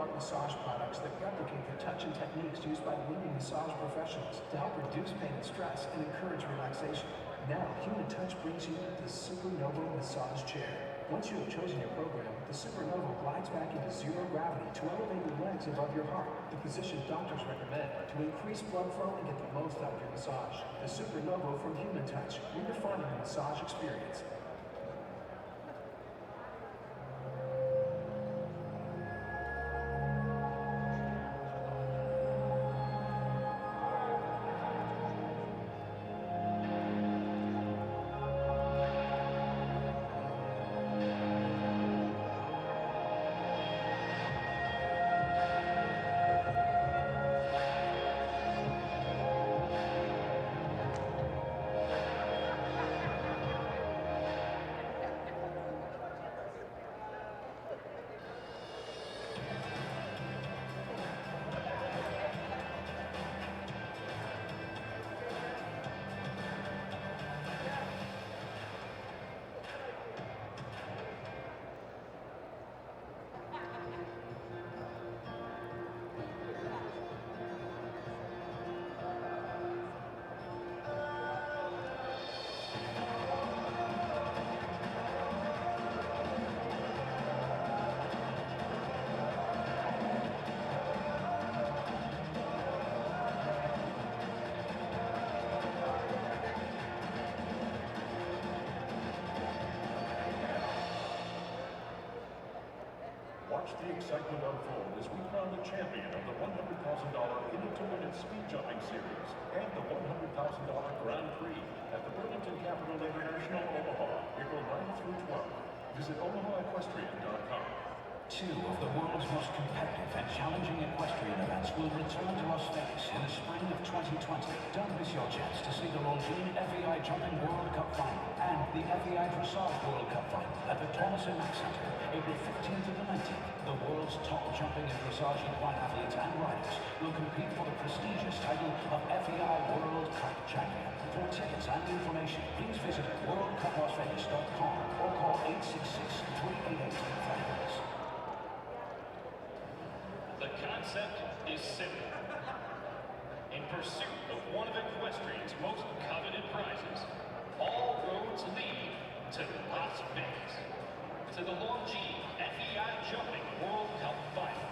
state-of-the-art massage products that replicate the touch and techniques used by leading massage professionals to help reduce pain and stress and encourage relaxation. Now, Human Touch brings you the Supernova Massage Chair. Once you have chosen your program, the Supernova glides back into zero gravity to elevate your legs above your heart, the position doctors recommend to increase blood flow and get the most out of your massage. The Supernova from Human Touch, redefining the massage experience. Watch the excitement unfold as we crown the champion of the $100,000 In It to Win It Speed Jumping Series and the $100,000 Grand Prix at the Burlington Capital International, Omaha, April 9th through 12th. Visit OmahaEquestrian.com. Two of the world's most competitive and challenging equestrian events will return to Las Vegas in the spring of 2020. Don't miss your chance to see the Longines FEI Jumping World Cup Final and the FEI Dressage World Cup Final at the Thomas & Mack Center, April 15th to the 19th. The world's top jumping and dressage equine athletes and riders will compete for the prestigious title of FEI World Cup Champion. For tickets and information, please visit worldcuplasvegas.com or call 866-388-FANS. The concept is simple. In pursuit of one of equestrian's most coveted prizes, all roads lead to Las Vegas, to the Longines FEI Jumping World Cup Final.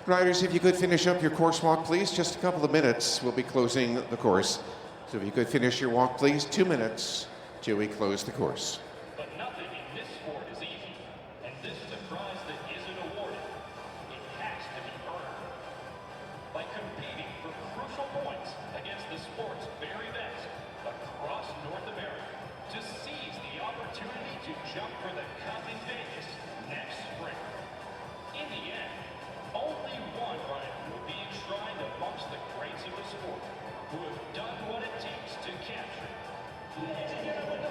Riders, if you could finish up your course walk, please. Just a couple of minutes. We'll be closing the course. So if you could finish your walk, please. 2 minutes till we close the course. But nothing in this sport is easy, and this is a prize that isn't awarded. It has to be earned. By competing for crucial points against the sport's very best across North America to seize the opportunity to jump for the Cup in Vegas next spring. In the end, only one rider will be enshrined amongst the greats of the sport who have done what it takes to capture it. Ladies and gentlemen, the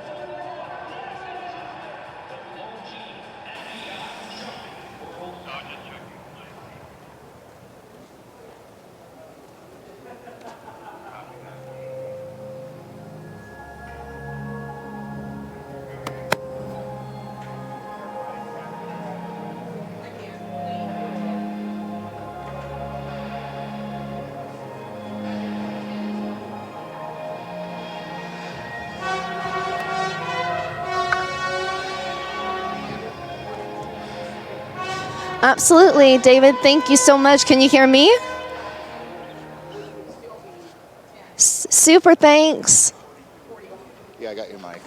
Longines FEI Jumping World Cup. Absolutely, David, thank you so much. Can you hear me? Super thanks. Yeah, I got your mic.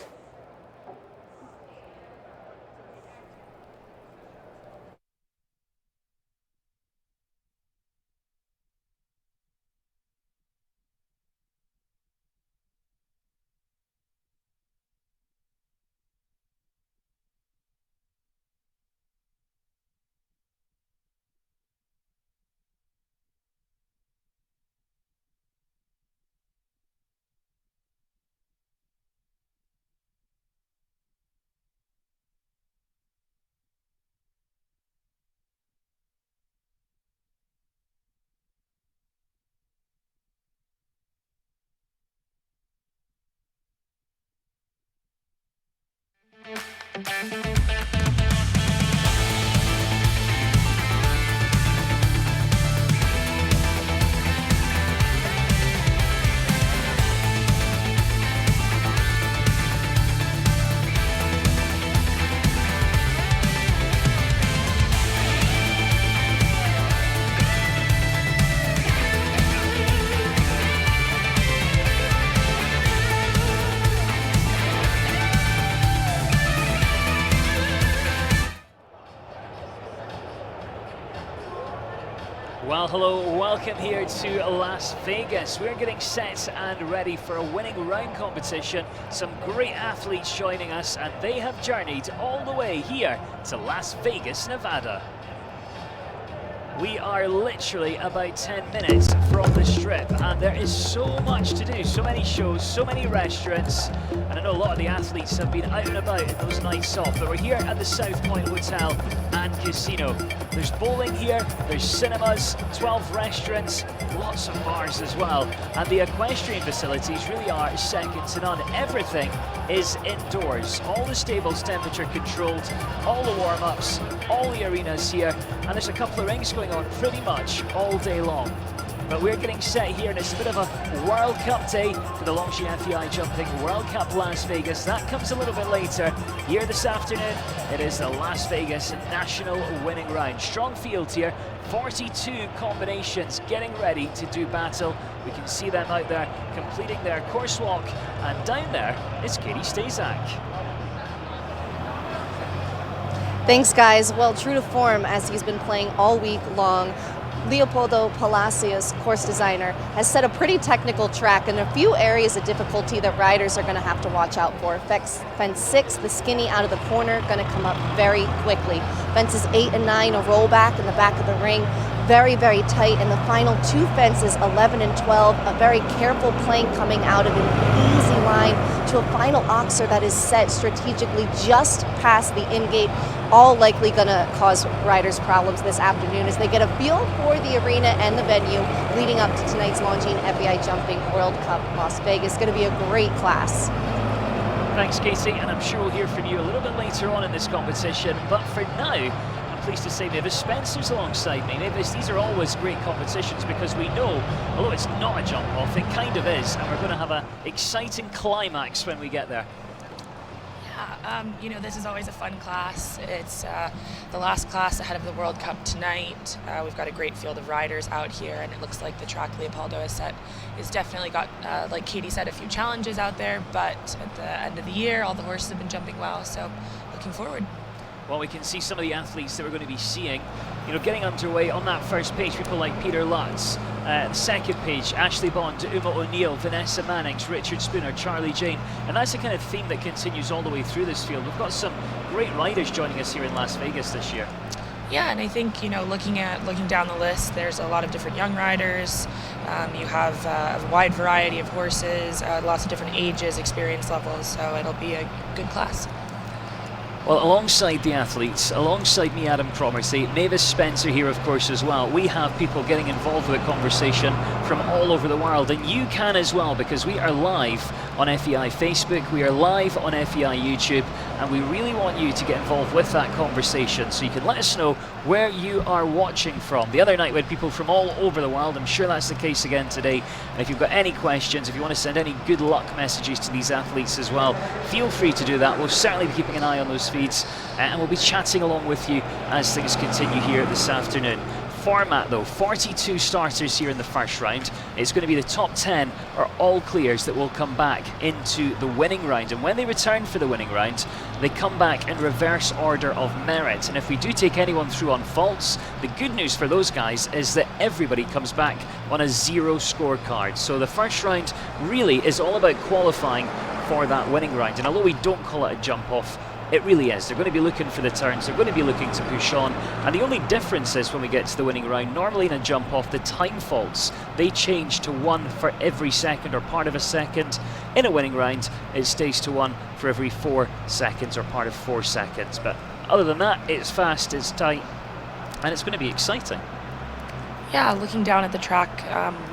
Well, hello, welcome here to Las Vegas. We're getting set and ready for a winning round competition. Some great athletes joining us, and they have journeyed all the way here to Las Vegas, Nevada. We are literally about 10 minutes from the strip, and there is so much to do, so many shows, so many restaurants, and I know a lot of the athletes have been out and about in those nights off, but we're here at the South Point Hotel and Casino. There's bowling here, there's cinemas, 12 restaurants, lots of bars as well, and the equestrian facilities really are second to none. Everything is indoors, all the stables temperature controlled, all the warm-ups, all the arenas here, and there's a couple of rings going on pretty much all day long. But we're getting set here, and it's a bit of a World Cup day for the Longines FEI Jumping World Cup Las Vegas. That comes a little bit later. Here this afternoon, it is the Las Vegas National Winning Round. Strong field here, 42 combinations getting ready to do battle. We can see them out there completing their course walk, and down there is Katie Stazak. Thanks, guys. Well, true to form, as he's been playing all week long, Leopoldo Palacios, course designer, has set a pretty technical track and a few areas of difficulty that riders are going to have to watch out for. Fence 6, the skinny out of the corner, going to come up very quickly. Fences 8 and 9, a rollback in the back of the ring, very, very tight. And the final 2 fences, 11 and 12, a very careful plane coming out of an easy line to a final oxer that is set strategically just past the in-gate, all likely going to cause riders problems this afternoon as they get a feel for the arena and the venue leading up to tonight's Longines FEI Jumping World Cup Las Vegas. It's going to be a great class. Thanks, Katie, and I'm sure we'll hear from you a little bit later on in this competition, but for now, I'm pleased to say Mavis Spencer's alongside me. Mavis, these are always great competitions because we know, although it's not a jump off, it kind of is, and we're going to have an exciting climax when we get there. You know, this is always a fun class. It's the last class ahead of the World Cup tonight. We've got a great field of riders out here, and it looks like the track Leopoldo has set is definitely got, like Katie said, a few challenges out there, but at the end of the year, all the horses have been jumping well, so looking forward. Well, we can see some of the athletes that we're going to be seeing, you know, getting underway on that first page. People like Peter Lutz. The second page, Ashley Bond, Uma O'Neill, Vanessa Mannings, Richard Spooner, Charlie Jane. And that's the kind of theme that continues all the way through this field. We've got some great riders joining us here in Las Vegas this year. Yeah, and I think, you know, looking down the list, there's a lot of different young riders. You have a wide variety of horses, lots of different ages, experience levels, so it'll be a good class. Well, alongside the athletes, alongside me, Adam Cromarty, Mavis Spencer here, of course, as well, we have people getting involved with the conversation from all over the world, and you can as well, because we are live on FEI Facebook, we are live on FEI YouTube, and we really want you to get involved with that conversation, so you can let us know where you are watching from. The other night we had people from all over the world. I'm sure that's the case again today, and if you've got any questions, if you want to send any good luck messages to these athletes as well, feel free to do that. We'll certainly be keeping an eye on those feeds, and we'll be chatting along with you as things continue here this afternoon. Format though, 42 starters here in the first round. It's going to be the top 10 are all clears that will come back into the winning round, and when they return for the winning round, they come back in reverse order of merit. And if we do take anyone through on faults, the good news for those guys is that everybody comes back on a 0 scorecard. So the first round really is all about qualifying for that winning round, and although we don't call it a jump off, it really is. They're going to be looking for the turns, they're going to be looking to push on, and the only difference is when we get to the winning round, normally in a jump off, the time faults, they change to 1 for every second or part of a second. In a winning round, it stays to 1 for every 4 seconds or part of 4 seconds. But other than that, it's fast, it's tight, and it's going to be exciting. Yeah, looking down at the track,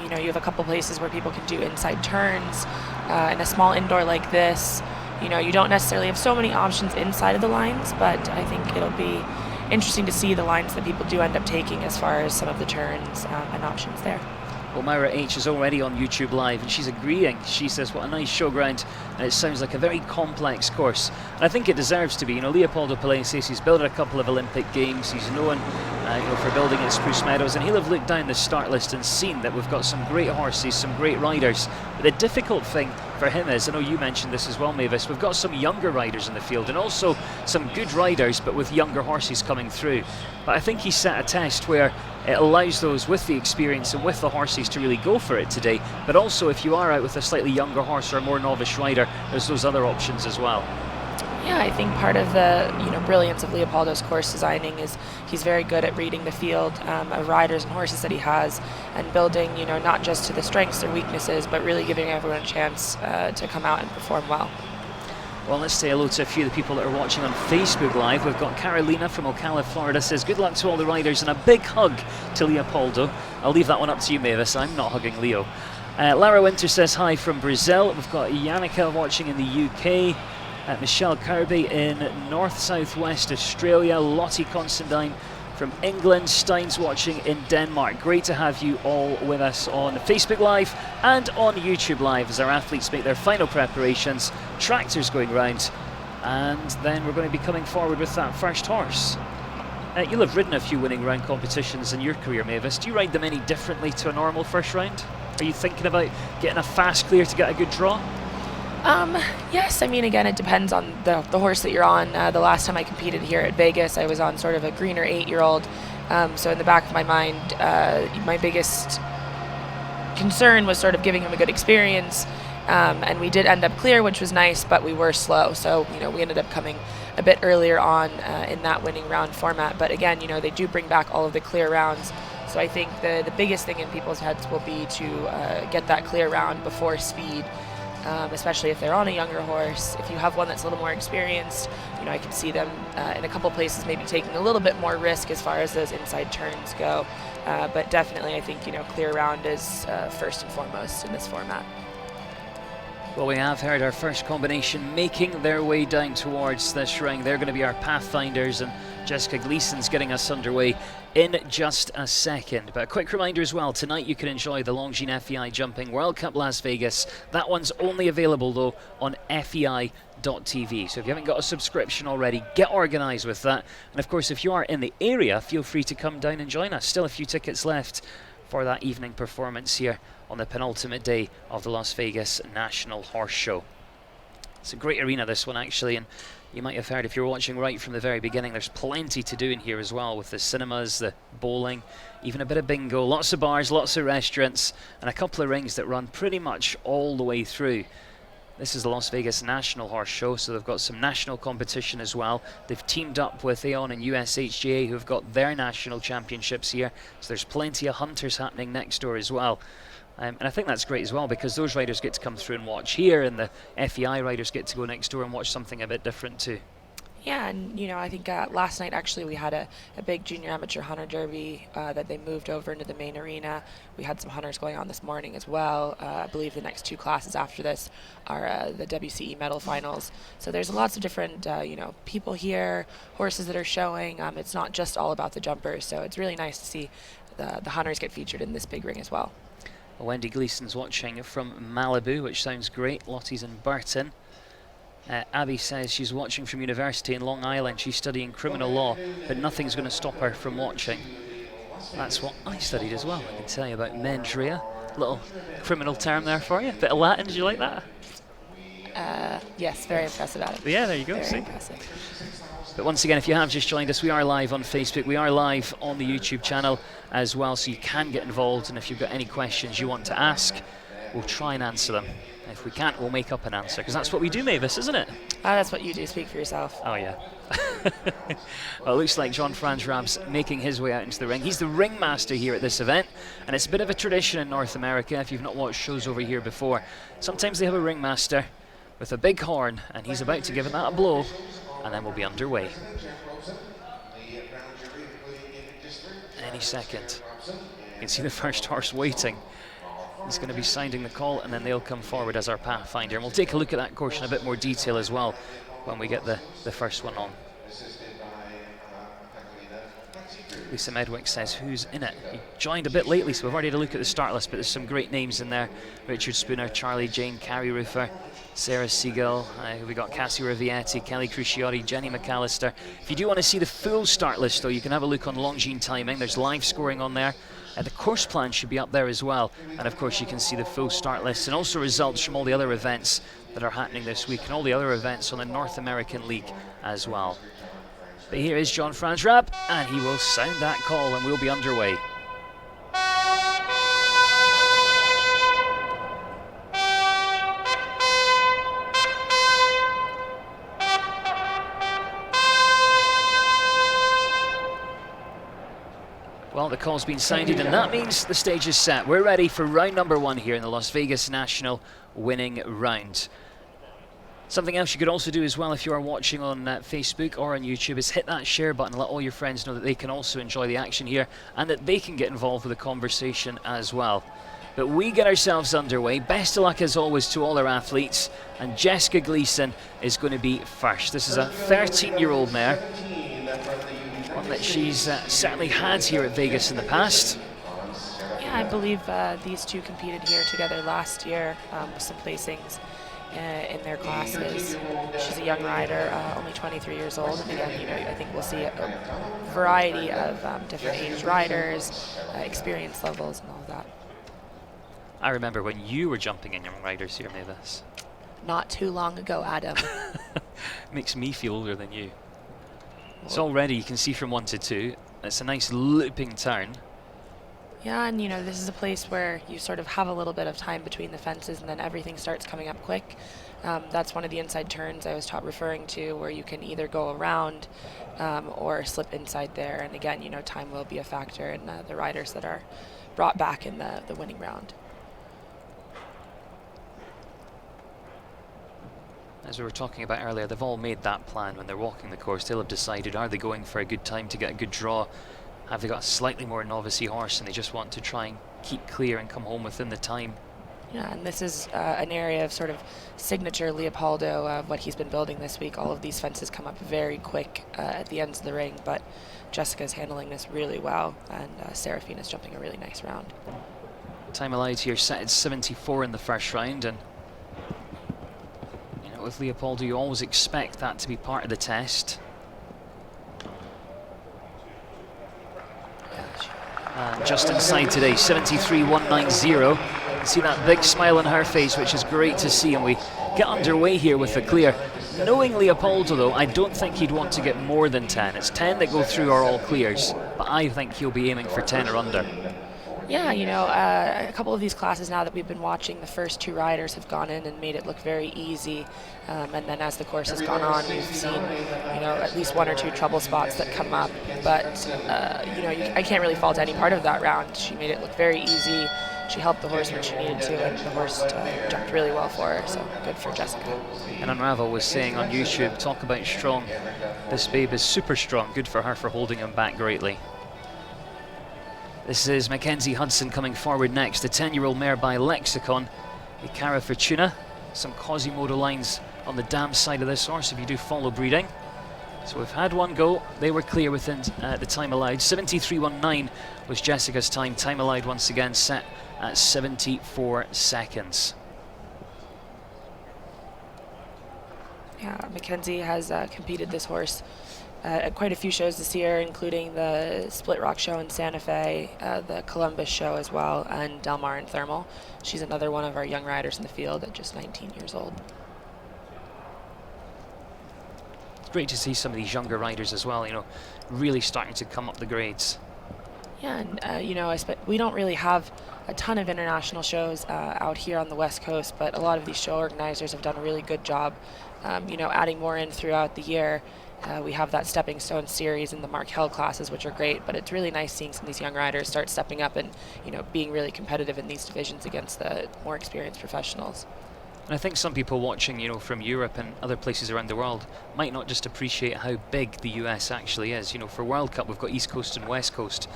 you know, you have a couple places where people can do inside turns. In a small indoor like this, you know, you don't necessarily have so many options inside of the lines, but I think it'll be interesting to see the lines that people do end up taking as far as some of the turns and options there. Well, Myra H is already on YouTube Live, and she's agreeing. She says, what a nice showground, and it sounds like a very complex course. And I think it deserves to be. You know, Leopoldo Palacios, he's built a couple of Olympic Games. He's known you know, for building at Spruce Meadows, and he'll have looked down the start list and seen that we've got some great horses, some great riders. But the difficult thing for him is, I know you mentioned this as well, Mavis, we've got some younger riders in the field, and also some good riders, but with younger horses coming through. But I think he set a test where It allows those with the experience and with the horses to really go for it today, but also if you are out with a slightly younger horse or a more novice rider, there's those other options as well. Yeah, I think part of the brilliance of Leopoldo's course designing is he's very good at reading the field of riders and horses that he has, and building not just to the strengths or weaknesses, but really giving everyone a chance to come out and perform well. Well, let's say hello to a few of the people that are watching on Facebook Live. We've got Carolina from Ocala, Florida, says good luck to all the riders and a big hug to Leopoldo. I'll leave that one up to you, Mavis. I'm not hugging Leo. Lara Winter says hi from Brazil. We've got Yannicka watching in the UK. Michelle Kirby in north-southwest Australia. Lottie Constantine from England. Stein's watching in Denmark. Great to have you all with us on Facebook Live and on YouTube Live as our athletes make their final preparations. Tractors going round, and then we're going to be coming forward with that first horse. You'll have ridden a few winning round competitions in your career, Mavis. Do you ride them any differently to a normal first round? Are you thinking about getting a fast clear to get a good draw? Yes, I mean, again, it depends on the horse that you're on. The last time I competed here at Vegas, I was on sort of a greener 8-year-old. So in the back of my mind, my biggest concern was sort of giving him a good experience. And we did end up clear, which was nice, but we were slow. So, we ended up coming a bit earlier on in that winning round format. But again, they do bring back all of the clear rounds. So I think the biggest thing in people's heads will be to get that clear round before speed. Especially if they're on a younger horse. If you have one that's a little more experienced, I can see them in a couple places maybe taking a little bit more risk as far as those inside turns go. But definitely I think, clear round is first and foremost in this format. Well, we have heard our first combination making their way down towards this ring. They're going to be our pathfinders, and Jessica Gleason's getting us underway in just a second. But a quick reminder as well, tonight you can enjoy the Longines FEI Jumping World Cup Las Vegas. That one's only available though on FEI.tv. So if you haven't got a subscription already, get organised with that. And of course, if you are in the area, feel free to come down and join us. Still a few tickets left for that evening performance here on the penultimate day of the Las Vegas National Horse Show. It's a great arena, this one, actually, and you might have heard, if you're watching right from the very beginning, there's plenty to do in here as well, with the cinemas, the bowling, even a bit of bingo, lots of bars, lots of restaurants, and a couple of rings that run pretty much all the way through. This is the Las Vegas National Horse Show, so they've got some national competition as well. They've teamed up with Aon and USHGA, who've got their national championships here, so there's plenty of hunters happening next door as well. And I think that's great as well, because those riders get to come through and watch here, and the FEI riders get to go next door and watch something a bit different too. Yeah, and I think last night actually we had a big junior amateur hunter derby that they moved over into the main arena. We had some hunters going on this morning as well. I believe the next two classes after this are the WCE medal finals. So there's lots of different people here, horses that are showing. It's not just all about the jumpers, so it's really nice to see the hunters get featured in this big ring as well. Wendy Gleason's watching from Malibu, which sounds great. Lottie's in Burton. Abby says she's watching from university in Long Island. She's studying criminal law, but nothing's going to stop her from watching. That's what I studied as well. I can tell you about mens rea. Little criminal term there for you. Bit of Latin, did you like that? Yes, very impressive at it. Yeah, there you go. Very impressive. But once again, if you have just joined us, we are live on Facebook, we are live on the YouTube channel as well, so you can get involved, and if you've got any questions you want to ask, we'll try and answer them. If we can't, we'll make up an answer, because that's what we do, Mavis, isn't it? That's what you do. Speak for yourself. Oh, yeah. Well, it looks like John Franz Rab's making his way out into the ring. He's the ringmaster here at this event, and it's a bit of a tradition in North America, if you've not watched shows over here before. Sometimes they have a ringmaster with a big horn, and he's about to give it that a blow, and then we'll be underway. Any second. You can see the first horse waiting. He's going to be sounding the call, and then they'll come forward as our pathfinder. And we'll take a look at that course in a bit more detail as well when we get the first one on. Lisa Medwick says, who's in it? He joined a bit lately, so we've already had a look at the start list, but there's some great names in there. Richard Spooner, Charlie Jane, Carrie Roofer, Sarah Siegel, we got Cassie Rivietti, Kelly Cruciotti, Jenny McAllister. If you do want to see the full start list, though, you can have a look on Longines Timing. There's live scoring on there. The course plan should be up there as well. And of course, you can see the full start list and also results from all the other events that are happening this week and all the other events on the North American League as well. But here is John Franz Rab, and he will sound that call, and we'll be underway. Well, the call's been sounded, and that means the stage is set. We're ready for round number 1 here in the Las Vegas National winning round. Something else you could also do as well if you are watching on Facebook or on YouTube is hit that share button, let all your friends know that they can also enjoy the action here and that they can get involved with the conversation as well. But we get ourselves underway. Best of luck as always to all our athletes, and Jessica Gleason is going to be first. This is a 13-year-old mare, one that she's certainly had here at Vegas in the past. Yeah, I believe these two competed here together last year with some placings in their classes. She's a young rider, only 23 years old, and again, you know, I think we'll see a variety of different age riders, experience levels, and all of that. I remember when you were jumping in young riders here, Mavis. Not too long ago, Adam. Makes me feel older than you. So already you can see from 1 to 2. It's a nice looping turn. Yeah, and you know, this is a place where you sort of have a little bit of time between the fences and then everything starts coming up quick. That's one of the inside turns I was referring to, where you can either go around or slip inside there. And again, you know, time will be a factor in the riders that are brought back in the winning round. As we were talking about earlier, they've all made that plan when they're walking the course. They'll have decided, are they going for a good time to get a good draw? Have they got a slightly more novice-y horse and they just want to try and keep clear and come home within the time? Yeah, and this is an area of sort of signature Leopoldo of what he's been building this week. All of these fences come up very quick at the ends of the ring, but Jessica's handling this really well, and Serafina's jumping a really nice round. Time allowed here set at 74 in the first round, and with Leopoldo, you always expect that to be part of the test. And just inside today, 73.190. You can see that big smile on her face, which is great to see, and we get underway here with the clear. Knowing Leopoldo, though, I don't think he'd want to get more than 10. It's 10 that go through are all clears, but I think he'll be aiming for 10 or under. Yeah, you know, a couple of these classes now that we've been watching, the first two riders have gone in and made it look very easy. And then as the course has gone on, we've seen, you know, at least 1 or 2 trouble spots that come up. But, you know, I can't really fault any part of that round. She made it look very easy. She helped the horse when she needed to, and the horse jumped really well for her. So good for Jessica. And Unravel was saying on YouTube, talk about strong. This babe is super strong. Good for her for holding him back greatly. This is Mackenzie Hudson coming forward next, the 10-year-old mare by Lexicon, the Cara Fortuna. Some Quasimodo lines on the dam side of this horse if you do follow breeding. So we've had one go. They were clear within the time allowed. 73.19 was Jessica's time. Time allowed once again set at 74 seconds. Yeah, Mackenzie has competed this horse at quite a few shows this year, including the Split Rock show in Santa Fe, the Columbus show as well, and Del Mar and Thermal. She's another one of our young riders in the field at just 19 years old. It's great to see some of these younger riders as well, you know, really starting to come up the grades. Yeah, and you know, we don't really have a ton of international shows out here on the West Coast, but a lot of these show organizers have done a really good job, you know, adding more in throughout the year. We have that Stepping Stone series and the Mark Held classes, which are great, but it's really nice seeing some of these young riders start stepping up and, you know, being really competitive in these divisions against the more experienced professionals. And I think some people watching, you know, from Europe and other places around the world might not just appreciate how big the US actually is. You know, for World Cup, we've got East Coast and West Coast,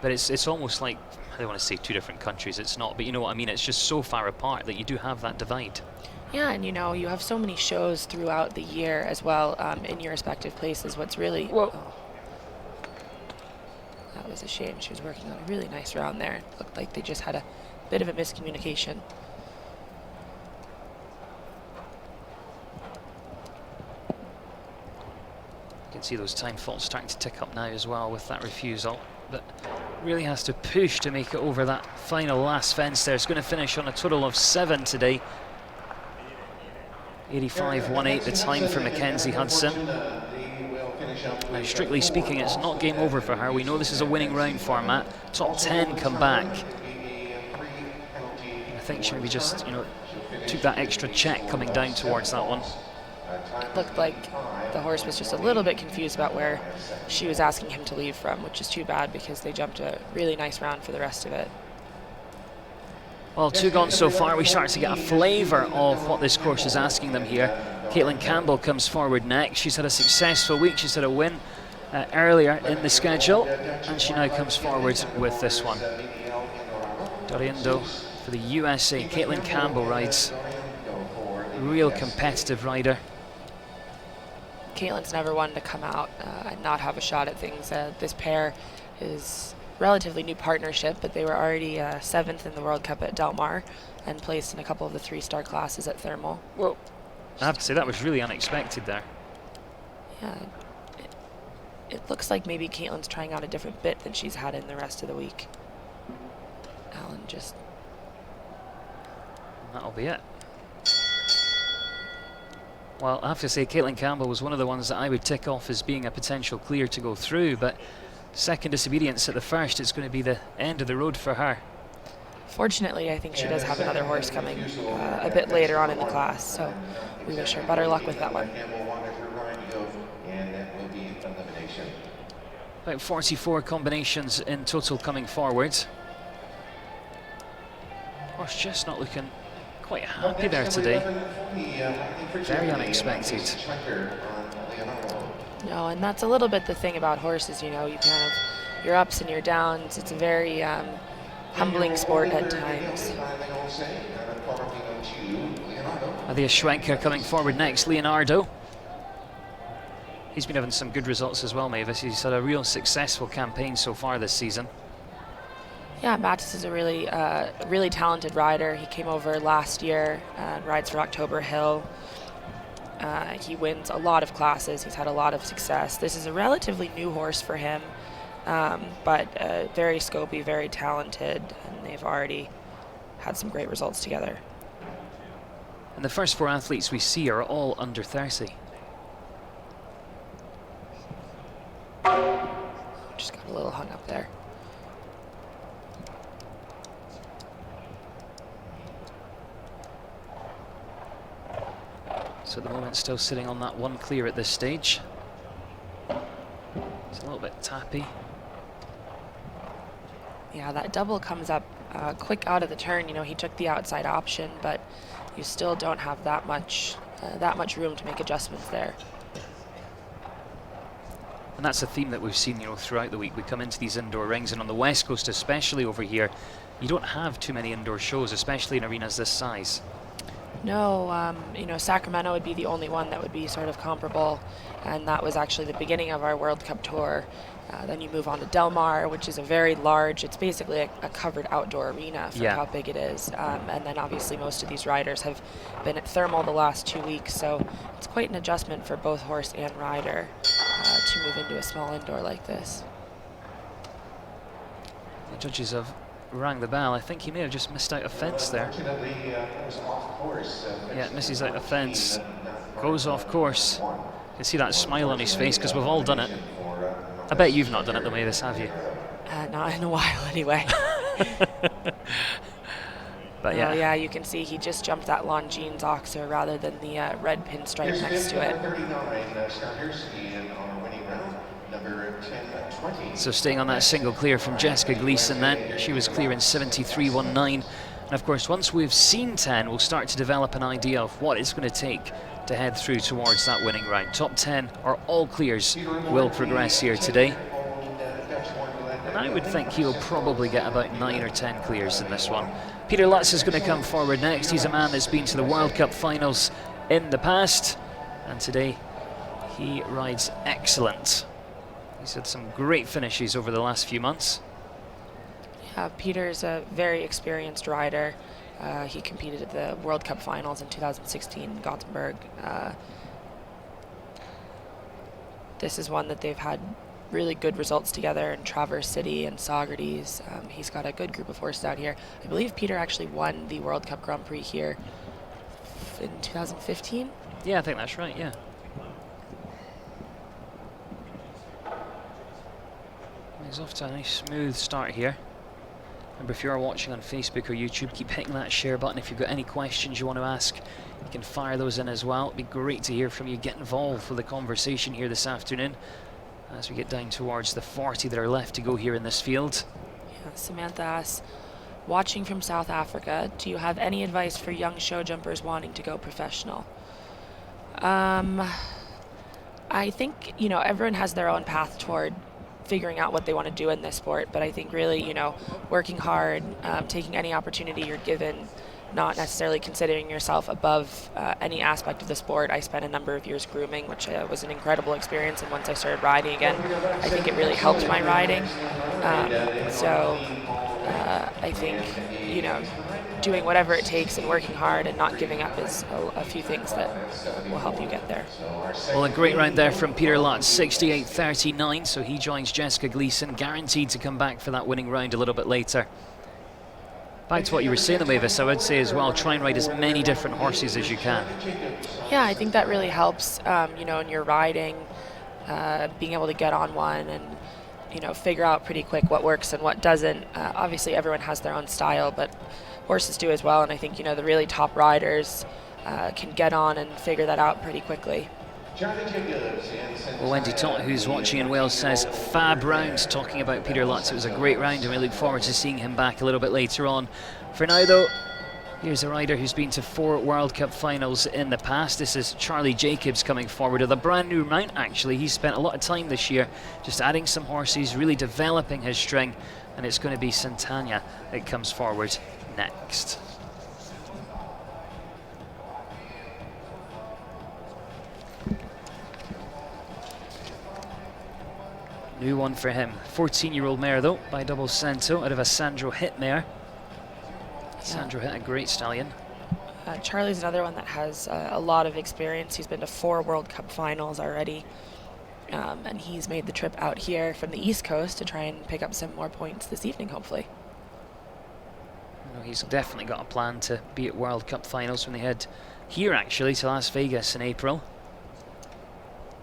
but it's almost like, I don't want to say 2 different countries, it's not, but you know what I mean, it's just so far apart that you do have that divide. Yeah, and you know, you have so many shows throughout the year as well in your respective places. What's really... Whoa. Oh, that was a shame. She was working on a really nice round there. It looked like they just had a bit of a miscommunication. You can see those time faults starting to tick up now as well with that refusal, but really has to push to make it over that final last fence there. It's going to finish on a total of 7 today. 85.18 the time for Mackenzie Hudson. Now, strictly speaking, it's not game over for her. We know this is a winning round format. Top 10 come back. I think she maybe just, you know, took that extra check coming down towards that one. it looked like the horse was just a little bit confused about where she was asking him to leave from, which is too bad because they jumped a really nice round for the rest of it. Well, 2 gone so far. We start to get a flavour of what this course is asking them here. Caitlin Campbell comes forward next. She's had a successful week. She's had a win earlier in the schedule, and she now comes forward with this one. Dorindo for the USA. Caitlin Campbell rides. Real competitive rider. Caitlin's never one to come out and not have a shot at things. This pair is relatively new partnership, but they were already 7th in the World Cup at Del Mar and placed in a couple of the 3-star classes at Thermal. Well, I have to say that was really unexpected there. Yeah, it looks like maybe Caitlin's trying out a different bit than she's had in the rest of the week. Alan just... That'll be it. Well, I have to say Caitlin Campbell was one of the ones that I would tick off as being a potential clear to go through, but second disobedience at the first, it's going to be the end of the road for her. Fortunately, I think she does have another horse coming a bit later on in the class, so we wish her better luck with that one. About 44 combinations in total coming forward. Horse just not looking quite happy there today. Very unexpected. No, and that's a little bit the thing about horses, you know, you kind of, your ups and your downs, it's a very humbling sport at times. Matthias Schwenker coming forward next, Leonardo. He's been having some good results as well, Mavis. He's had a real successful campaign so far this season. Yeah, Mattis is a really talented rider. He came over last year and rides for October Hill. He wins a lot of classes. He's had a lot of success. This is a relatively new horse for him, but very scopy, very talented, and they've already had some great results together. And the first 4 athletes we see are all under 30. Just got a little hung up there. So at the moment still sitting on that 1 clear at this stage. It's a little bit tappy. Yeah, that double comes up quick out of the turn. You know, he took the outside option, but you still don't have that much room to make adjustments there. And that's a theme that we've seen, you know, throughout the week. We come into these indoor rings, and on the West Coast especially over here, you don't have too many indoor shows, especially in arenas this size. No, you know, Sacramento would be the only one that would be sort of comparable, and that was actually the beginning of our World Cup tour. Then you move on to Del Mar, which is a very large, it's basically a covered outdoor arena for how big it is. And then obviously most of these riders have been at Thermal the last 2 weeks, so it's quite an adjustment for both horse and rider to move into a small indoor like this. The judges have rang the bell. I think he may have just missed out a fence there. Yeah, misses out a fence, goes off course. You can see that smile on his face because we've all done it. I bet you've not done it the way this, have you? Not in a while anyway. But yeah. Yeah, you can see he just jumped that Longines Oxer rather than the red pinstripe next to it. So staying on that single clear from Jessica Gleason then. She was clear in 73.19. And of course, once we've seen 10, we'll start to develop an idea of what it's going to take to head through towards that winning round. Top 10 or all clears will progress here today. And I would think he'll probably get about 9 or 10 clears in this one. Peter Lutz is going to come forward next. He's a man that's been to the World Cup finals in the past, and today he rides excellent. He's had some great finishes over the last few months. Yeah, Peter's a very experienced rider. He competed at the World Cup finals in 2016 in Gothenburg. This is one that they've had really good results together in Traverse City and Socrates. He's got a good group of horses out here. I believe Peter actually won the World Cup Grand Prix here in 2015. Yeah, I think that's right, yeah. He's off to a nice smooth start here. Remember, if you are watching on Facebook or YouTube, keep hitting that share button. If you've got any questions you want to ask, you can fire those in as well. It'd be great to hear from you. Get involved with the conversation here this afternoon as we get down towards the 40 that are left to go here in this field. Yeah, Samantha asks, watching from South Africa, do you have any advice for young show jumpers wanting to go professional? I think, you know, everyone has their own path toward figuring out what they want to do in this sport, but I think really, you know, working hard, taking any opportunity you're given, not necessarily considering yourself above any aspect of the sport. I spent a number of years grooming, which was an incredible experience, and once I started riding again, I think it really helped my riding. I think, you know, doing whatever it takes and working hard and not giving up is a few things that will help you get there. Well, a great round there from Peter Lutz, 68.39, so he joins Jessica Gleason, guaranteed to come back for that winning round a little bit later. Back to what you were saying, Mavis, I would say as well, try and ride as many different horses as you can. Yeah, I think that really helps, you know, in your riding, being able to get on one and, you know, figure out pretty quick what works and what doesn't. Obviously, everyone has their own style, but horses do as well, and I think, you know, the really top riders can get on and figure that out pretty quickly. Well, Wendy Tott, who's watching in Wales, says fab round, talking about Peter Lutz. It was a great round and we look forward to seeing him back a little bit later on. For now though, here's a rider who's been to 4 World Cup finals in the past. This is Charlie Jacobs coming forward with a brand new mount actually. He's spent a lot of time this year just adding some horses, really developing his string, and it's going to be Santana that comes forward next. New one for him. 14-year-old mare though, by Double Santo, out of a Sandro Hit mare. Sandro Hit, a great stallion. Charlie's another one that has a lot of experience. He's been to 4 World Cup finals already. And he's made the trip out here from the East Coast to try and pick up some more points this evening, hopefully. He's definitely got a plan to be at World Cup finals when they head here actually to Las Vegas in April.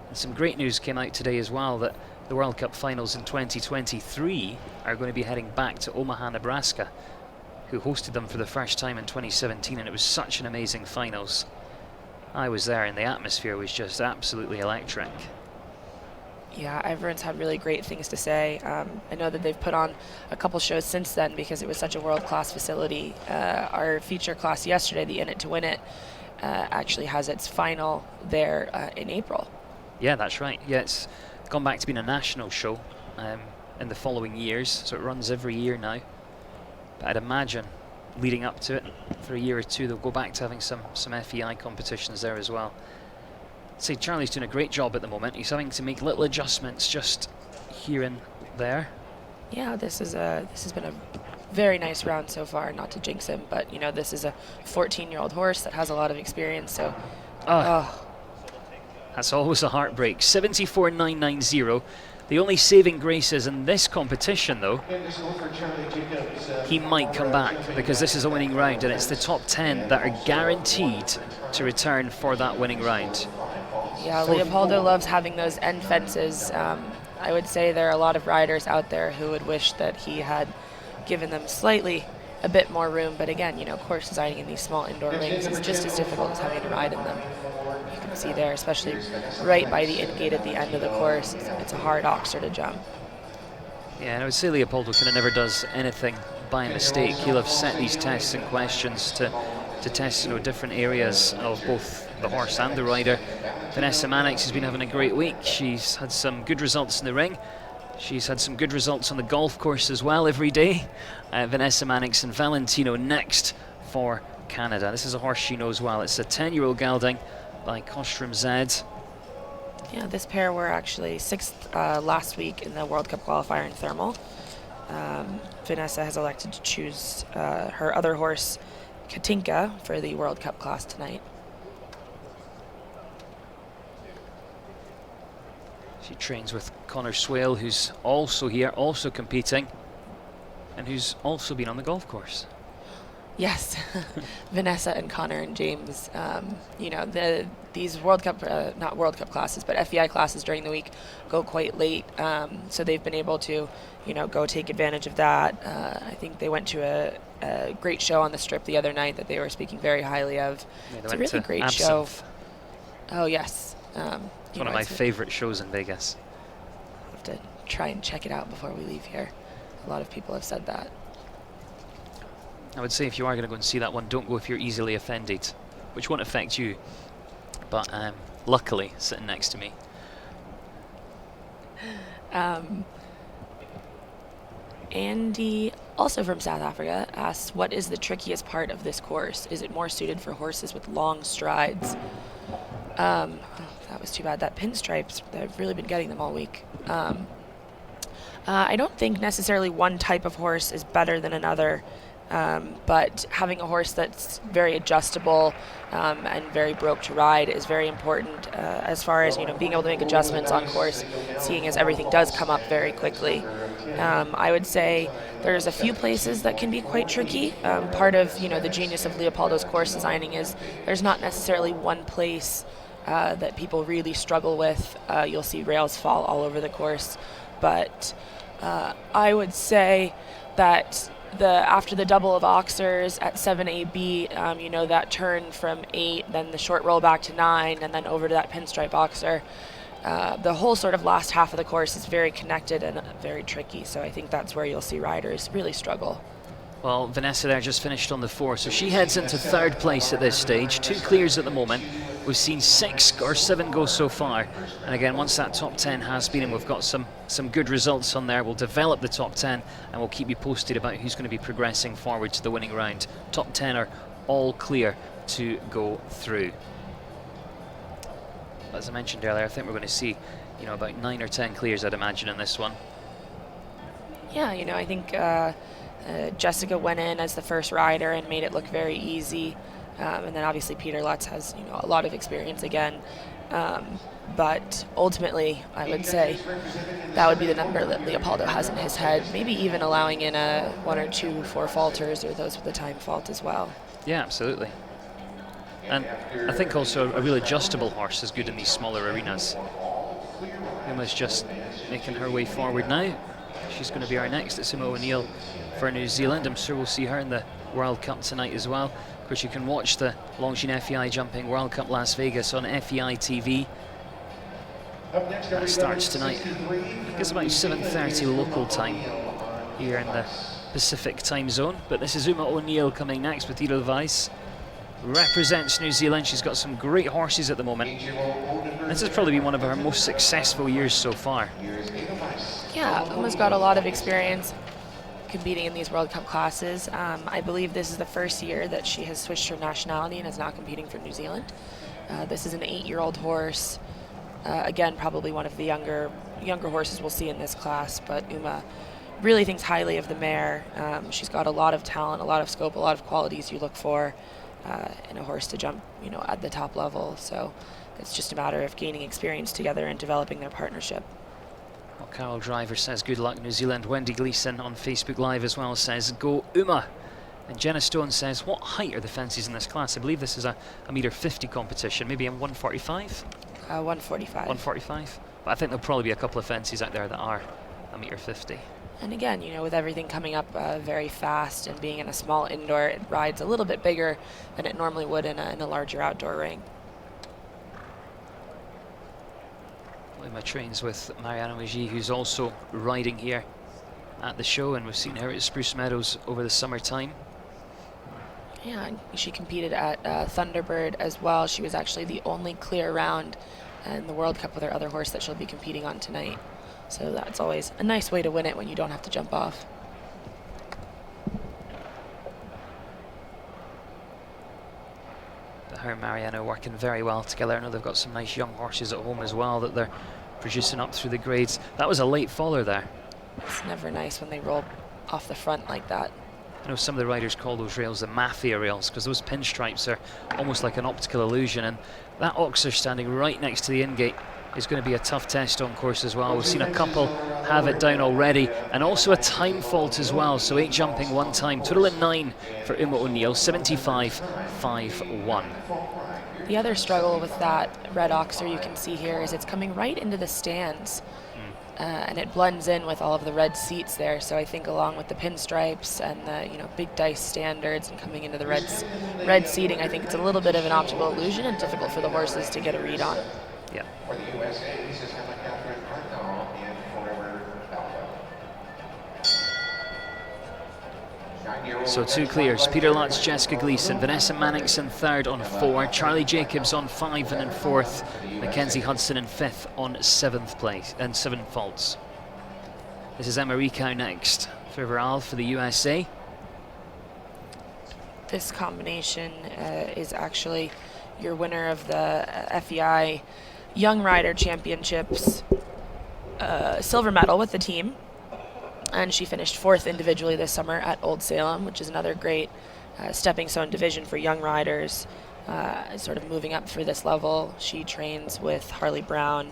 And some great news came out today as well that the World Cup finals in 2023 are going to be heading back to Omaha, Nebraska, who hosted them for the first time in 2017, and it was such an amazing finals. I was there and the atmosphere was just absolutely electric. Yeah, everyone's had really great things to say. I know that they've put on a couple shows since then because it was such a world-class facility. Our feature class yesterday, the In It to Win It, actually has its final there in April. Yeah, that's right. Yeah, it's gone back to being a national show in the following years, so it runs every year now. But I'd imagine leading up to it for a year or two, they'll go back to having some FEI competitions there as well. I'd say Charlie's doing a great job at the moment. He's having to make little adjustments just here and there. Yeah, this has been a very nice round so far, not to jinx him, but you know, this is a 14-year-old horse that has a lot of experience, so that's always a heartbreak. 74.990. The only saving graces in this competition, though, he might come back because this is a winning round and it's the top 10 that are guaranteed to return for that winning round. Yeah, Leopoldo loves having those end fences. I would say there are a lot of riders out there who would wish that he had given them slightly a bit more room, but again, you know, course designing in these small indoor rings is just as difficult as having to ride in them. You can see there, especially right by the in gate at the end of the course, it's a hard oxer to jump. Yeah, and I would say Leopoldo kind of never does anything by mistake. He'll have set these tests and questions to test, you know, different areas of both the horse and the rider. Vanessa Mannix has been having a great week. She's had some good results in the ring. She's had some good results on the golf course as well every day. Vanessa Mannix and Valentino next for Canada. This is a horse she knows well. It's a 10-year-old gelding by Kostrom Z. Yeah, this pair were actually 6th last week in the World Cup qualifier in Thermal. Vanessa has elected to choose her other horse, Katinka, for the World Cup class tonight. She trains with Connor Swale, who's also here, also competing, and who's also been on the golf course. Yes, Vanessa and Connor and James. You know, these World Cup, not World Cup classes, but FEI classes during the week go quite late. So they've been able to, you know, go take advantage of that. I think they went to a great show on the Strip the other night that they were speaking very highly of. Yeah, it's a really great show. Oh yes, it's one of my favorite shows in Vegas. I'll have to try and check it out before we leave here. A lot of people have said that. I would say if you are going to go and see that one, don't go if you're easily offended, which won't affect you. But luckily, sitting next to me. Andy, also from South Africa, asks, what is the trickiest part of this course? Is it more suited for horses with long strides? That was too bad. That pinstripes, I've really been getting them all week. I don't think necessarily one type of horse is better than another. But having a horse that's very adjustable and very broke to ride is very important as far as, you know, being able to make adjustments on course, seeing as everything does come up very quickly. I would say there's a few places that can be quite tricky. Part of, you know, the genius of Leopoldo's course designing is there's not necessarily one place that people really struggle with. You'll see rails fall all over the course, but I would say that after the double of Oxers at 7AB, you know, that turn from 8, then the short roll back to 9, and then over to that pinstripe Oxer, the whole sort of last half of the course is very connected and very tricky. So I think that's where you'll see riders really struggle. Well, Vanessa there just finished on the 4, so she heads into 3rd place at this stage. 2 clears at the moment. We've seen 6 or 7 go so far. And again, once that top 10 has been, and we've got some good results on there, we'll develop the top 10 and we'll keep you posted about who's going to be progressing forward to the winning round. Top 10 are all clear to go through. As I mentioned earlier, I think we're going to see, you know, about 9 or 10 clears, I'd imagine, in this one. Yeah, you know, I think Jessica went in as the first rider and made it look very easy. And then obviously Peter Lutz has, you know, a lot of experience again. But ultimately, I would say that would be the number that Leopoldo has in his head, maybe even allowing in 1 or 2 4 falters or those with a time fault as well. Yeah, absolutely. And I think also a real adjustable horse is good in these smaller arenas. Uma's just making her way forward now. She's going to be our next at Simo O'Neill for New Zealand. I'm sure we'll see her in the World Cup tonight as well. Of course, you can watch the Longines FEI Jumping World Cup Las Vegas on FEI TV. That starts tonight. I think it's about 7:30 local time here in the Pacific time zone. But this is Uma O'Neill coming next with Edelweiss. Represents New Zealand. She's got some great horses at the moment. This has probably been one of her most successful years so far. Yeah, Uma's got a lot of experience competing in these World Cup classes. I believe this is the first year that she has switched her nationality and is now competing for New Zealand. This is an 8-year-old horse. Again, probably one of the younger horses we'll see in this class, but Uma really thinks highly of the mare. She's got a lot of talent, a lot of scope, a lot of qualities you look for in a horse to jump, you know, at the top level. So it's just a matter of gaining experience together and developing their partnership. Well, Carol Driver says good luck New Zealand. Wendy Gleeson on Facebook Live as well says go Uma. And Jenna Stone says, what height are the fences in this class? I believe this is a metre 50 competition, maybe a 145? 145. 145? But I think there'll probably be a couple of fences out there that are a metre 50. And again, you know, with everything coming up very fast and being in a small indoor, it rides a little bit bigger than it normally would in a larger outdoor ring. Uma trains with Mariana Magi, who's also riding here at the show, and we've seen her at Spruce Meadows over the summertime. Yeah, and she competed at Thunderbird as well. She was actually the only clear round in the World Cup with her other horse that she'll be competing on tonight. So that's always a nice way to win it when you don't have to jump off. But her and Mariana are working very well together. I know they've got some nice young horses at home as well that they're producing up through the grades. That was a late faller there. It's never nice when they roll off the front like that. I know some of the riders call those rails the mafia rails because those pinstripes are almost like an optical illusion, and that Oxer standing right next to the in-gate is going to be a tough test on course as well. We've seen a couple have it down already, and also a time fault as well. So 8 jumping, 1 time, total at 9 for Emma O'Neill, 75.51. The other struggle with that red oxer you can see here is it's coming right into the stands. And it blends in with all of the red seats there. So I think along with the pinstripes and the big dice standards and coming into the red seating, I think it's a little bit of an optical illusion and difficult for the horses to get a read on. Yeah. For the USA, this is Emma Catherine Cardinal and Forever Alpha. So 2 clears: Peter Lutz, Jessica Gleason, Vanessa Manningson third on 4, Charlie Jacobs on 5 and in 4th, Mackenzie Hudson in 5th on 7th place and 7 faults. This is Emma Ricau next. Forever Alpha for the USA. This combination is actually your winner of the FEI Young Rider Championships silver medal with the team. And she finished 4th individually this summer at Old Salem, which is another great stepping stone division for young riders, sort of moving up through this level. She trains with Harley Brown,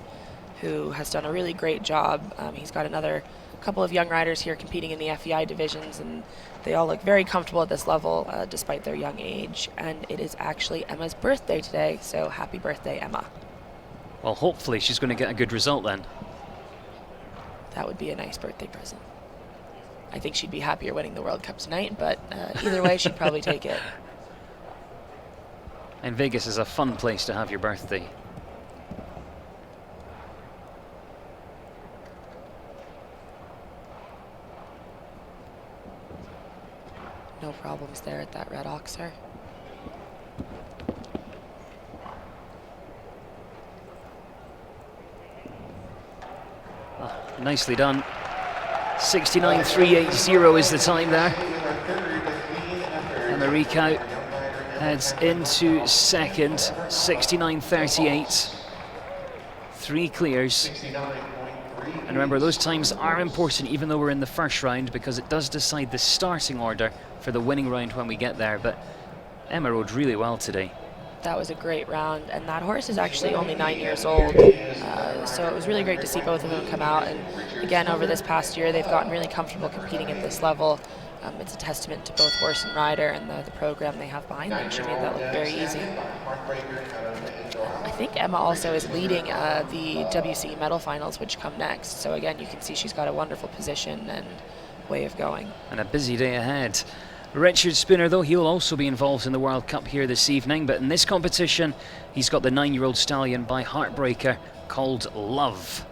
who has done a really great job. He's got another couple of young riders here competing in the FEI divisions, and they all look very comfortable at this level despite their young age. And it is actually Emma's birthday today, so happy birthday, Emma. Well, hopefully she's going to get a good result then. That would be a nice birthday present. I think she'd be happier winning the World Cup tonight, but either way, she'd probably take it. And Vegas is a fun place to have your birthday. No problems there at that red oxer. Nicely done. 69.380 is the time there. And Ricau heads into 2nd, 69.38. 3 clears. And remember, those times are important even though we're in the first round, because it does decide the starting order for the winning round when we get there. But Emma rode really well today. That was a great round, and that horse is actually only 9 years old, so it was really great to see both of them come out. And again, over this past year, they've gotten really comfortable competing at this level. It's a testament to both horse and rider and the program they have behind them. She made that look very easy. I think Emma also is leading the WCE medal finals, which come next. So again, you can see she's got a wonderful position and way of going. And a busy day ahead. Richard Spooner, though, he'll also be involved in the World Cup here this evening, but in this competition, he's got the 9-year-old stallion by Heartbreaker called Love.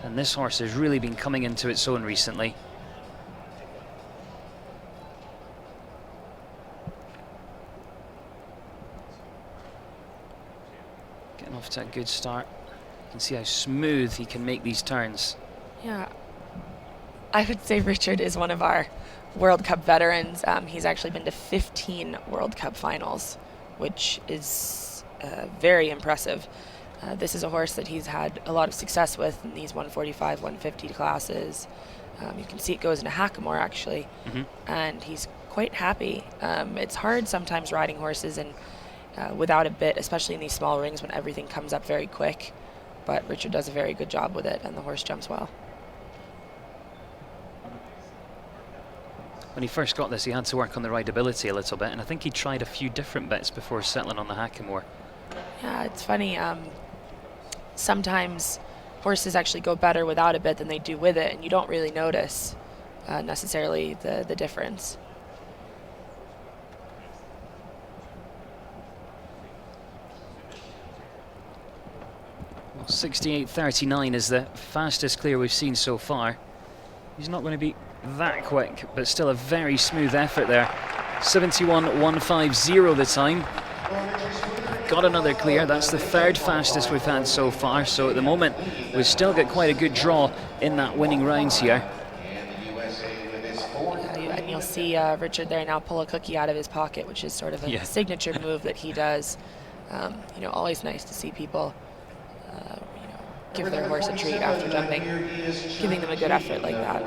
And this horse has really been coming into its own recently. Getting off to a good start. You can see how smooth he can make these turns. Yeah, I would say Richard is one of our World Cup veterans. He's actually been to 15 World Cup finals, which is very impressive. This is a horse that he's had a lot of success with in these 145, 150 classes. You can see it goes into Hackamore actually, and he's quite happy. It's hard sometimes riding horses and without a bit, especially in these small rings when everything comes up very quick, but Richard does a very good job with it, and the horse jumps well. When he first got this, he had to work on the rideability a little bit, and I think he tried a few different bits before settling on the Hackamore. Yeah, it's funny. Sometimes horses actually go better without a bit than they do with it, and you don't really notice necessarily the difference. Well, 68.39 is the fastest clear we've seen so far. He's not going to be that quick, but still a very smooth effort there. 71.150 the time. Got another clear. That's the 3rd fastest we've had so far. So at the moment, we've still got quite a good draw in that winning rounds here. And you'll see Richard there now pull a cookie out of his pocket, which is sort of a signature move that he does. Always nice to see people give their horse a treat after jumping, giving them a good effort like that.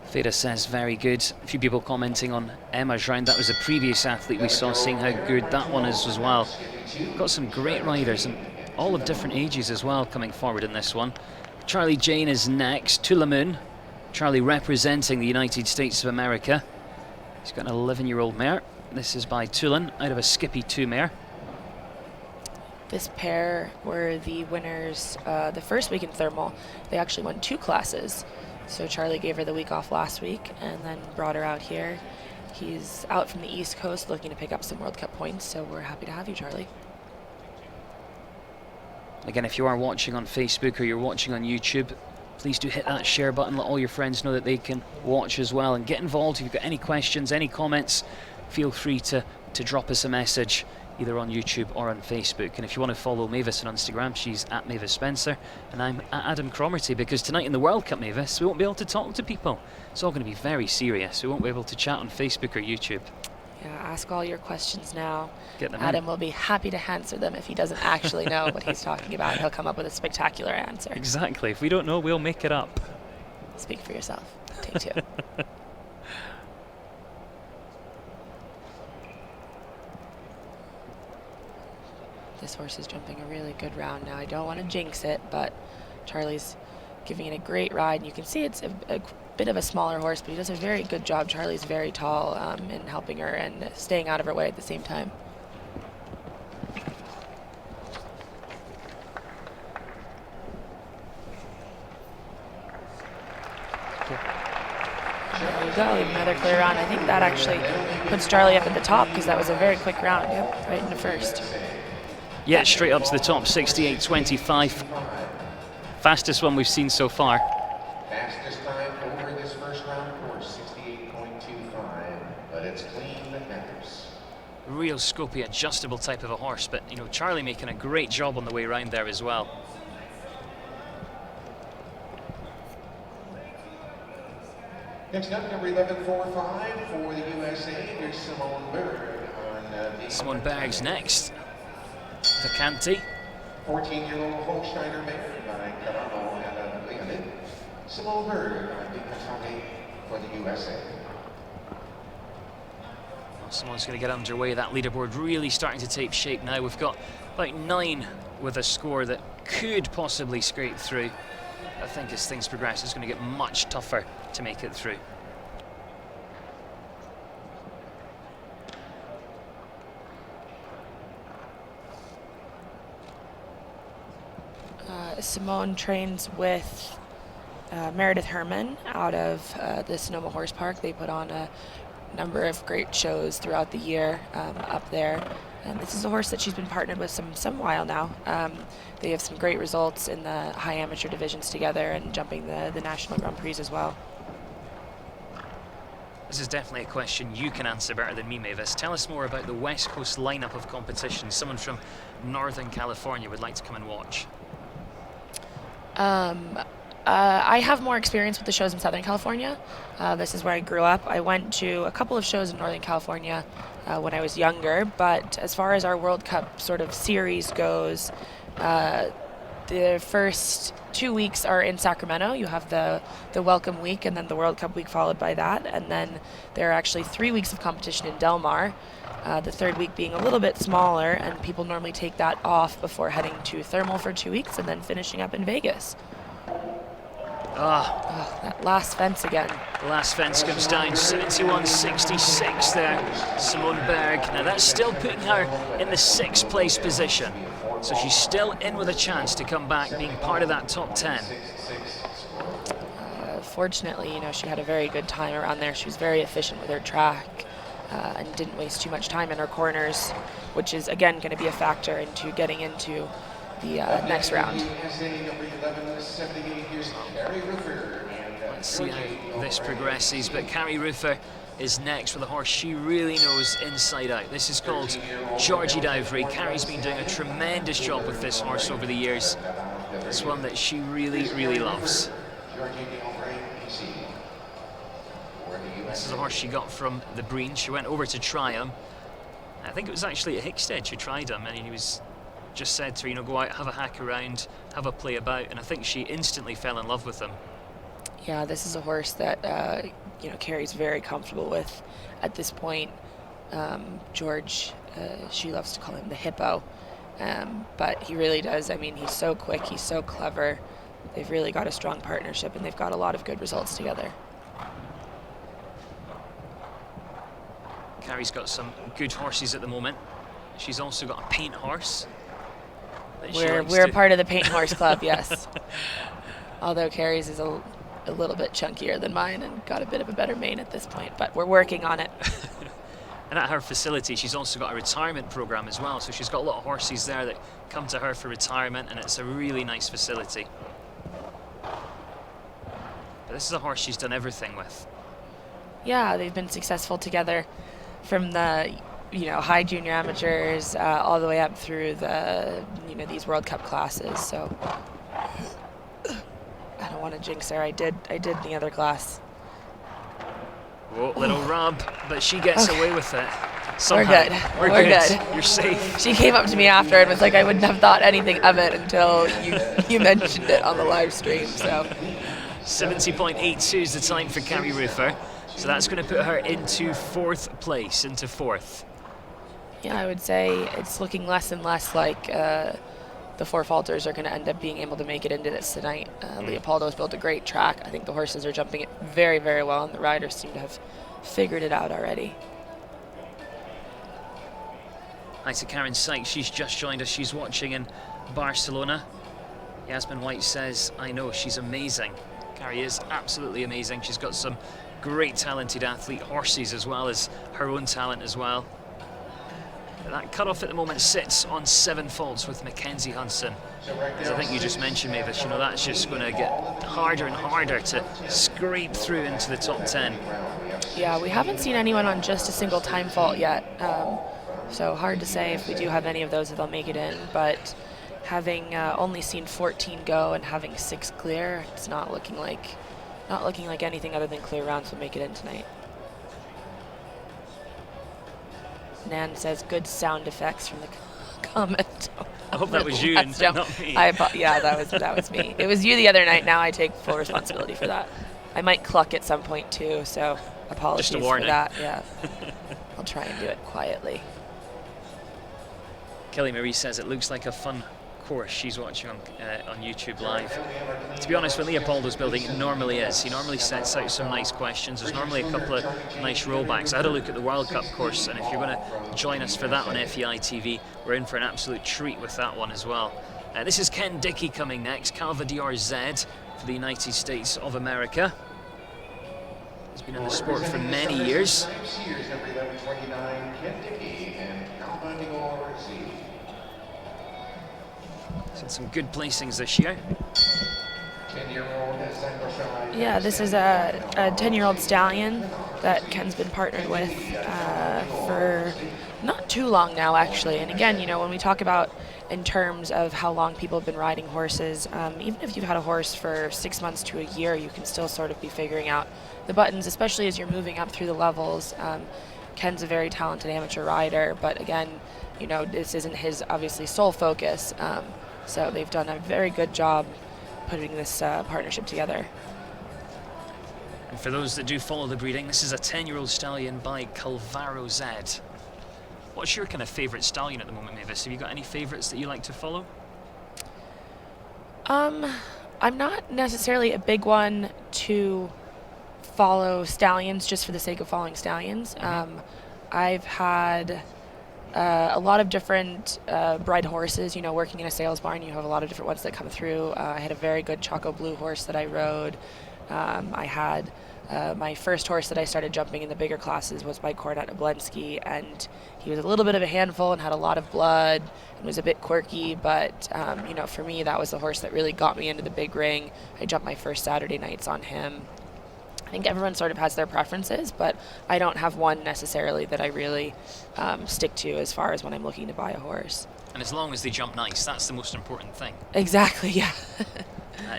Feda says very good. A few people commenting on Emma's round. That was a previous athlete we saw, seeing how good that one is as well. Got some great riders, and all of different ages as well coming forward in this one. Charlie Jane is next. Tullamoon. Charlie representing the United States of America. He's got an 11-year-old mare. This is by Tulin, out of a Skippy 2 mare. This pair were the winners the first week in Thermal. They actually won 2 classes. So Charlie gave her the week off last week and then brought her out here. He's out from the East Coast looking to pick up some World Cup points, so we're happy to have you, Charlie. Again, if you are watching on Facebook or you're watching on YouTube, please do hit that share button. Let all your friends know that they can watch as well, and get involved. If you've got any questions, any comments, feel free to drop us a message either on YouTube or on Facebook. And if you want to follow Mavis on Instagram, she's at Mavis Spencer, and I'm at Adam Cromarty, because tonight in the World Cup, Mavis, we won't be able to talk to people. It's all going to be very serious. We won't be able to chat on Facebook or YouTube. Yeah, ask all your questions now. Get them Adam will be happy to answer them. If he doesn't actually know what he's talking about, he'll come up with a spectacular answer. Exactly. If we don't know, we'll make it up. Speak for yourself. Take 2. This horse is jumping a really good round now. I don't want to jinx it, but Charlie's giving it a great ride. And you can see it's a bit of a smaller horse, but he does a very good job. Charlie's very tall in helping her and staying out of her way at the same time. There you go, another clear round. I think that actually puts Charlie up at the top, because that was a very quick round. Yep, right in the first. Yeah, straight up to the top, 68.25. Fastest one we've seen so far. Fastest time over this first round course, 68.25, but it's clean that matters. Real scopy, adjustable type of a horse, but you know, Charlie making a great job on the way around there as well. Next up, number 1145 for the USA, there's Simone Berg. Simone Berg's next. Vacanti. 14-year-old Holsteiner mare by Carano and Leonid. Simone Berg on the Vacanti for the USA. Well, Simone's going to get underway. That leaderboard really starting to take shape now. We've got about 9 with a score that could possibly scrape through. I think as things progress, it's going to get much tougher to make it through. Simone trains with Meredith Herman out of the Sonoma Horse Park. They put on a number of great shows throughout the year up there. And this is a horse that she's been partnered with some while now. They have some great results in the high amateur divisions together and jumping the National Grand Prix as well. This is definitely a question you can answer better than me, Mavis. Tell us more about the West Coast lineup of competition. Someone from Northern California would like to come and watch. I have more experience with the shows in Southern California. This is where I grew up. I went to a couple of shows in Northern California when I was younger, but as far as our World Cup sort of series goes, the first 2 weeks are in Sacramento. You have the welcome week and then the World Cup week followed by that, and then there are actually 3 weeks of competition in Del Mar. The third week being a little bit smaller, and people normally take that off before heading to Thermal for 2 weeks and then finishing up in Vegas. That last fence again. The last fence comes down, 71.66 there, Simone Berg. Now that's still putting her in the 6th place position. So she's still in with a chance to come back, being part of that top 10. Fortunately, you know, she had a very good time around there. She was very efficient with her track. And didn't waste too much time in her corners, which is again going to be a factor into getting into the next round. Let's see how this progresses, but Carrie Ruffer is next with a horse she really knows inside out. This is called Georgie Dowry. Carrie's been doing a tremendous job with this horse over the years. It's one that she really, really loves. This is a horse she got from the Breen. She went over to try him. I think it was actually at Hickstead she tried him, and he was just said to her, you know, go out, have a hack around, have a play about, and I think she instantly fell in love with him. Yeah, this is a horse that Carrie's very comfortable with at this point. George, she loves to call him the hippo, but he really does. I mean, he's so quick, he's so clever. They've really got a strong partnership, and they've got a lot of good results together. Carrie's got some good horses at the moment. She's also got a paint horse. We're a part of the paint horse club, yes. Although Carrie's is a little bit chunkier than mine and got a bit of a better mane at this point, but we're working on it. And at her facility, she's also got a retirement program as well. So she's got a lot of horses there that come to her for retirement, and it's a really nice facility. But this is a horse she's done everything with. Yeah, they've been successful together from the high junior amateurs all the way up through the these World Cup classes. So I don't want to jinx her. I did the other class. Oh, little rub, but she gets away with it. Somehow. We're good. We're good. You're safe. She came up to me after and was like, I wouldn't have thought anything of it until you mentioned it on the live stream. So 70.82 is the time for Carrie Ruther. So that's going to put her into fourth place, Yeah, I would say it's looking less and less like the four falters are going to end up being able to make it into this tonight. Leopoldo's built a great track. I think the horses are jumping it very, very well, and the riders seem to have figured it out already. Hi to Karen Sykes. She's just joined us. She's watching in Barcelona. Yasmin White says, I know, she's amazing. Carrie is absolutely amazing. She's got some great talented athlete horses as well as her own talent as well. That cutoff at the moment sits on 7 faults with Mackenzie Hunson. As I think you just mentioned, Mavis, that's just going to get harder and harder to scrape through into the top 10. Yeah, we haven't seen anyone on just a single time fault yet. So hard to say if we do have any of those if they'll make it in. But having only seen 14 go and having 6 clear, it's not looking like anything other than clear rounds will make it in tonight. Nan says good sound effects from the comment. I hope that was you and not me. Yeah, that was me. It was you the other night. Now I take full responsibility for that. I might cluck at some point too, so apologies Just a warning. for that. Yeah, I'll try and do it quietly. Kelly Marie says it looks like a fun course she's watching on YouTube Live. To be honest, when Leopoldo's building, it normally is. He normally sets out some nice questions. There's normally a couple of nice rollbacks. I had a look at the World Cup course, and if you're going to join us for that on FEI TV, we're in for an absolute treat with that one as well. This is Ken Dickey coming next, Calvadior Z for the United States of America. He's been in the sport for many years. Had some good placings this year. Yeah, this is a 10-year-old stallion that Ken's been partnered with for not too long now, actually. And again, when we talk about in terms of how long people have been riding horses, even if you've had a horse for 6 months to a year, you can still sort of be figuring out the buttons, especially as you're moving up through the levels. Ken's a very talented amateur rider, but again, this isn't his obviously sole focus. So they've done a very good job putting this partnership together. And for those that do follow the breeding, this is a 10-year-old stallion by Calvaro Z. What's your kind of favourite stallion at the moment, Mavis? Have you got any favourites that you like to follow? I'm not necessarily a big one to follow stallions just for the sake of following stallions. I've had a lot of different bred horses. Working in a sales barn, you have a lot of different ones that come through. I had a very good Choco Blue horse that I rode. I had my first horse that I started jumping in the bigger classes was by Cornet Oblensky, and he was a little bit of a handful and had a lot of blood and was a bit quirky, but for me, that was the horse that really got me into the big ring. I jumped my first Saturday nights on him. I think everyone sort of has their preferences, but I don't have one necessarily that I really stick to as far as when I'm looking to buy a horse. And as long as they jump nice, that's the most important thing. Exactly, yeah.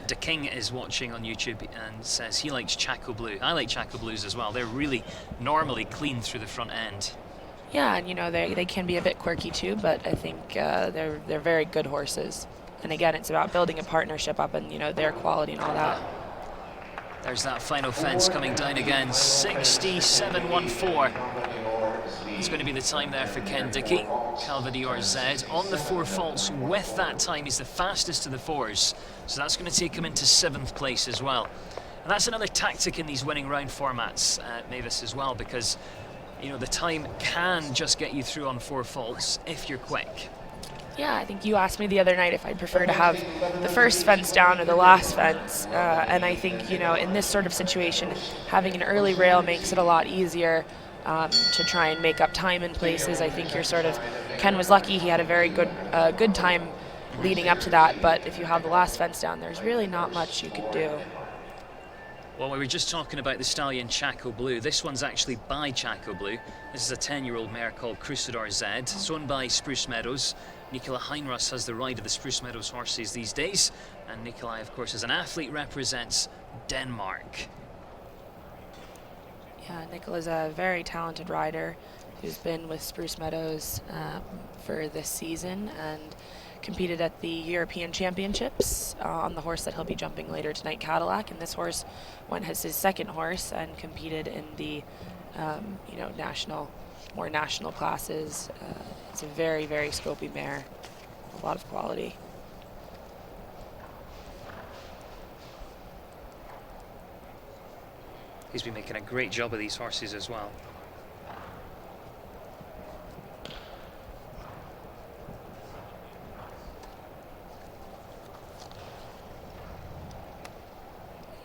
De King is watching on YouTube and says he likes Chaco Blue. I like Chaco Blues as well. They're really normally clean through the front end. Yeah, and they can be a bit quirky too, but I think they're very good horses. And again, it's about building a partnership up and their quality and all that. There's that final fence coming down again, 67.14. It's going to be the time there for Ken Dickey, Calvadior Z. On the 4 faults with that time, he's the fastest of the 4s. So that's going to take him into 7th place as well. And that's another tactic in these winning round formats, Mavis, as well, because you know the time can just get you through on 4 faults if you're quick. Yeah, I think you asked me the other night if I'd prefer to have the first fence down or the last fence, and I think, you know, in this sort of situation, having an early rail makes it a lot easier to try and make up time in places. I think you're sort of, Ken was lucky, he had a very good time leading up to that, but if you have the last fence down, there's really not much you can do. Well, we were just talking about the stallion Chaco Blue. This one's actually by Chaco Blue. This is a 10-year-old mare called Crusador Z. It's owned by Spruce Meadows. Nicola Heinross has the ride of the Spruce Meadows horses these days. And Nikolai, of course, as an athlete, represents Denmark. Yeah, Nicola's a very talented rider who's been with Spruce Meadows for this season and competed at the European Championships on the horse that he'll be jumping later tonight, Cadillac. And this horse went as his second horse and competed in the more national classes. It's a very, very scopy mare, a lot of quality. He's been making a great job of these horses as well.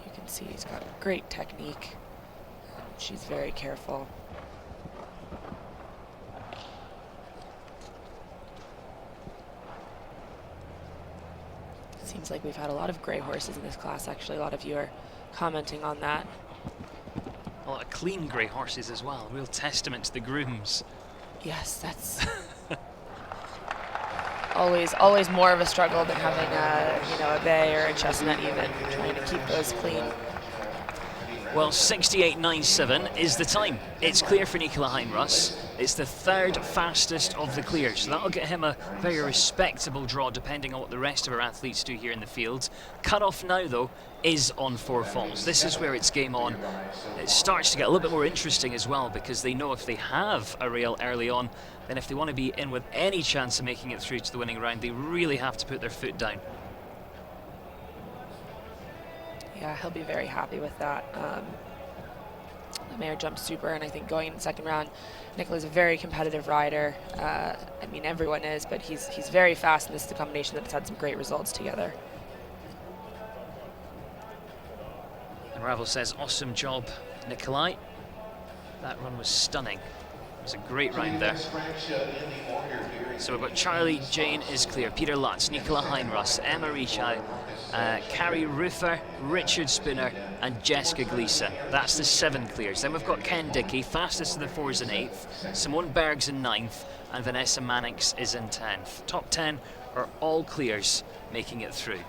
You can see he's got great technique. She's very careful. Seems like we've had a lot of gray horses in this class. Actually, a lot of you are commenting on that. A lot of clean grey horses as well. Real testament to the grooms. Yes, that's always more of a struggle than having a bay or a chestnut even, trying to keep those clean. Well, 68.97 is the time. It's clear for Nicola Heinross. It's the 3rd fastest of the clears, so that'll get him a very respectable draw depending on what the rest of our athletes do here in the field. Cut off now, though, is on 4 faults. This is where it's game on. It starts to get a little bit more interesting as well, because they know if they have a rail early on, then if they want to be in with any chance of making it through to the winning round, they really have to put their foot down. Yeah, he'll be very happy with that. The mare jumped super, and I think going in the second round, Nicola's a very competitive rider. I mean, everyone is, but he's very fast, and this is a combination that's had some great results together. And Ravel says, awesome job, Nikolai. That run was stunning. It was a great round there. So we've got Charlie Jane is clear, Peter Lutz, Nicola Heinross, Emma Richai, Carrie Ruther, Richard Spooner and Jessica Gleeson. That's the 7 clears. Then we've got Ken Dickey, fastest of the 4s in 8th, Simone Berg's in 9th and Vanessa Mannix is in 10th. Top 10 are all clears making it through.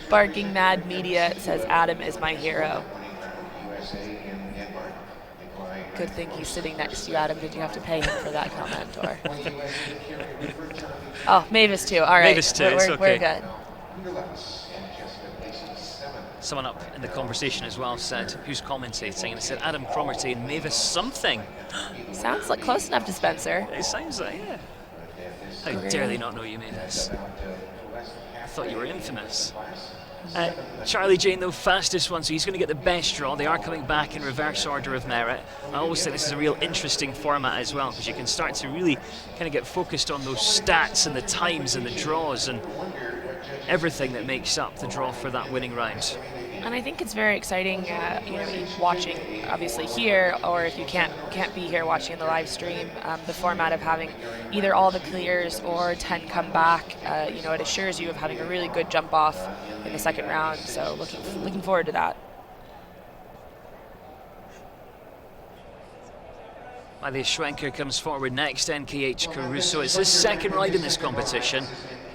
Barking Mad Media says Adam is my hero. Good thing he's sitting next to you, Adam. Did you have to pay him for that comment? Or? Oh, Mavis too. All right. Mavis too. It's okay. We're good. Someone up in the conversation as well said, who's commentating, and they said Adam Cromarty and Mavis something. Sounds like close enough to Spencer. It sounds like, yeah. How dare they not know you, Mavis? I thought you were infamous. Charlie Jane, though, fastest one, so he's going to get the best draw. They are coming back in reverse order of merit. I always think this is a real interesting format as well, because you can start to really kind of get focused on those stats and the times and the draws and everything that makes up the draw for that winning round. And I think it's very exciting, watching obviously here, or if you can't be here watching in the live stream, the format of having either all the clears or 10 come back. It assures you of having a really good jump off in the second round. So looking forward to that. Matthias Schwenker comes forward next, NKH Caruso. It's his second ride in this competition,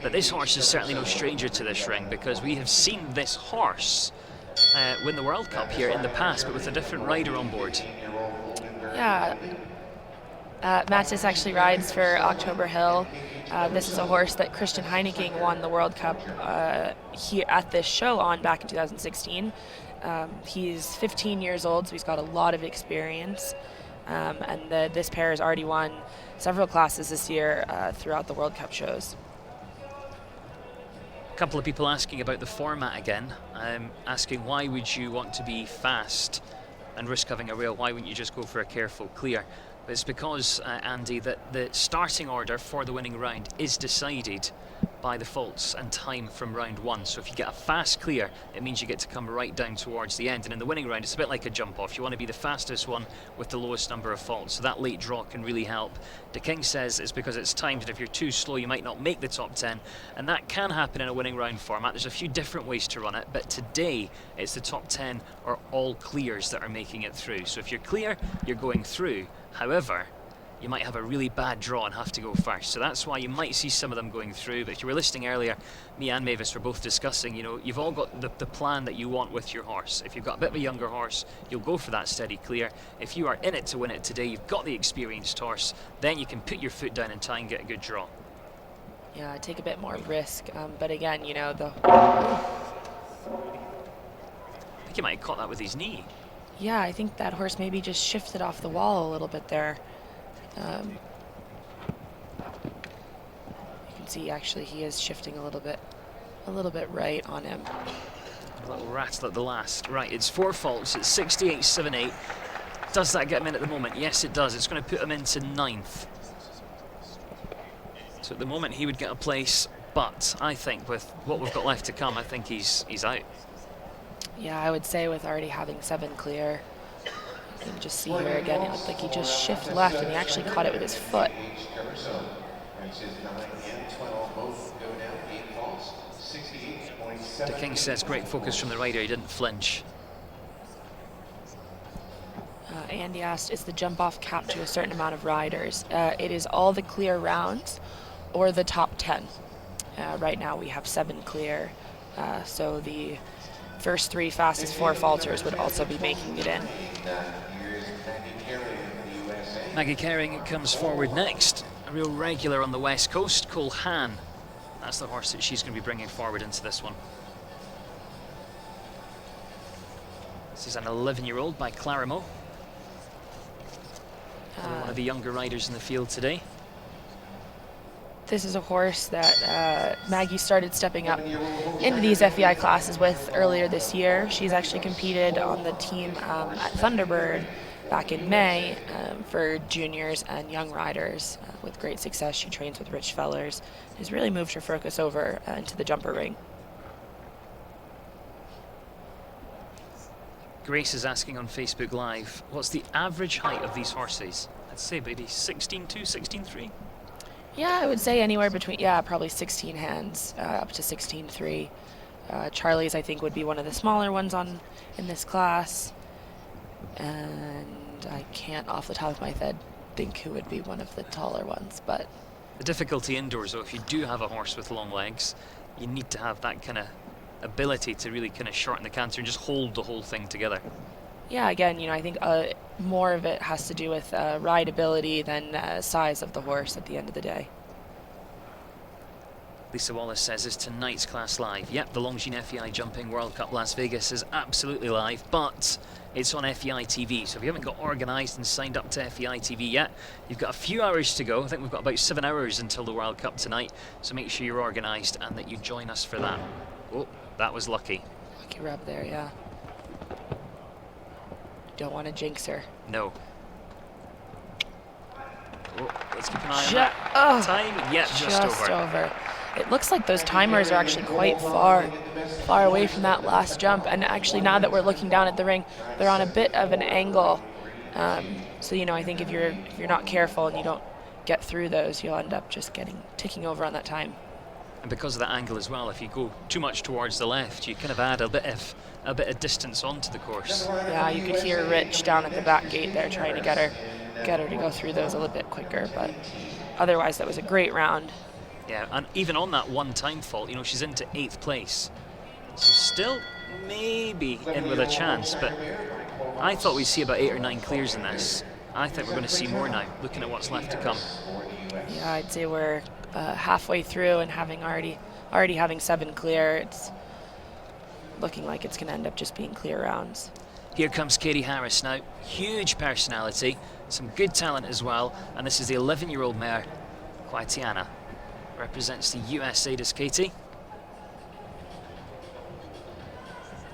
but this horse is certainly no stranger to this ring, because we have seen this horse win the World Cup here in the past, but with a different rider on board. Yeah, Matis actually rides for October Hill. This is a horse that Christian Heineken won the World Cup here at this show on back in 2016. He's 15 years old, so he's got a lot of experience. And this pair has already won several classes this year throughout the World Cup shows. A couple of people asking about the format again, asking why would you want to be fast and risk having a rail? Why wouldn't you just go for a careful clear? But it's because, Andy, that the starting order for the winning round is decided by the faults and time from round one. So if you get a fast clear, it means you get to come right down towards the end. And in the winning round, it's a bit like a jump off. You want to be the fastest one with the lowest number of faults. So that late draw can really help. De King says it's because it's timed, and if you're too slow, you might not make the top 10. And that can happen in a winning round format. There's a few different ways to run it, but today it's the top 10 or all clears that are making it through. So if you're clear, you're going through. However, you might have a really bad draw and have to go first. So that's why you might see some of them going through. But if you were listening earlier, me and Mavis were both discussing, you know, you've all got the plan that you want with your horse. If you've got a bit of a younger horse, you'll go for that steady clear. If you are in it to win it today, you've got the experienced horse, then you can put your foot down and try and get a good draw. Yeah, take a bit more risk. But again, you know, I think he might have caught that with his knee. Yeah, I think that horse maybe just shifted off the wall a little bit there. You can see actually he is shifting a little bit right on him. A little rattle at the last. Right, it's 4 faults. It's 68.78. Does that get him in at the moment? Yes, it does. It's going to put him into 9th. So at the moment he would get a place, but I think with what we've got left to come, I think he's out. Yeah, I would say with already having 7 clear. You can just see here again, it looked like he just shifted left and he actually caught it with his foot. De King says great focus from the rider, he didn't flinch. Andy asked, is the jump off capped to a certain amount of riders? It is all the clear rounds or the top 10. Right now we have 7 clear, so the first 3 fastest 4 falters would also be making it in. Maggie Kering comes forward next. A real regular on the west coast, Cole Han. That's the horse that she's going to be bringing forward into this one. This is an 11-year-old by Clarimo. One of the younger riders in the field today. This is a horse that Maggie started stepping up into these FEI classes with earlier this year. She's actually competed on the team at Thunderbird back in May for juniors and young riders with great success. She trains with Rich Fellers. Has really moved her focus over into the jumper ring. Grace is asking on Facebook Live, what's the average height of these horses? I'd say maybe 16.2, 16.3. Yeah, I would say anywhere between, probably 16 hands up to 16.3. Charlie's, I think, would be one of the smaller ones in this class. And I can't, off the top of my head, think who would be one of the taller ones, but... The difficulty indoors, though, if you do have a horse with long legs, you need to have that kind of ability to really kind of shorten the canter and just hold the whole thing together. Yeah, again, you know, I think more of it has to do with rideability than size of the horse at the end of the day. Lisa Wallace says, is tonight's class live? Yep, the Longines FEI Jumping World Cup Las Vegas is absolutely live, but it's on FEI TV. So if you haven't got organised and signed up to FEI TV yet, you've got a few hours to go. I think we've got about 7 hours until the World Cup tonight. So make sure you're organised and that you join us for that. Oh, that was lucky. Lucky rub there, yeah. Don't want to jinx her. No. Oh, let's keep an eye on that. Time? Yeah, just over. It looks like those timers are actually quite far away from that last jump. And actually, now that we're looking down at the ring, they're on a bit of an angle. So, you know, I think if you're not careful and you don't get through those, you'll end up just ticking over on that time. And because of that angle as well, if you go too much towards the left, you kind of add a bit of distance onto the course. Yeah, you could hear Rich down at the back gate there trying to get her to go through those a little bit quicker. But otherwise, that was a great round. Yeah, and even on that one-time fault, you know, she's into 8th place. So still maybe in with a chance, but I thought we'd see about 8 or 9 clears in this. I think we're going to see more now, looking at what's left to come. Yeah, I'd say we're halfway through and already having 7 clear. It's looking like it's going to end up just being clear rounds. Here comes Katie Harris now. Huge personality, some good talent as well. And this is the 11-year-old mare, Quaitiana. Represents the USA, does Katie.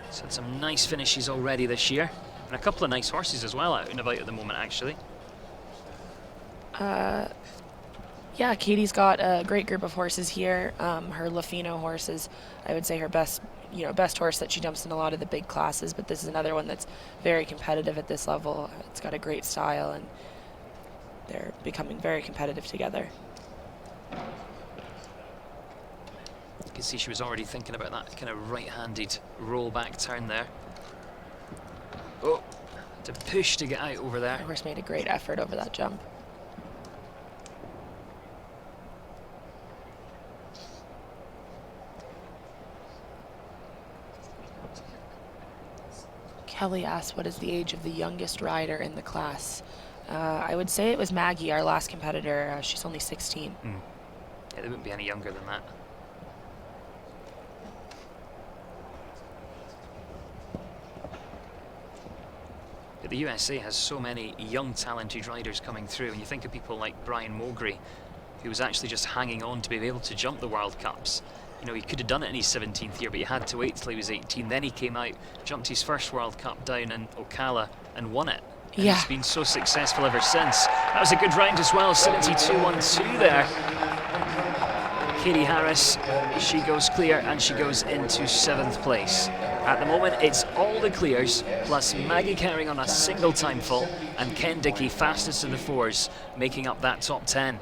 She's had some nice finishes already this year. And a couple of nice horses as well out and about at the moment, actually. Yeah, Katie's got a great group of horses here. Her Lafino horse is, I would say, her best horse that she jumps in a lot of the big classes, but this is another one that's very competitive at this level. It's got a great style, and they're becoming very competitive together. You can see she was already thinking about that kind of right-handed roll-back turn there. Oh, to push to get out over there. The horse made a great effort over that jump. Kelly asked, what is the age of the youngest rider in the class? I would say it was Maggie, our last competitor. She's only 16. Yeah, they wouldn't be any younger than that. But the USA has so many young, talented riders coming through. And you think of people like Brian Mowgray, who was actually just hanging on to be able to jump the World Cups. You know, he could have done it in his 17th year, but he had to wait till he was 18. Then he came out, jumped his first World Cup down in Ocala and won it. And Yeah. he's been so successful ever since. That was a good round as well, 72-1-2 there. Katie Harris, she goes clear and she goes into 7th place. At the moment, it's all the clears, plus Maggie Carring on a single time full, and Ken Dickey fastest of the 4s, making up that top 10.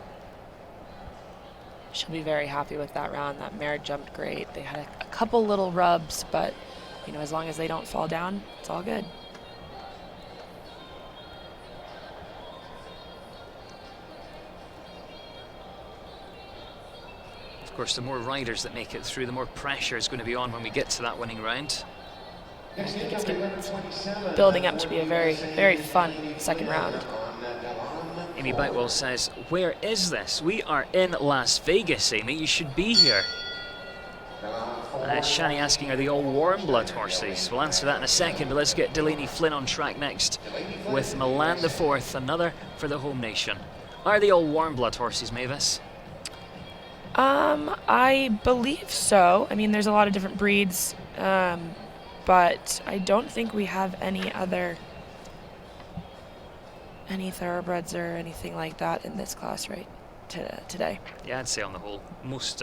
She'll be very happy with that round. That mare jumped great. They had a couple little rubs, but you know, as long as they don't fall down, it's all good. Of course, the more riders that make it through, the more pressure is going to be on when we get to that winning round. I think it's building up to be a very, very fun second round. Amy Boutwell says, where is this? We are in Las Vegas, Amy. You should be here. Shani asking, are they all warm blood horses? We'll answer that in a second, but let's get Delaney Flynn on track next with Milan the 4th, another for the home nation. Are they all warm blood horses, Mavis? I believe so. I mean, there's a lot of different breeds, but I don't think we have any thoroughbreds or anything like that in this class today. Yeah, I'd say on the whole, most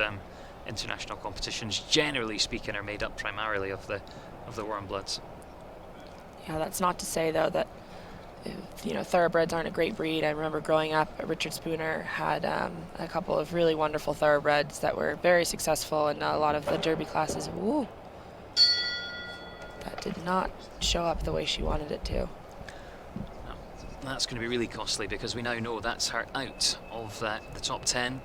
international competitions, generally speaking, are made up primarily of the warm bloods. Yeah, that's not to say though that thoroughbreds aren't a great breed. I remember growing up, Richard Spooner had a couple of really wonderful thoroughbreds that were very successful in a lot of the Derby classes. Woo! That did not show up the way she wanted it to. That's going to be really costly because we now know that's her out of the top 10.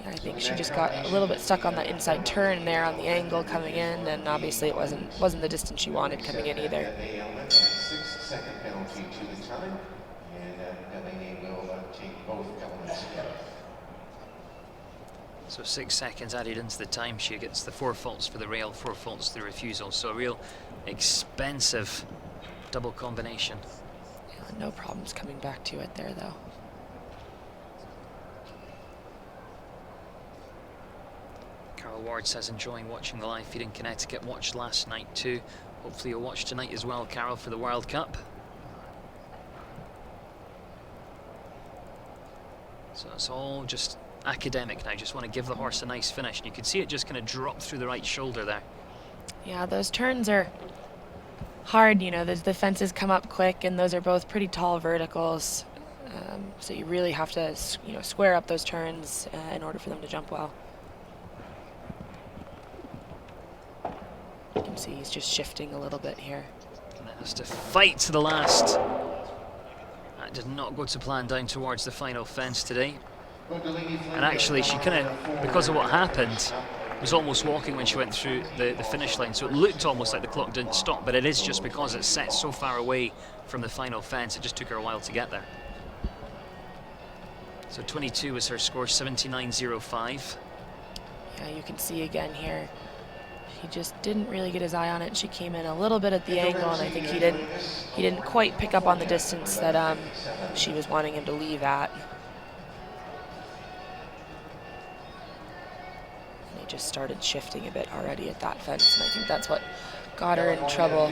Yeah, I think she just got a little bit stuck on that inside turn there on the angle coming in, and obviously it wasn't the distance she wanted coming in either. 6-second penalty to the time, and Delaney will take both elements together. So 6 seconds added into the time. She gets the 4 faults for the rail, 4 faults for the refusal. So a real expensive double combination. Yeah, no problems coming back to it there though. Carol Ward says enjoying watching the live feed in Connecticut. Watched last night too. Hopefully you'll watch tonight as well, Carol, for the World Cup. So it's all just academic now. Just want to give the horse a nice finish. And you can see it just kind of drop through the right shoulder there. Yeah, those turns are hard. You know, the fences come up quick, and those are both pretty tall verticals. So you really have to, square up those turns in order for them to jump well. You can see he's just shifting a little bit here. And it has to fight to the last. That did not go to plan down towards the final fence today. And actually, she kind of, because of what happened, was almost walking when she went through the finish line, so it looked almost like the clock didn't stop, but it is just because it's set so far away from the final fence. It just took her a while to get there. So 22 was her score, 79.05. Yeah, you can see again here, he just didn't really get his eye on it. She came in a little bit at the angle, and I think he didn't quite pick up on the distance that she was wanting him to leave at. And he just started shifting a bit already at that fence, and I think that's what got her in trouble.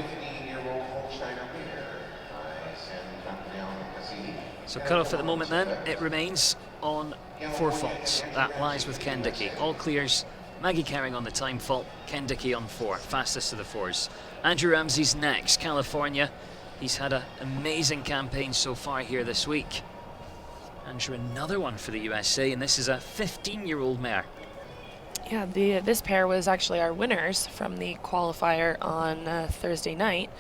So cut off at the moment then, it remains on 4 faults. That lies with Ken Dickey. All clears, Maggie Carring on the time fault, Ken Dickey on 4, fastest of the 4s. Andrew Ramsey's next, California. He's had an amazing campaign so far here this week. Andrew, another one for the USA, and this is a 15-year-old mare. Yeah, this pair was actually our winners from the qualifier on Thursday night.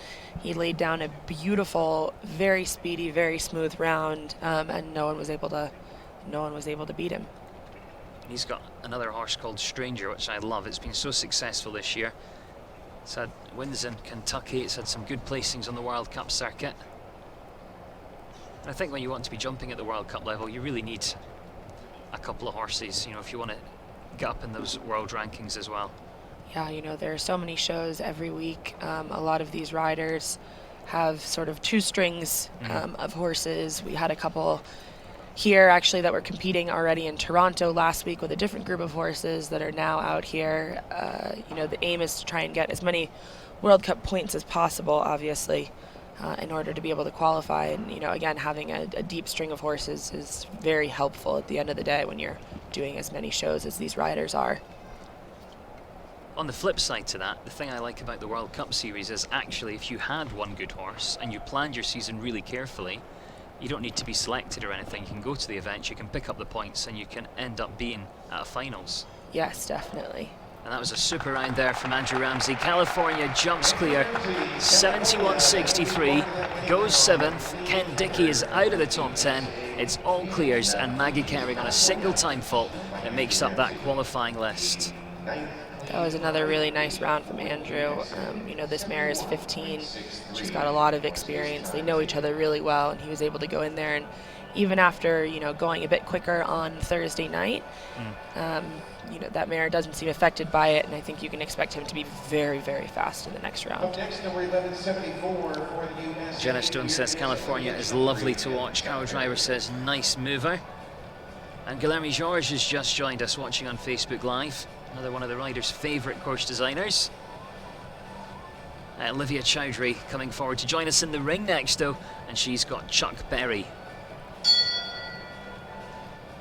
He laid down a beautiful, very speedy, very smooth round, and no one was able to beat him. He's got another horse called Stranger, which I love. It's been so successful this year. It's had wins in Kentucky. It's had some good placings on the World Cup circuit. And I think when you want to be jumping at the World Cup level, you really need a couple of horses, you know, if you want to get up in those world rankings as well. Yeah, you know, there are so many shows every week. A lot of these riders have sort of 2 strings of horses. We had a couple here actually that were competing already in Toronto last week with a different group of horses that are now out here. You know, the aim is to try and get as many World Cup points as possible, obviously, in order to be able to qualify. And, you know, again, having a deep string of horses is very helpful at the end of the day when you're doing as many shows as these riders are. On the flip side to that, the thing I like about the World Cup series is actually if you had one good horse and you planned your season really carefully, you don't need to be selected or anything. You can go to the event, you can pick up the points, and you can end up being at a finals. Yes, definitely. And that was a super round there from Andrew Ramsey. California jumps clear, 71.63, goes 7th. Ken Dickey is out of the top 10. It's all clears, and Maggie Carring on a single time fault that makes up that qualifying list. That was another really nice round from Andrew. You know, this mare is 15. She's got a lot of experience. They know each other really well, and he was able to go in there. And even after, you know, going a bit quicker on Thursday night, you know, that mare doesn't seem affected by it, and I think you can expect him to be very, very fast in the next round. Jenna Stone says California is lovely to watch. Carol Driver says nice mover. And Guilherme Jorge has just joined us watching on Facebook Live. Another one of the riders' favourite course designers. Olivia Chowdhury coming forward to join us in the ring next though, and she's got Chuck Berry.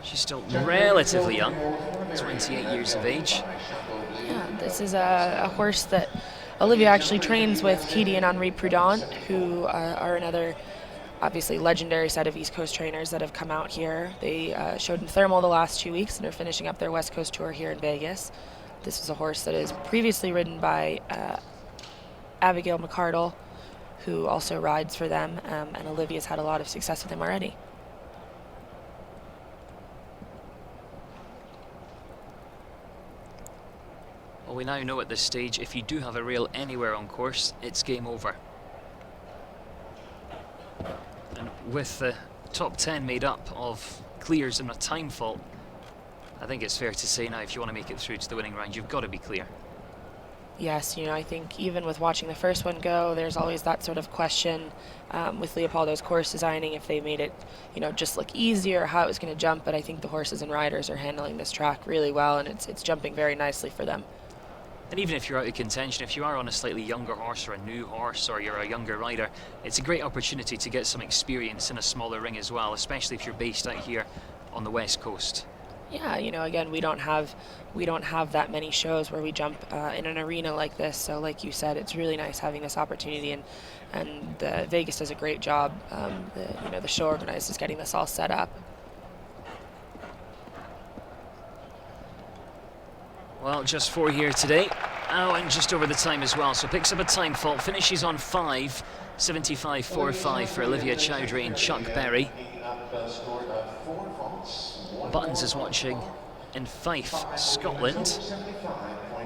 She's still relatively young, 28 years of age. Yeah, this is a horse that Olivia actually trains with Katie and Henri Prudent, who are another obviously legendary set of East Coast trainers that have come out here. They showed in Thermal the last 2 weeks and are finishing up their West Coast tour here in Vegas. This is a horse that is previously ridden by Abigail McCardle, who also rides for them, and Olivia's had a lot of success with him already. Well, we now know at this stage, if you do have a rail anywhere on course, it's game over. And with the top 10 made up of clears and a time fault, I think it's fair to say now if you want to make it through to the winning round, you've got to be clear. Yes, you know, I think even with watching the first one go, there's always that sort of question with Leopoldo's course designing, if they made it, you know, just look easier, how it was going to jump. But I think the horses and riders are handling this track really well, and it's jumping very nicely for them. And even if you're out of contention, if you are on a slightly younger horse or a new horse or you're a younger rider, it's a great opportunity to get some experience in a smaller ring as well, especially if you're based out here on the West Coast. Yeah, you know, again, we don't have that many shows where we jump in an arena like this. So, like you said, it's really nice having this opportunity, and Vegas does a great job. The show organizers getting this all set up. Well, just 4 here today. Oh, and just over the time as well. So picks up a time fault, finishes on 5, 75.45 for Olivia Chowdhury and Chuck Berry. Buttons is watching in Fife, Scotland.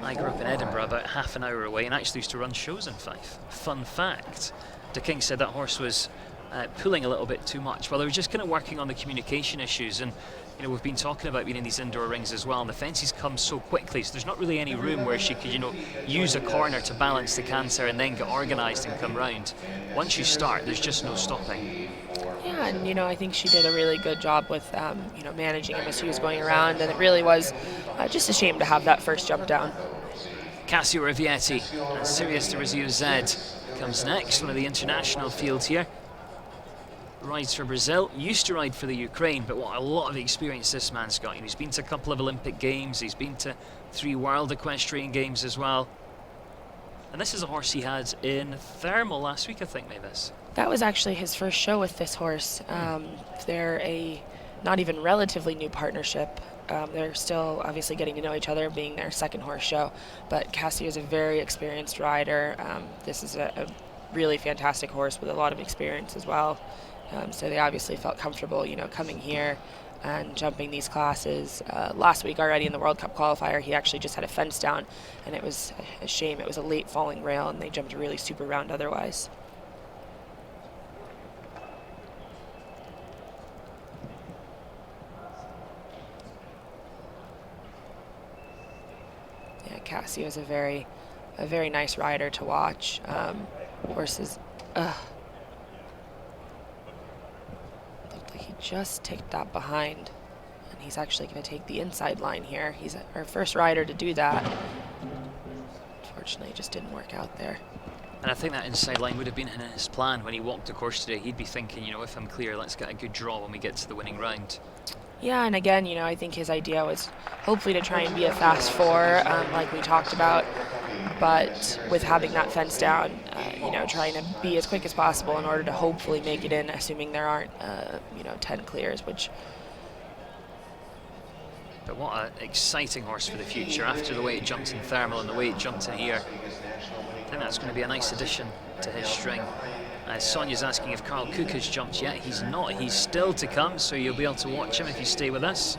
I grew up in Edinburgh, about half an hour away, and actually used to run shows in Fife. Fun fact, De King said that horse was pulling a little bit too much. Well, they were just kind of working on the communication issues, and you know, we've been talking about being in these indoor rings as well, and the fences come so quickly, so there's not really any room where she could, you know, use a corner to balance the canter and then get organised and come round. Once you start, there's just no stopping. Yeah, and you know, I think she did a really good job with you know, managing him as he was going around, and it really was just a shame to have that first jump down. Cassio Rivietti and Sirius de Rizio Z comes next, one of the international field here. Rides for Brazil, used to ride for the Ukraine, but what a lot of experience this man's got. He's been to a couple of Olympic Games, he's been to 3 World Equestrian Games as well. And this is a horse he had in Thermal last week, I think, Mavis. That was actually his first show with this horse. They're a not even relatively new partnership. They're still obviously getting to know each other, being their second horse show. But Cassie is a very experienced rider. This is a really fantastic horse with a lot of experience as well. So they obviously felt comfortable, you know, coming here and jumping these classes. Last week already in the World Cup qualifier, he actually just had a fence down, and it was a shame. It was a late falling rail, and they jumped a really super round otherwise. Yeah, Cassie is a very nice rider to watch. Horses, he just ticked that behind, and he's actually going to take the inside line here. He's our first rider to do that. Unfortunately, it just didn't work out there. And I think that inside line would have been in his plan when he walked the course today. He'd be thinking, you know, if I'm clear, let's get a good draw when we get to the winning round. Yeah, and again, you know, I think his idea was hopefully to try and be a fast 4, like we talked about, but with having that fence down, you know, trying to be as quick as possible in order to hopefully make it in, assuming there aren't, you know, 10 clears, which... But what an exciting horse for the future. After the way it jumped in Thermal and the way it jumped in here, I think that's going to be a nice addition to his string. Sonia's asking if Carl Cook has jumped yet. He's not. He's still to come, so you'll be able to watch him if you stay with us.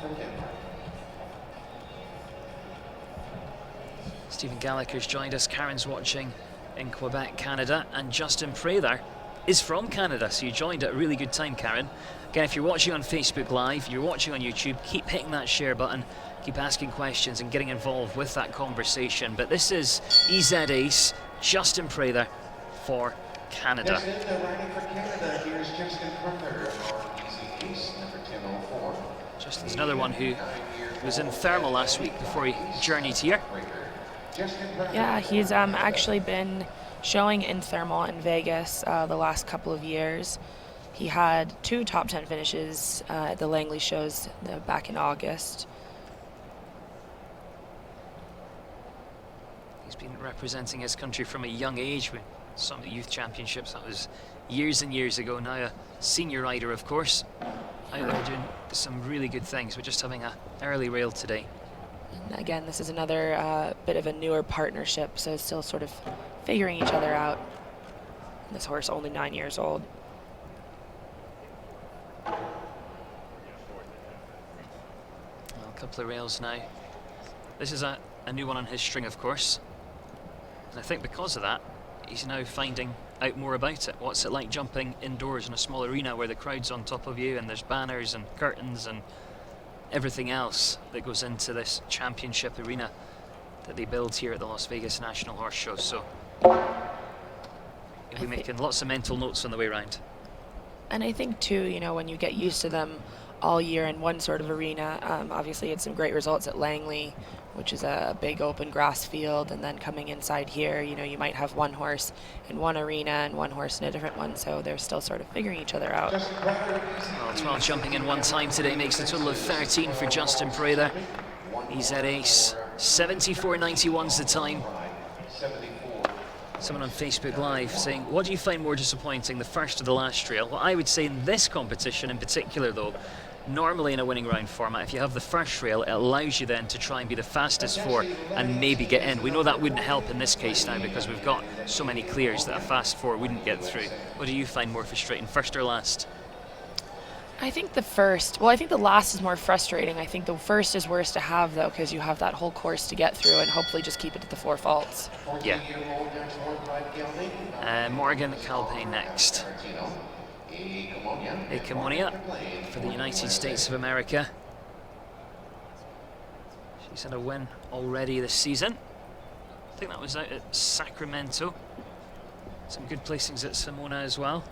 Stephen Gallagher's joined us. Karen's watching in Quebec, Canada, and Justin Prather is from Canada, so you joined at a really good time, Karen. Again, if you're watching on Facebook Live, you're watching on YouTube, keep hitting that share button, keep asking questions and getting involved with that conversation. But this is EZ Ace, Justin Prather for Canada. Justin's another one who was in Thermal last week before he journeyed here. Yeah, he's actually been showing in Thermal in Vegas the last couple of years. He had 2 top 10 finishes at the Langley shows back in August. He's been representing his country from a young age with some of the youth championships. That was years and years ago. Now a senior rider, of course, out there doing some really good things. We're just having an early rail today. And again, this is another bit of a newer partnership, so it's still sort of figuring each other out. This horse only 9 years old. Well, a couple of rails now. This is a new one on his string, of course. And I think because of that, he's now finding out more about it. What's it like jumping indoors in a small arena where the crowd's on top of you and there's banners and curtains and everything else that goes into this championship arena that they build here at the Las Vegas National Horse Show. So you'll be making lots of mental notes on the way around. And I think too, you know, when you get used to them all year in one sort of arena, obviously it's some great results at Langley, which is a big open grass field, and then coming inside here, you know, you might have one horse in one arena and one horse in a different one, so they're still sort of figuring each other out. Well, 12 jumping in one time today makes a total of 13 for Justin Prather. He's at ace. 74.91's the time. Someone on Facebook Live saying, what do you find more disappointing, the first or the last rail? Well, I would say in this competition in particular, though, normally in a winning round format, if you have the first rail, it allows you then to try and be the fastest 4 and maybe get in. We know that wouldn't help in this case now because we've got so many clears that a fast 4 wouldn't get through. What do you find more frustrating, first or last? I think the last is more frustrating. I think the first is worse to have, though, because you have that whole course to get through and hopefully just keep it to the 4 faults. Yeah. Morgan Calpe next. Ikamonia for the United States of America. She's had a win already this season. I think that was out at Sacramento. Some good placings at Simona as well.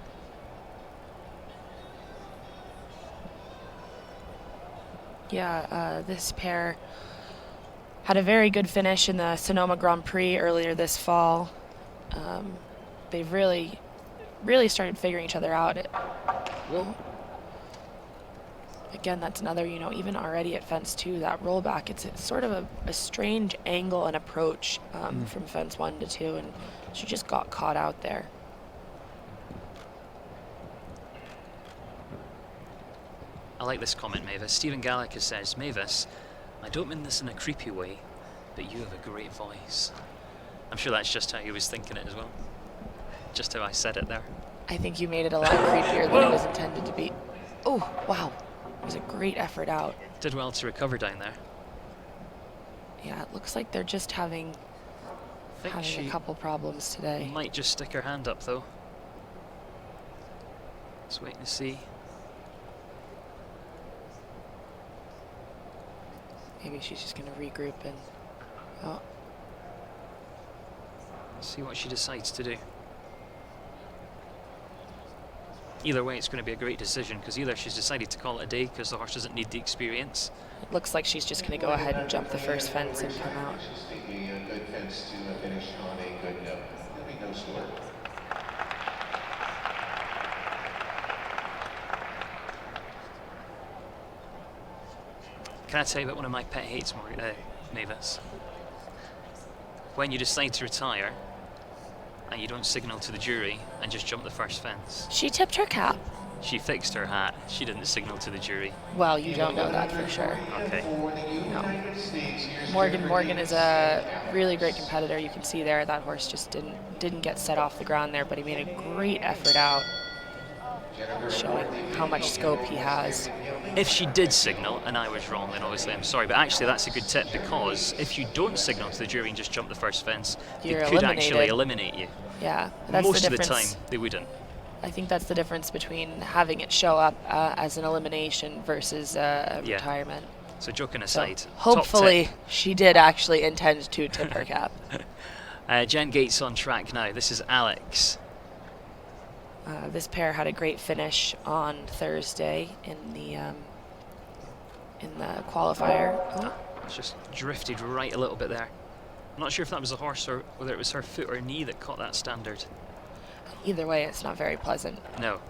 Yeah, this pair had a very good finish in the Sonoma Grand Prix earlier this fall. They've really started figuring each other out. Whoa. Again, that's another, even already at fence 2, that rollback, it's sort of a strange angle and approach from fence 1 to 2, and she just got caught out there. I like this comment, Mavis. Stephen Gallagher says, Mavis, I don't mean this in a creepy way, but you have a great voice. I'm sure that's just how he was thinking it as well. Just how I said it there. I think you made it a lot creepier than it was intended to be. Oh, wow. It was a great effort out. Did well to recover down there. Yeah, it looks like they're just having a couple problems today. Might just stick her hand up, though. Let's wait and see. Maybe she's just going to regroup and... See what she decides to do. Either way, it's going to be a great decision, because either she's decided to call it a day because the horse doesn't need the experience. It looks like she's just going to go ahead and jump the first fence and come out. She's taking a good fence to finish on a good note. There'll be no score. Can I tell you about one of my pet hates, Mavis? When you decide to retire and you don't signal to the jury and just jump the first fence. She tipped her cap. She fixed her hat. She didn't signal to the jury. Well, you don't know that for sure. Okay. No. Morgan is a really great competitor. You can see there that horse just didn't get set off the ground there, but he made a great effort out, showing how much scope he has. If she did signal and I was wrong, then obviously I'm sorry, but actually that's a good tip, because if you don't signal to the jury and just jump the first fence, You're they could actually eliminate you. Yeah, that's Most the of the difference. time they wouldn't. I think that's the difference between having it show up as an elimination versus retirement. So joking aside, So hopefully she did actually intend to tip her cap. Jen Gates on track now. This is Alex. This pair had a great finish on Thursday in the qualifier. Oh. It's just drifted right a little bit there. I'm not sure if that was a horse or whether it was her foot or knee that caught that standard. Either way, it's not very pleasant. No.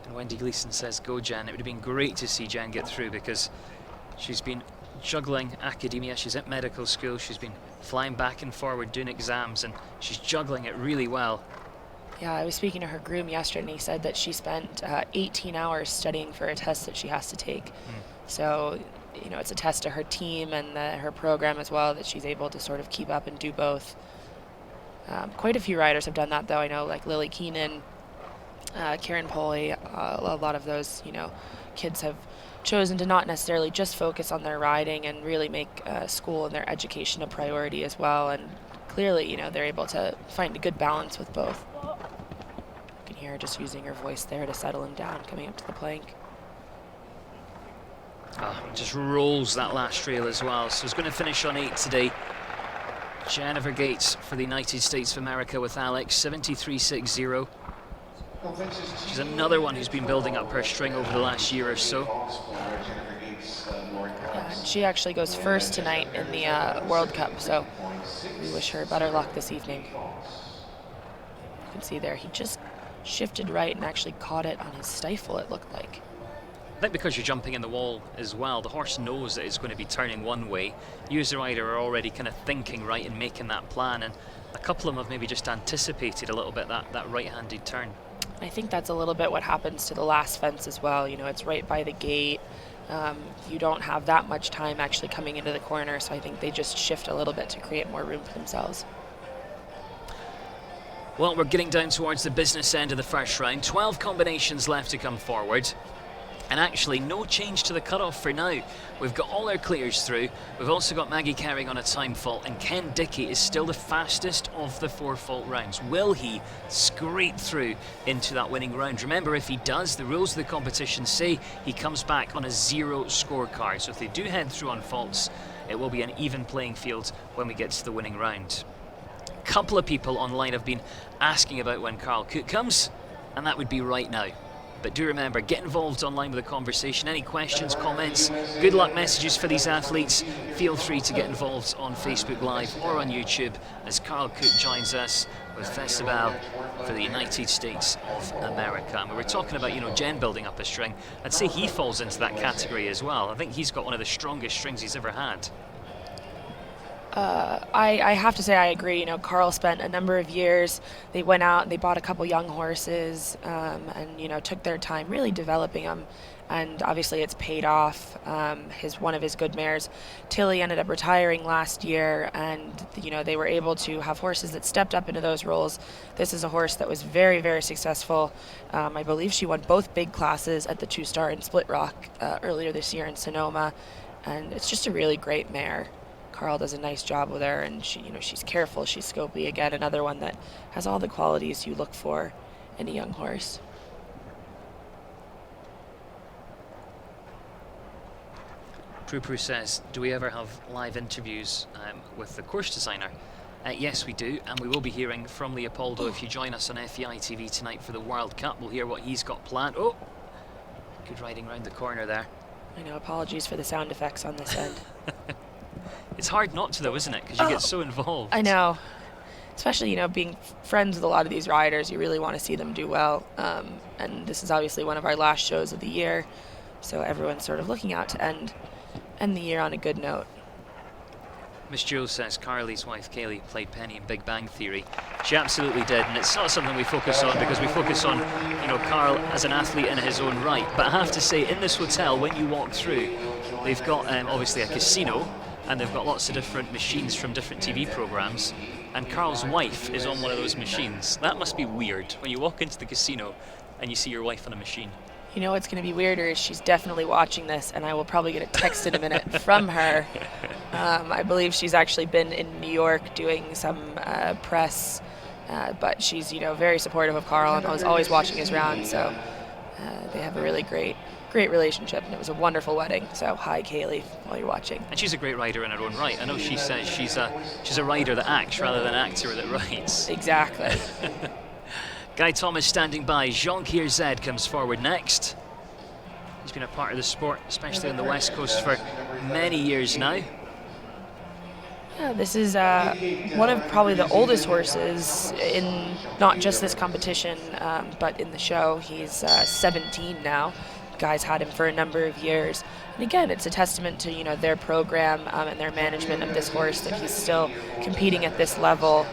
And Wendy Gleason says, go Jen. It would have been great to see Jen get through, because she's been juggling academia, she's at medical school, she's been flying back and forward doing exams, and she's juggling it really well. Yeah, I was speaking to her groom yesterday, and he said that she spent 18 hours studying for a test that she has to take. So, it's a test to her team and her program as well, that she's able to sort of keep up and do both. Quite a few riders have done that, though. I know, like Lily Keenan, Karen Poley, a lot of those, kids have chosen to not necessarily just focus on their riding and really make school and their education a priority as well. And clearly, they're able to find a good balance with both. You can hear her just using her voice there to settle him down, coming up to the plank. Just rolls that last rail as well. So it's going to finish on 8 today. Jennifer Gates for the United States of America with Alex, 73.60. She's another one who's been building up her string over the last year or so. She actually goes first tonight in the World Cup, so we wish her better luck this evening. You can see there, he just shifted right and actually caught it on his stifle, it looked like. I think because you're jumping in the wall as well, the horse knows that it's going to be turning one way. You as the rider are already kind of thinking right and making that plan, and a couple of them have maybe just anticipated a little bit that right-handed turn. I think that's a little bit what happens to the last fence as well. It's right by the gate. You don't have that much time actually coming into the corner, so I think they just shift a little bit to create more room for themselves. Well, we're getting down towards the business end of the first round. 12 combinations left to come forward. And actually, no change to the cutoff for now. We've got all our clears through. We've also got Maggie carrying on a time fault, and Ken Dickey is still the fastest of the 4 fault rounds. Will he scrape through into that winning round? Remember, if he does, the rules of the competition say he comes back on a 0 scorecard. So if they do head through on faults, it will be an even playing field when we get to the winning round. A couple of people online have been asking about when Carl Cook comes, and that would be right now. But do remember, get involved online with the conversation. Any questions, comments, good luck messages for these athletes, feel free to get involved on Facebook Live or on YouTube as Carl Cook joins us with Festival for the United States of America. And we were talking about, Jen building up a string. I'd say he falls into that category as well. I think he's got one of the strongest strings he's ever had. I have to say I agree. Carl spent a number of years. They went out and they bought a couple young horses and took their time really developing them. And obviously it's paid off. One of his good mares, Tilly, ended up retiring last year, and they were able to have horses that stepped up into those roles. This is a horse that was very, very successful. I believe she won both big classes at the 2-star in Split Rock earlier this year in Sonoma, and it's just a really great mare. Carl does a nice job with her, and she's careful, she's scopy. Again, another one that has all the qualities you look for in a young horse. Prue says, do we ever have live interviews with the course designer? Yes, we do, and we will be hearing from Leopoldo. If you join us on FEI TV tonight for the World Cup, we'll hear what he's got planned. Oh, good riding round the corner there. I know, apologies for the sound effects on this end. It's hard not to, though, isn't it? Because you get so involved. I know. Especially, being friends with a lot of these riders, you really want to see them do well. And this is obviously one of our last shows of the year, so everyone's sort of looking out to end the year on a good note. Miss Jules says Carly's wife Kaylee played Penny in Big Bang Theory. She absolutely did, and it's not something we focus on because we focus on, Carl as an athlete in his own right. But I have to say, in this hotel, when you walk through, they've got obviously a casino, and they've got lots of different machines from different TV programs, and Carl's wife is on one of those machines. That must be weird when you walk into the casino and you see your wife on a machine. What's going to be weirder is she's definitely watching this, and I will probably get a text in a minute from her. I believe she's actually been in New York doing some press, but she's very supportive of Carl and was always watching his round, so they have a really great relationship, and it was a wonderful wedding. So hi, Kaylee, while you're watching. And she's a great rider in her own right. I know she says she's a rider that acts rather than an actor that rides. Exactly. Guy Thomas standing by. Jean-Pierre Zed comes forward next. He's been a part of the sport, especially on the West Coast, for many years now. Yeah, this is one of probably the oldest horses in not just this competition, but in the show. He's 17 now. Guys had him for a number of years, and again, it's a testament to their program and their management of this horse that he's still competing at this level,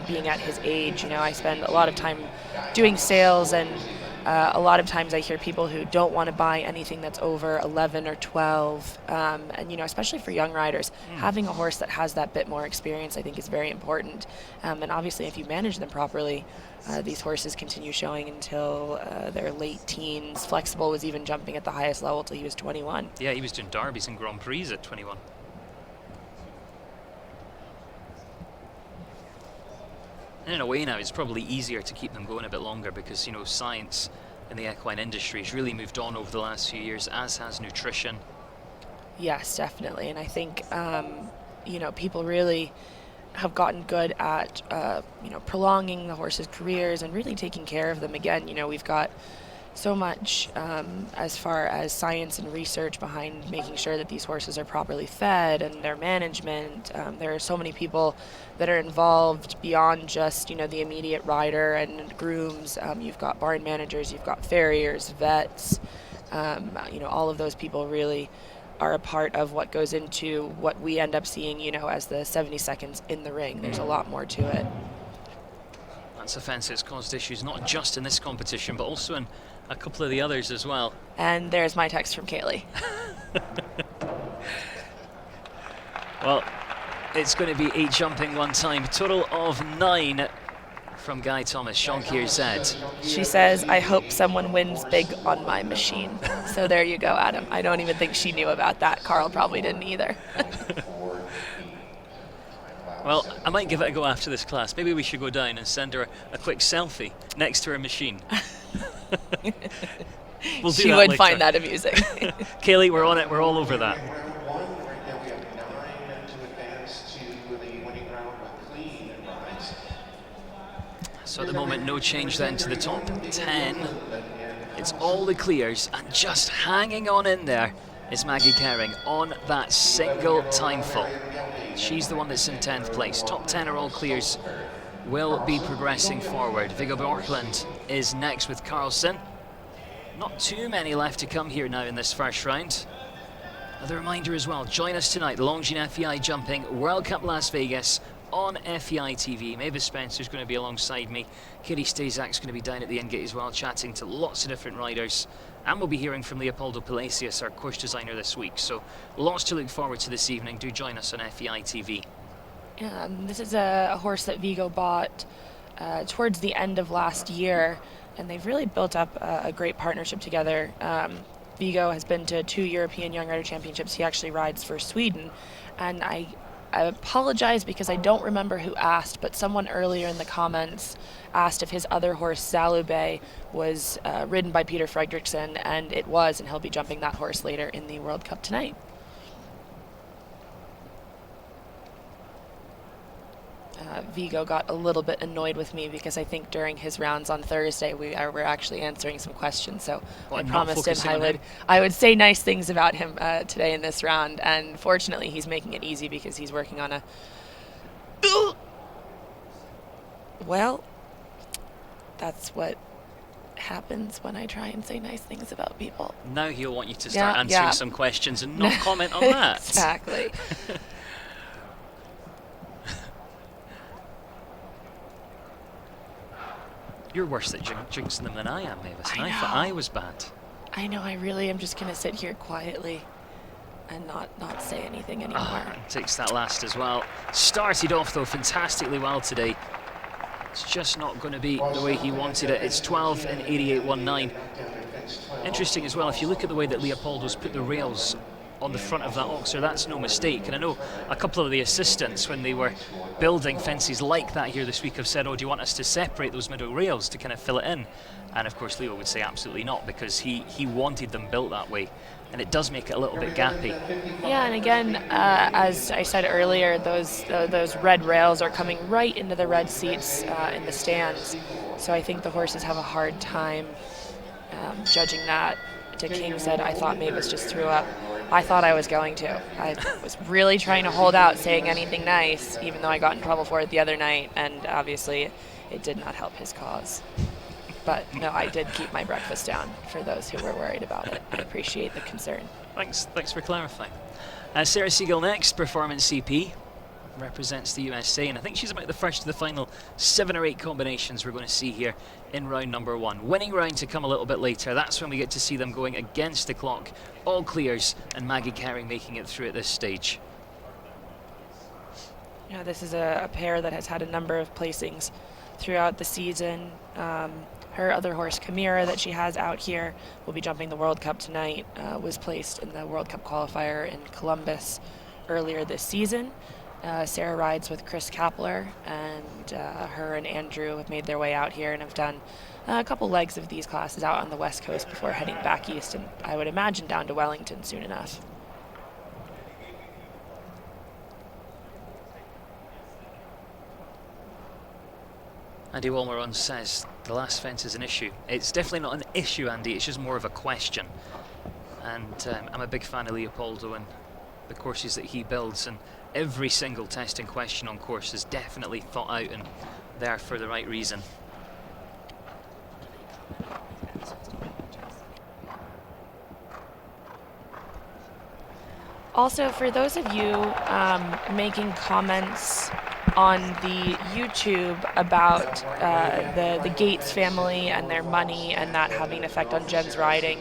being at his age. I spend a lot of time doing sales, and a lot of times I hear people who don't want to buy anything that's over 11 or 12, and especially for young riders, having a horse that has that bit more experience I think is very important, and obviously if you manage them properly, these horses continue showing until their late teens. Flexible was even jumping at the highest level till he was 21. Yeah, he was doing derbies and Grand Prix at 21. And in a way now, it's probably easier to keep them going a bit longer because, science in the equine industry has really moved on over the last few years, as has nutrition. Yes, definitely. And I think, people really have gotten good at, prolonging the horses' careers and really taking care of them. Again, we've got so much as far as science and research behind making sure that these horses are properly fed and their management. There are so many people that are involved beyond just the immediate rider and grooms. You've got barn managers, you've got farriers, vets. All of those people really are a part of what goes into what we end up seeing as the 70 seconds in the ring. There's a lot more to it. That's a fence that's caused issues not just in this competition but also in a couple of the others as well. And there's my text from Kaylee. Well, it's going to be 8 jumping one time, total of 9 from Guy Thomas, Sean Keir said. She says, I hope someone wins big on my machine. So there you go, Adam. I don't even think she knew about that. Carl probably didn't either. Well, I might give it a go after this class. Maybe we should go down and send her a quick selfie next to her machine. We'll do She that would later. find that amusing. Kaylee, we're on it. We're all over that. Round one, right now we have 9 to advance to the winning round with clean and rise. So at the moment, no change then to the top 10. It's all the clears, and just hanging on in there is Maggie Kerring on that single time fall. She's the one that's in 10th place. Top 10 are all clears, will be progressing forward. Viggo Bjorklund is next with Carlson. Not too many left to come here now in this first round. Another reminder as well, join us tonight, Longines FEI Jumping World Cup Las Vegas on FEI TV. Mavis Spencer's going to be alongside me. Katie Stazak's going to be down at the Ingate as well, chatting to lots of different riders. And we'll be hearing from Leopoldo Palacios, our course designer this week. So lots to look forward to this evening. Do join us on FEI TV. This is a horse that Viggo bought towards the end of last year, and they've really built up a great partnership together. Viggo has been to 2 European Young Rider Championships. He actually rides for Sweden, and I apologize because I don't remember who asked, but someone earlier in the comments asked if his other horse, Zalube, was ridden by Peter Fredriksson, and it was, and he'll be jumping that horse later in the World Cup tonight. Viggo got a little bit annoyed with me because I think during his rounds on Thursday we were actually answering some questions. So I promised him I would say nice things about him today in this round, and fortunately he's making it easy because he's working on a. Well, that's what happens when I try and say nice things about people. Now he'll want you to start answering some questions and not comment on that. Exactly. You're worse at jinxing them than I am, Mavis. I know. thought I was bad. I know, I really am just going to sit here quietly and not say anything anymore. Takes that last as well. Started off, though, fantastically well today. It's just not going to be the way he wanted it. It's 12 and 88.19. Interesting as well, if you look at the way that Leopoldo's put the rails on the front of that Oxer, that's no mistake. And I know a couple of the assistants, when they were building fences like that here this week, have said, oh, do you want us to separate those middle rails to kind of fill it in? And of course Leo would say absolutely not, because he wanted them built that way, and it does make it a little bit gappy. Yeah, and again, as I said earlier, those red rails are coming right into the red seats in the stands, so I think the horses have a hard time judging that. King said, I thought Mavis just threw up. I thought I was going to. I was really trying to hold out saying anything nice, even though I got in trouble for it the other night, and obviously it did not help his cause. But no, I did keep my breakfast down for those who were worried about it. I appreciate the concern. Thanks for clarifying. Sarah Siegel next, Performance CP. Represents the USA, and I think she's about the first of the final 7 or 8 combinations we're going to see here in round number 1. Winning round to come a little bit later. That's when we get to see them going against the clock. All clears, and Maggie Kerring making it through at this stage. Yeah, this is a pair that has had a number of placings throughout the season. Her other horse, Chimera, that she has out here, will be jumping the World Cup tonight, was placed in the World Cup qualifier in Columbus earlier this season. Sarah rides with Chris Kapler, and her and Andrew have made their way out here and have done a couple legs of these classes out on the West Coast before heading back east, and I would imagine down to Wellington soon enough. Andy Walmeron says the last fence is an issue. It's definitely not an issue, Andy, it's just more of a question. And I'm a big fan of Leopoldo and the courses that he builds, and every single testing question on course is definitely thought out and there for the right reason. Also, for those of you making comments on the YouTube about the Gates family and their money and that having an effect on Jen's riding,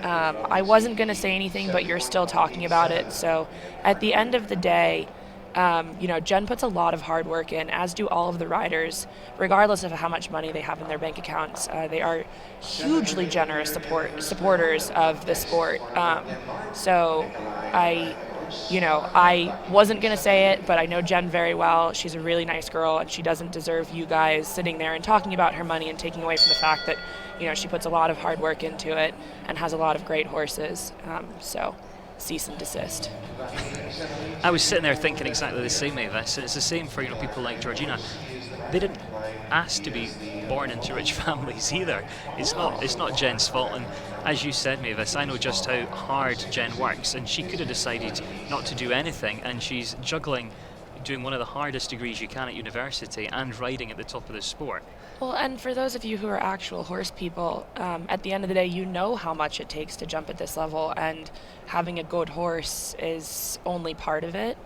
I wasn't going to say anything, but you're still talking about it. So at the end of the day, Jen puts a lot of hard work in, as do all of the riders, regardless of how much money they have in their bank accounts. They are hugely generous supporters of the sport. So I wasn't going to say it, but I know Jen very well. She's a really nice girl, and she doesn't deserve you guys sitting there and talking about her money and taking away from the fact that, she puts a lot of hard work into it and has a lot of great horses. So cease and desist. I was sitting there thinking exactly the same, Mavis. It's the same for people like Georgina. They didn't ask to be born into rich families either. It's not Jen's fault, and as you said, Mavis, I know just how hard Jen works, and she could have decided not to do anything, and she's juggling doing one of the hardest degrees you can at university and riding at the top of the sport. Well, and for those of you who are actual horse people, at the end of the day, you know how much it takes to jump at this level, and having a good horse is only part of it.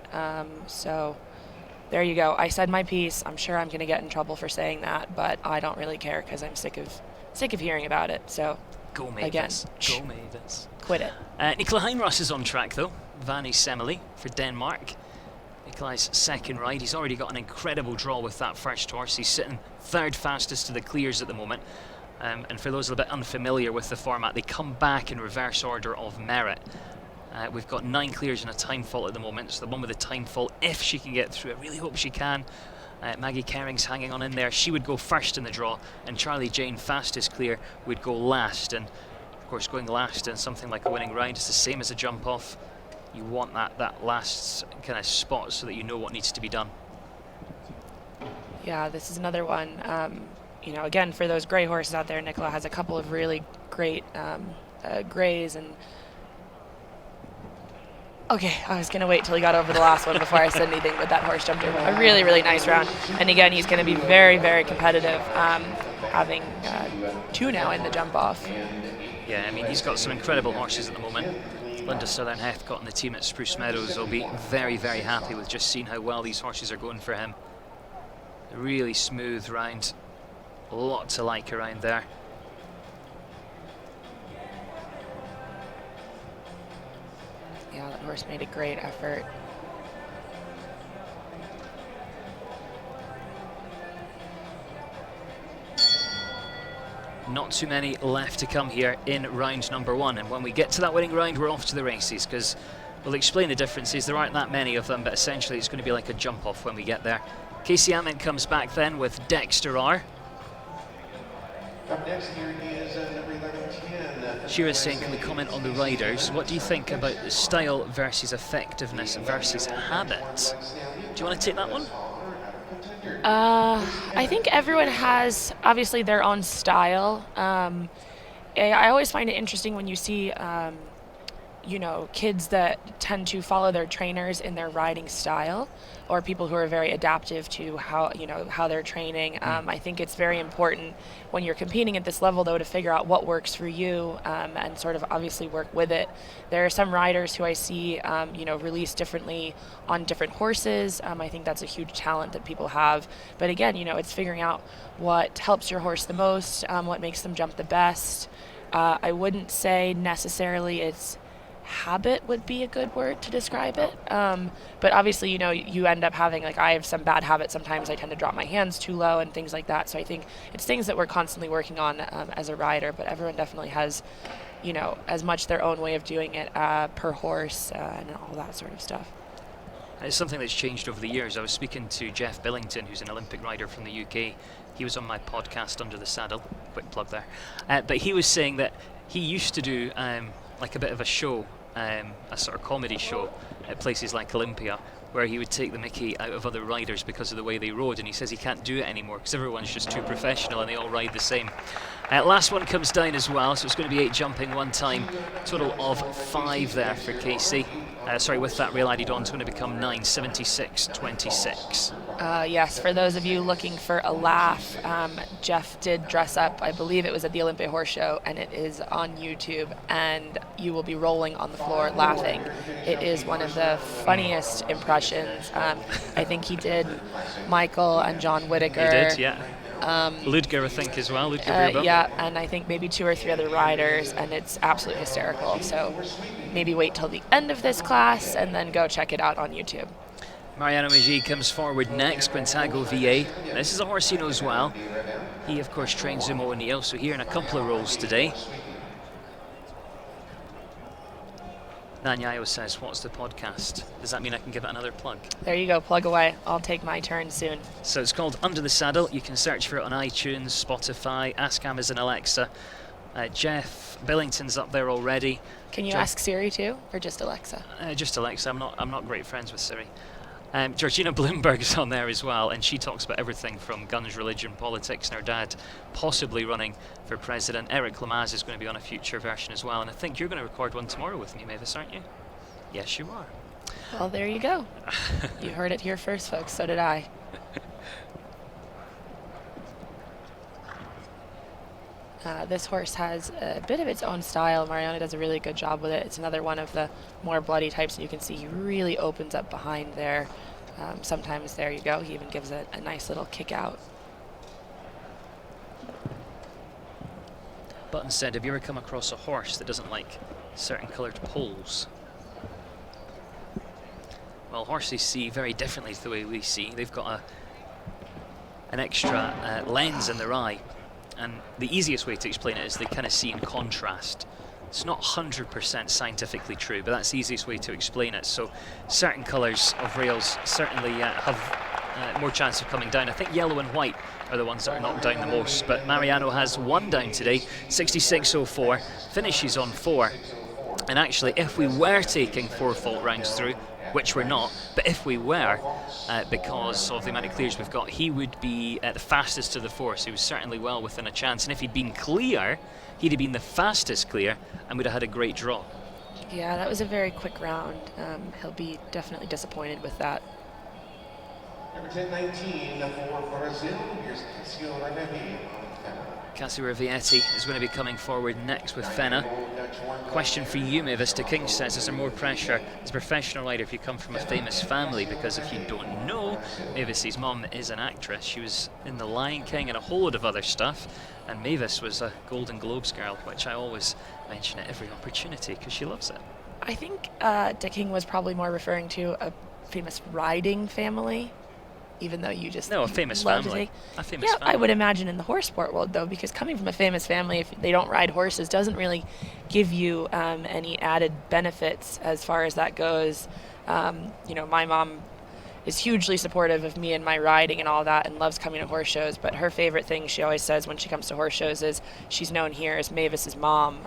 So there you go. I said my piece. I'm sure I'm going to get in trouble for saying that, but I don't really care because I'm sick of hearing about it. So go Mavis. Go Mavis. Quit it. Nicola Heinross is on track though. Vanny Semele for Denmark. Nikolai's second ride. He's already got an incredible draw with that first horse. He's sitting third fastest to the clears at the moment. And for those a little bit unfamiliar with the format, they come back in reverse order of merit. We've got 9 clears and a time fault at the moment. So the one with the time fault, if she can get through, I really hope she can. Maggie Kerring's hanging on in there. She would go first in the draw, and Charlie Jane, fastest clear, would go last. And of course, going last in something like a winning ride is the same as a jump off. You want that last kind of spot so that you know what needs to be done. Yeah, this is another one. Again, for those gray horses out there, Nicola has a couple of really great grays. And okay, I was going to wait till he got over the last one before I said anything, but that horse jumped over a really, really nice round. And again, he's going to be very, very competitive, having 2 now in the jump off. Yeah, I mean, he's got some incredible horses at the moment. Linda Southern Heathcott and the team at Spruce Meadows will be very, very happy with just seeing how well these horses are going for him. A really smooth round, a lot to like around there. Yeah, that horse made a great effort. Not too many left to come here in round number 1, and when we get to that winning round, we're off to the races, because we'll explain the differences. There aren't that many of them, but essentially it's going to be like a jump off when we get there. Casey Ament comes back then with Dexter R. Up next here is number 11, Shira's saying, can we comment on the riders? What do you think about the style versus effectiveness versus habit? Do you want to take that one? I think everyone has obviously their own style. I always find it interesting when you see kids that tend to follow their trainers in their riding style, or people who are very adaptive to how they're training. I think it's very important when you're competing at this level, though, to figure out what works for you, and sort of obviously work with it. There are some riders who I see, release differently on different horses. I think that's a huge talent that people have. But again, it's figuring out what helps your horse the most, what makes them jump the best. I wouldn't say necessarily it's habit would be a good word to describe it, but obviously you end up having, like, I have some bad habits. Sometimes I tend to drop my hands too low and things like that, so I think it's things that we're constantly working on as a rider, but everyone definitely has as much their own way of doing it per horse and all that sort of stuff. It's something that's changed over the years. I was speaking to Jeff Billington, who's an Olympic rider from the UK. He was on my podcast, Under the Saddle, quick plug there, but he was saying that he used to do like a bit of a show, a sort of comedy show at places like Olympia, where he would take the mickey out of other riders because of the way they rode, and he says he can't do it anymore because everyone's just too professional and they all ride the same. Last one comes down as well, so it's going to be 8 jumping one time, total of 5 there for Casey. With that rail added on, it's going to become 9, 76-26. Yes, for those of you looking for a laugh, Jeff did dress up. I believe it was at the Olympia Horse Show, and it is on YouTube, and you will be rolling on the floor laughing. It is one of the funniest impressions. I think he did Michael and John Whitaker. He did, yeah. Ludger, I think, as well. Yeah, and I think maybe 2 or 3 other riders, and it's absolutely hysterical. So maybe wait till the end of this class and then go check it out on YouTube. Mariano Mejia comes forward next, Quintago VA. This is a horse he knows well. He, of course, trains Zuma O'Neill, so here in a couple of roles today. Nanyayo says, what's the podcast? Does that mean I can give it another plug? There you go, plug away. I'll take my turn soon. So it's called Under the Saddle. You can search for it on iTunes, Spotify, ask Amazon Alexa. Jeff Billington's up there already. Can you ask Siri too, or just Alexa? Just Alexa. I'm not great friends with Siri. Georgina Bloomberg's on there as well, and she talks about everything from guns, religion, politics, and her dad possibly running for president. Eric Lamaze is going to be on a future version as well, and I think you're going to record one tomorrow with me, Mavis, aren't you? Yes, you are. Well, there you go. You heard it here first, folks. So did I. This horse has a bit of its own style. Mariano does a really good job with it. It's another one of the more bloody types, and you can see he really opens up behind there. Sometimes, there you go, he even gives it a nice little kick out. Button said, have you ever come across a horse that doesn't like certain coloured poles? Well, horses see very differently to the way we see. They've got an extra lens in their eye. And the easiest way to explain it is they kind of see in contrast. It's not 100% scientifically true, but that's the easiest way to explain it. So certain colours of rails certainly have more chance of coming down. I think yellow and white are the ones that are knocked down the most, but Mariano has one down today, 66.04, finishes on 4. And actually, if we were taking 4 fault rounds through, which we're not, but if we were, because of the amount of clears we've got, he would be the fastest of the 4, so he was certainly well within a chance. And if he'd been clear, he'd have been the fastest clear and would have had a great draw. Yeah, that was a very quick round. He'll be definitely disappointed with that. Number 1019 for Brazil, here's Cassie Rivietti is going to be coming forward next with Fenna. Question for you, Mavis. The King says, is there more pressure as a professional rider if you come from a famous family? Because if you don't know, Mavis's mum is an actress. She was in The Lion King and a whole load of other stuff. And Mavis was a Golden Globes girl, which I always mention at every opportunity because she loves it. I think Dick King was probably more referring to a famous riding family. Even though you just no, a famous family. A famous family. I would imagine in the horse sport world, though, because coming from a famous family, if they don't ride horses, doesn't really give you any added benefits as far as that goes. You know, my mom is hugely supportive of me and my riding and all that, and loves coming to horse shows. But her favorite thing she always says when she comes to horse shows is she's known here as Mavis's mom.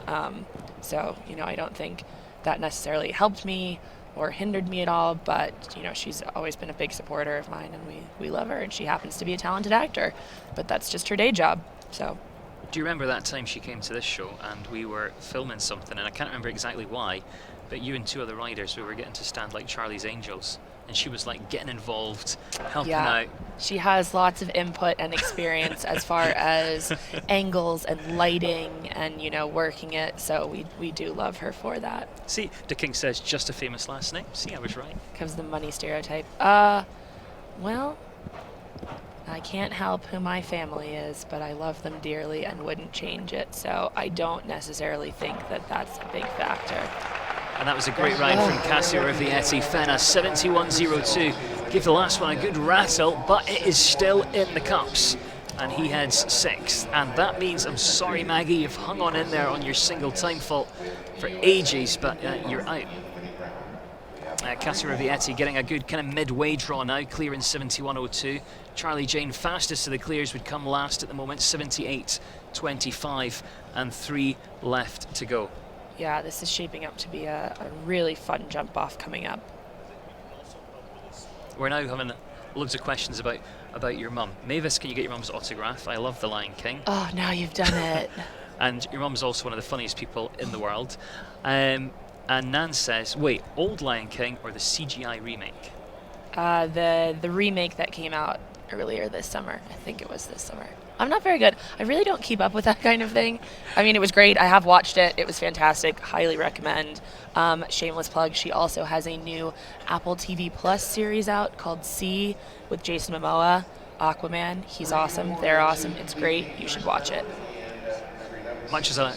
So you know, I don't think that necessarily helped me or hindered me at all, but you know, she's always been a big supporter of mine, and we love her, and she happens to be a talented actor, but that's just her day job. So do you remember that time she came to this show and we were filming something, and I can't remember exactly why, but you and 2 other riders, we were getting to stand like Charlie's Angels, and she was like getting involved, helping out. She has lots of input and experience as far as angles and lighting and, you know, working it. So we do love her for that. See, the King says just a famous last name. See, I was right. Comes the money stereotype. Well, I can't help who my family is, but I love them dearly and wouldn't change it. So I don't necessarily think that that's a big factor. And that was a great ride from Cassia Rivietti. Fenna 71.02. Give the last one a good rattle, but it is still in the cups. And he heads 6th. And that means, I'm sorry, Maggie, you've hung on in there on your single time fault for ages, but you're out. Cassia Rivietti getting a good kind of midway draw now, clearing 71.02. Charlie Jane, fastest of the clears, would come last at the moment, 78.25, and 3 left to go. Yeah, this is shaping up to be a really fun jump off coming up. We're now having loads of questions about your mum. Mavis, can you get your mum's autograph? I love The Lion King. Oh, now you've done it. And your mum's also one of the funniest people in the world. And Nan says, wait, old Lion King or the CGI remake? The remake that came out earlier this summer. I think it was this summer. I'm not very good. I really don't keep up with that kind of thing. I mean, it was great. I have watched it. It was fantastic. Highly recommend. Shameless plug, she also has a new Apple TV Plus series out called Sea with Jason Momoa, Aquaman. He's awesome. They're awesome. It's great. You should watch it. Much as I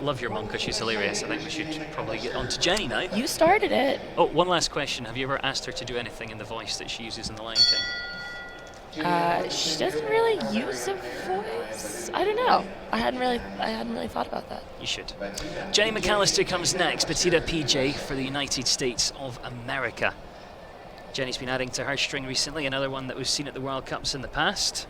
love your mum because she's hilarious, I think we should probably get on to Jenny now. You started it. Oh, one last question. Have you ever asked her to do anything in the voice that she uses in The Lion King? She doesn't really use a voice. I don't know. I hadn't really thought about that. You should. Jenny McAllister comes next, Petita PJ for the United States of America. Jenny's been adding to her string recently, another one that we've seen at the World Cups in the past.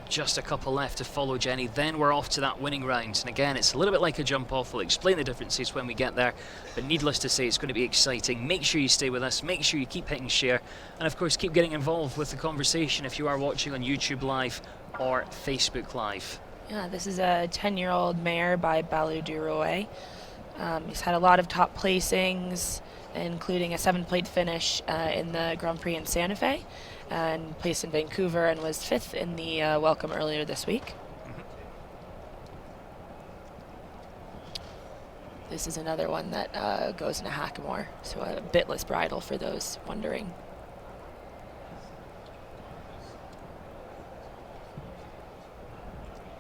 Just a couple left to follow Jenny, then we're off to that winning round. And again, it's a little bit like a jump off. We'll explain the differences when we get there, but needless to say, it's going to be exciting. Make sure you stay with us, make sure you keep hitting share, and of course keep getting involved with the conversation if you are watching on YouTube Live or Facebook Live. Yeah, this is a 10-year-old mare by Baloo Duroy. He's had a lot of top placings, including a 7th-place finish in the Grand Prix in Santa Fe, and placed in Vancouver, and was 5th in the Welcome earlier this week. This is another one that goes in a hackamore, so a bitless bridle for those wondering.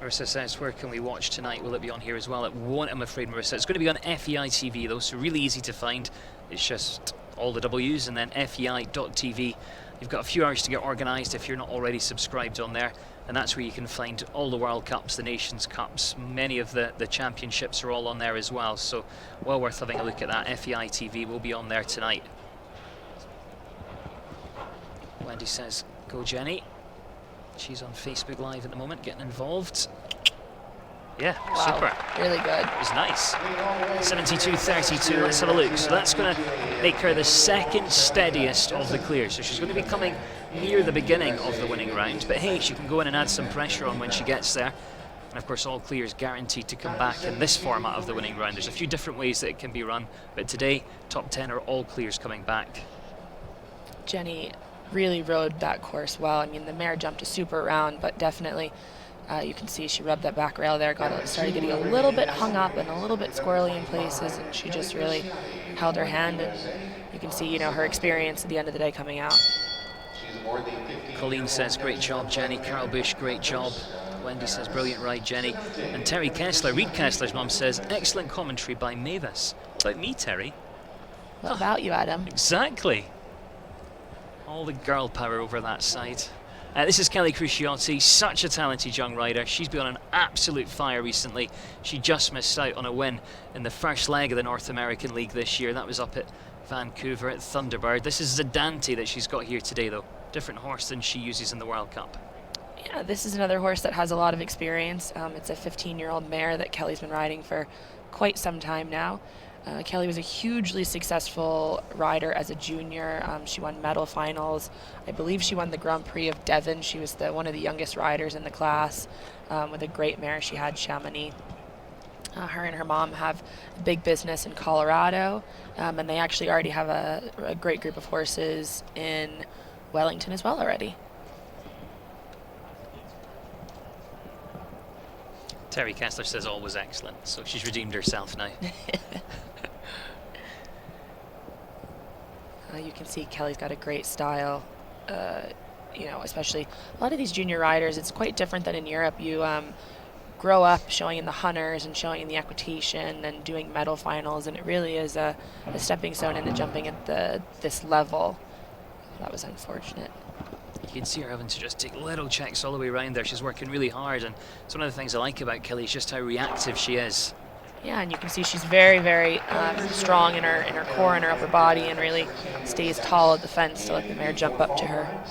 Marissa says, where can we watch tonight? Will it be on here as well? It won't, I'm afraid, Marissa. It's going to be on FEI TV, though, so really easy to find. It's just all the W's and then FEI.tv. You've got a few hours to get organised if you're not already subscribed on there, and that's where you can find all the World Cups, the Nations Cups, many of the championships are all on there as well, so well worth having a look at that. FEI TV will be on there tonight. Wendy says, go Jenny. She's on Facebook Live at the moment, getting involved. Yeah, wow, super. Really good. It was nice. 72.32, let's have a look. So that's going to make her the second steadiest of the clears. So she's going to be coming near the beginning of the winning round. But hey, she can go in and add some pressure on when she gets there. And of course, all clears guaranteed to come back in this format of the winning round. There's a few different ways that it can be run, but today, top 10 are all clears coming back. Jenny really rode that course well. I mean, the mare jumped a super round, but definitely you can see she rubbed that back rail there, started getting a little bit hung up and a little bit squirrely in places, and she just really held her hand, and you can see, you know, her experience at the end of the day coming out. Colleen says, great job, Jenny. Carol Bush, great job. Wendy says, brilliant ride, Jenny. And Terry Kessler, Reed Kessler's mum, says, excellent commentary by Mavis. About me, Terry? What about you, Adam? Exactly. All the girl power over that side. This is Kelly Cruciotti, such a talented young rider. She's been on an absolute fire recently. She just missed out on a win in the first leg of the North American League this year. That was up at Vancouver at Thunderbird. This is Zadante that she's got here today, though. Different horse than she uses in the World Cup. Yeah, this is another horse that has a lot of experience. It's a 15-year-old mare that Kelly's been riding for quite some time now. Kelly was a hugely successful rider as a junior. She won medal finals. I believe she won the Grand Prix of Devon. She was one of the youngest riders in the class with a great mare she had, Chamonix. Her and her mom have a big business in Colorado, and they actually already have a great group of horses in Wellington as well already. Terry Kessler says all was excellent, so she's redeemed herself now. You can see Kelly's got a great style, you know, especially a lot of these junior riders, it's quite different than in Europe. You grow up showing in the hunters and showing in the equitation and doing medal finals, and it really is a stepping stone into jumping at this level. That was unfortunate. You can see her having to just take little checks all the way around there. She's working really hard, and it's one of the things I like about Kelly is just how reactive she is. Yeah, and you can see she's very, very strong in her core and her upper body, and really stays tall at the fence to let the mare jump up to her.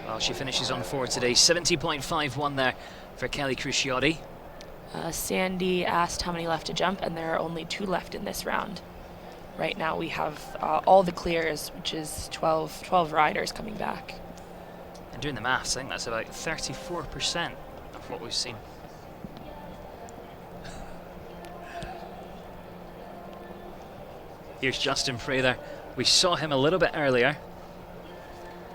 Well, she finishes on 4 today. 70.51 there for Kelly Cruciotti. Sandy asked how many left to jump, and there are only 2 left in this round. Right now we have all the clears, which is 12 riders coming back. And doing the maths, I think that's about 34% of what we've seen. Here's Justin Prather. We saw him a little bit earlier,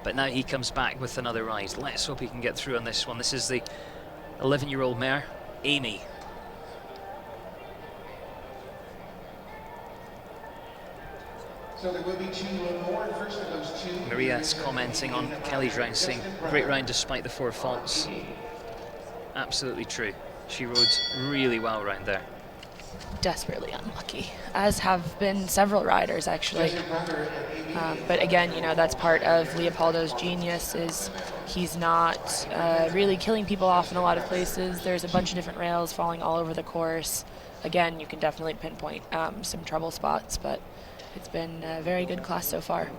but now he comes back with another ride. Let's hope he can get through on this one. This is the 11-year-old mare, Amy. So there will be two more. First of those two. Maria's commenting on Kelly's round, saying, great round despite the 4 faults. Absolutely true. She rode really well round there. Desperately unlucky, as have been several riders actually. But again, you know, that's part of Leopoldo's genius, is he's not really killing people off in a lot of places. There's a bunch of different rails falling all over the course. Again, you can definitely pinpoint some trouble spots, but it's been a very good class so far.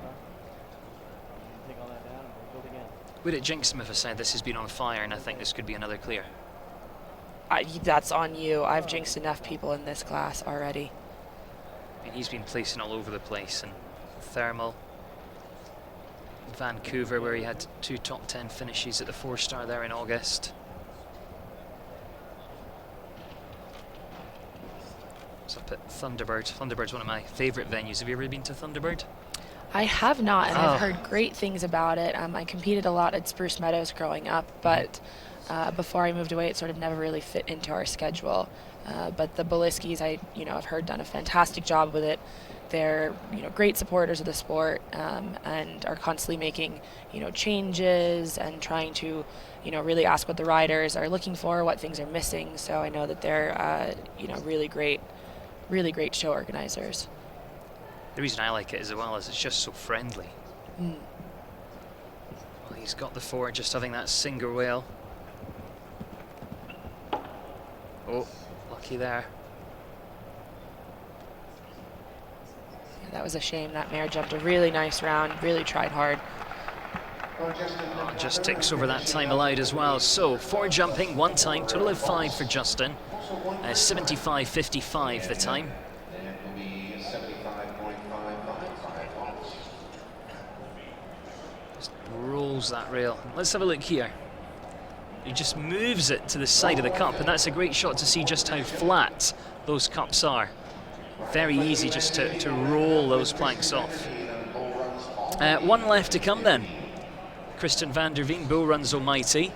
Would it jinx him if I said this has been on fire and I think this could be another clear? That's on you. I've jinxed enough people in this class already. I mean, he's been placing all over the place, and Thermal, Vancouver, where he had 2 top 10 finishes at the 4-star there in August. It's up at Thunderbird. Thunderbird's one of my favourite venues. Have you ever been to Thunderbird? I have not, and I've heard great things about it. I competed a lot at Spruce Meadows growing up, but before I moved away, it sort of never really fit into our schedule. But the Beliskis, I've heard done a fantastic job with it. They're, great supporters of the sport, and are constantly making, changes and trying to, really ask what the riders are looking for, what things are missing. So I know that they're, really great show organizers. The reason I like it as well is it's just so friendly. Well, he's got the 4, just having that single whale. Oh, lucky there. Yeah, that was a shame. That mare jumped a really nice round, really tried hard. Just ticks over that time allowed as well. So 4 jumping, 1 time, total of 5 for Justin. 75.55 the time. Just rolls that rail. Let's have a look here. He just moves it to the side of the cup, and that's a great shot to see just how flat those cups are. Very easy just to roll those planks off. 1 left to come then. Kristen van der Veen, Bull Runs Almighty.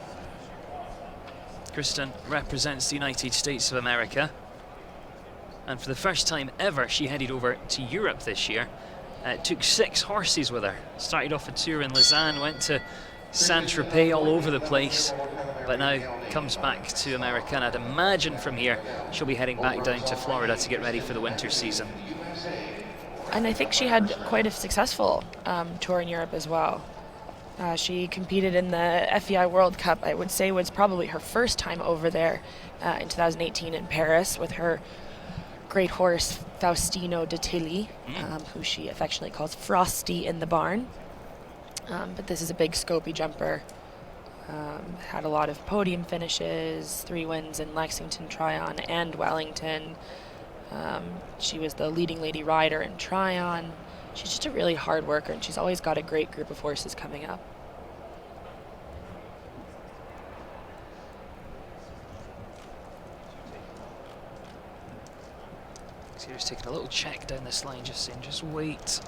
Kristen represents the United States of America. And for the first time ever, she headed over to Europe this year. Took 6 horses with her. Started off a tour in Lausanne, went to Saint-Tropez, all over the place, but now comes back to America, and I'd imagine from here she'll be heading back down to Florida to get ready for the winter season. And I think she had quite a successful tour in Europe as well. She competed in the FEI World Cup. I would say was probably her first time over there in 2018 in Paris with her great horse Faustino de Tilly, who she affectionately calls Frosty in the barn. But this is a big scopy jumper. Had a lot of podium finishes, 3 wins in Lexington, Tryon, and Wellington. She was the leading lady rider in Tryon. She's just a really hard worker, and she's always got a great group of horses coming up. So just taking a little check down this line, just saying, just wait.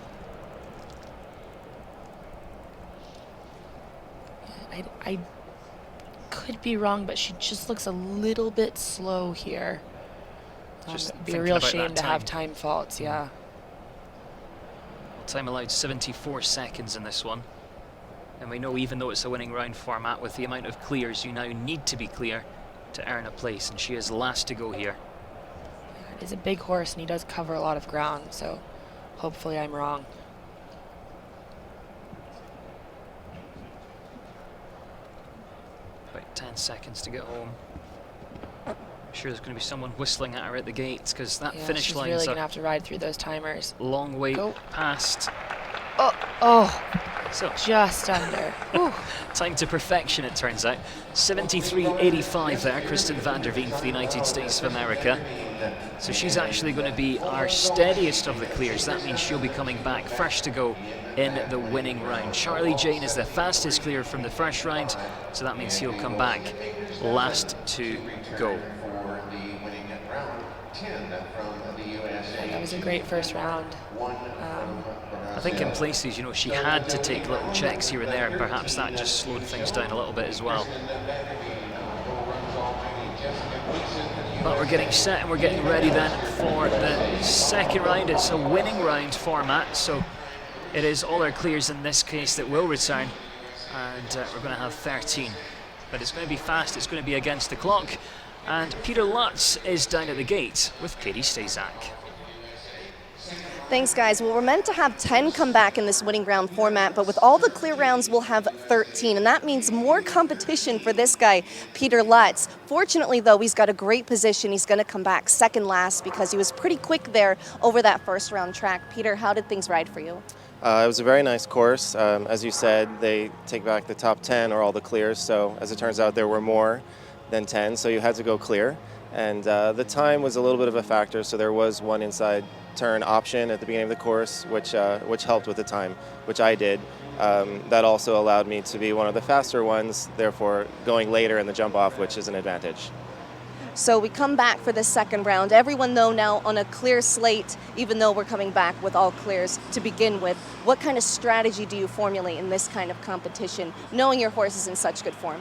I could be wrong, but she just looks a little bit slow here. It'd be a real shame to have time faults, yeah. Time allowed 74 seconds in this one. And we know, even though it's a winning round format, with the amount of clears, you now need to be clear to earn a place, and she is last to go here. He's a big horse, and he does cover a lot of ground, so hopefully I'm wrong. About 10 seconds to get home. I'm sure there's going to be someone whistling at her at the gates, because that finish line's really going to have to ride through those timers. Long way past. Oh, so just under. Time to perfection, it turns out. 73.85 there, Kristen van der Veen for the United States of America. So she's actually going to be our steadiest of the clears. That means she'll be coming back first to go in the winning round. Charlie Jane is the fastest clear from the first round, so that means he'll come back last to go. That was a great first round. I think in places, you know, she had to take little checks here and there, and perhaps that just slowed things down a little bit as well. But we're getting set and we're getting ready then for the second round. It's a winning round format, so it is all our clears in this case that will return, and we're going to have 13. But it's going to be fast, it's going to be against the clock, and Peter Lutz is down at the gate with Katie Stazak. Thanks, guys. Well, we're meant to have 10 come back in this winning round format, but with all the clear rounds, we'll have 13, and that means more competition for this guy, Peter Lutz. Fortunately, though, he's got a great position. He's going to come back second last because he was pretty quick there over that first round track. Peter, how did things ride for you? It was a very nice course. As you said, they take back the top 10 or all the clears, so as it turns out, there were more than 10, so you had to go clear. And the time was a little bit of a factor, so there was one inside turn option at the beginning of the course, which helped with the time, which I did. That also allowed me to be one of the faster ones, therefore going later in the jump off, which is an advantage. So we come back for the second round. Everyone, though, now on a clear slate, even though we're coming back with all clears to begin with. What kind of strategy do you formulate in this kind of competition, knowing your horse is in such good form?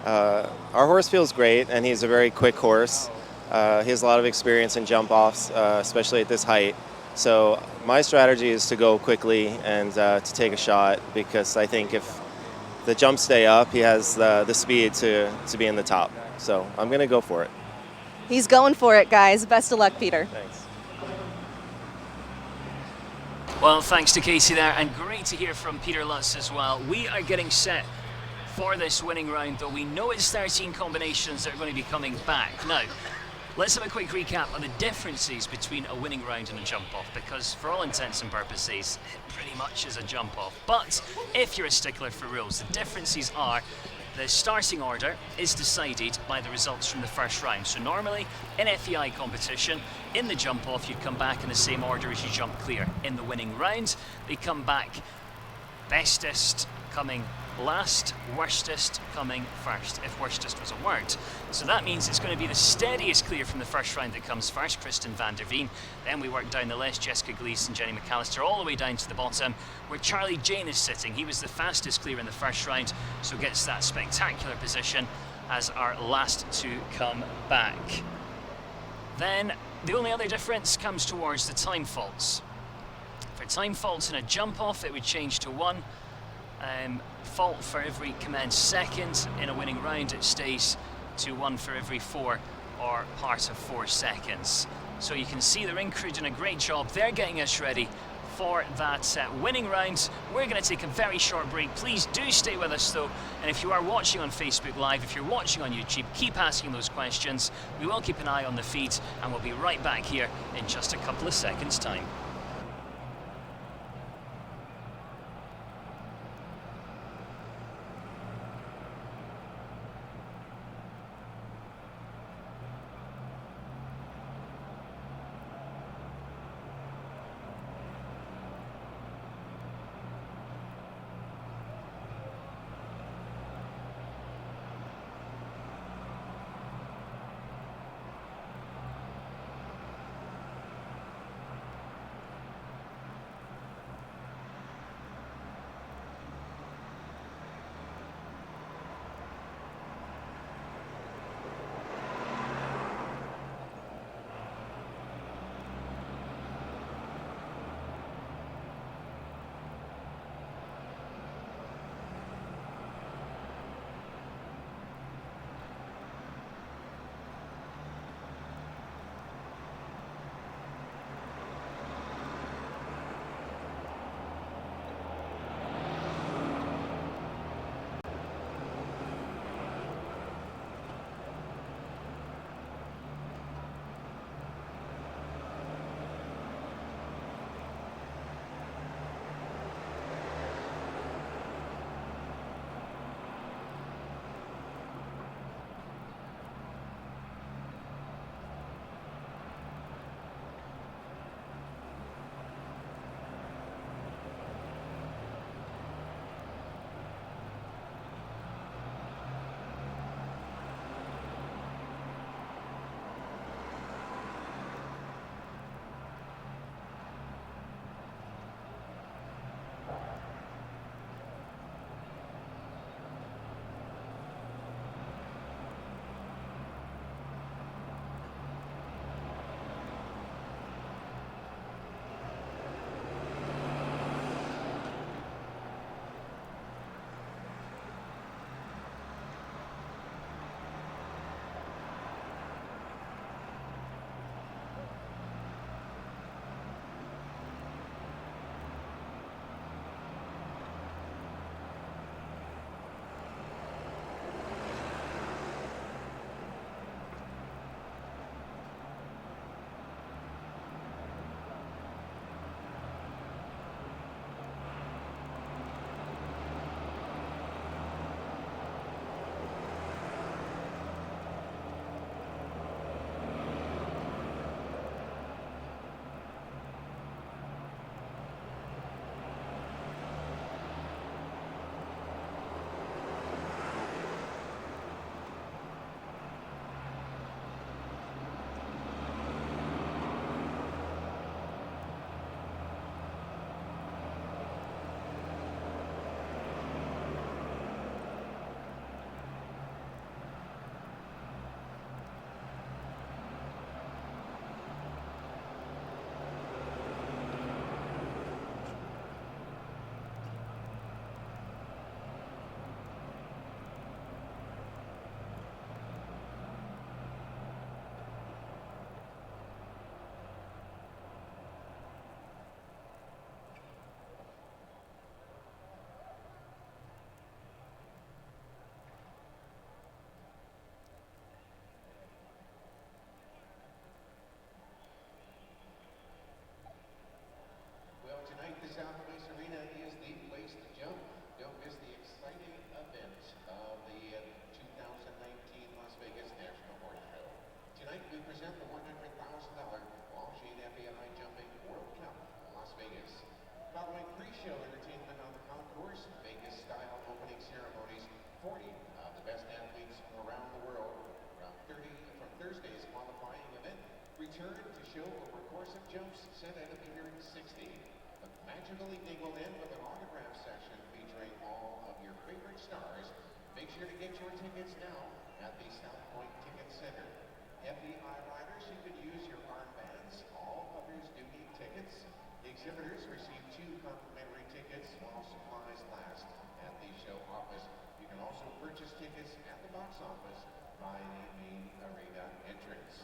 Our horse feels great, and he's a very quick horse. He has a lot of experience in jump-offs, especially at this height. So my strategy is to go quickly and to take a shot, because I think if the jumps stay up, he has the speed to be in the top. So I'm going to go for it. He's going for it, guys. Best of luck, Peter. Thanks. Well, thanks to Casey there, and great to hear from Peter Lutz as well. We are getting set for this winning round, though we know it's 13 combinations that are going to be coming back. Now, let's have a quick recap on the differences between a winning round and a jump-off, because for all intents and purposes, it pretty much is a jump-off. But if you're a stickler for rules, the differences are the starting order is decided by the results from the first round. So normally, in FEI competition, in the jump-off, you'd come back in the same order as you jump clear. In the winning round, they come back bestest coming last, worstest coming first, if worstest was a word. So that means it's going to be the steadiest clear from the first round that comes first, Kristen van der Veen. Then we work down the list, Jessica Gleeson, Jenny McAllister, all the way down to the bottom, where Charlie Jane is sitting. He was the fastest clear in the first round, so gets that spectacular position as our last to come back. Then the only other difference comes towards the time faults. For time faults in a jump off, it would change to 1. Fault for every commenced second. In a winning round, it stays to 1 for every 4 or part of 4 seconds. So you can see the ring crew doing a great job. They're getting us ready for that winning round. We're going to take a very short break. Please do stay with us though, and if you are watching on Facebook Live, if you're watching on YouTube, keep asking those questions. We will keep an eye on the feed, and we'll be right back here in just a couple of seconds time. return to show over course of jumps set at a meter 60. But magical evening will end with an autograph session featuring all of your favorite stars. Make sure to get your tickets now at the South Point Ticket Center. FEI riders, you can use your armbands. All others do need tickets. The exhibitors receive 2 complimentary tickets while supplies last at the show office. You can also purchase tickets at the box office by the main arena entrance.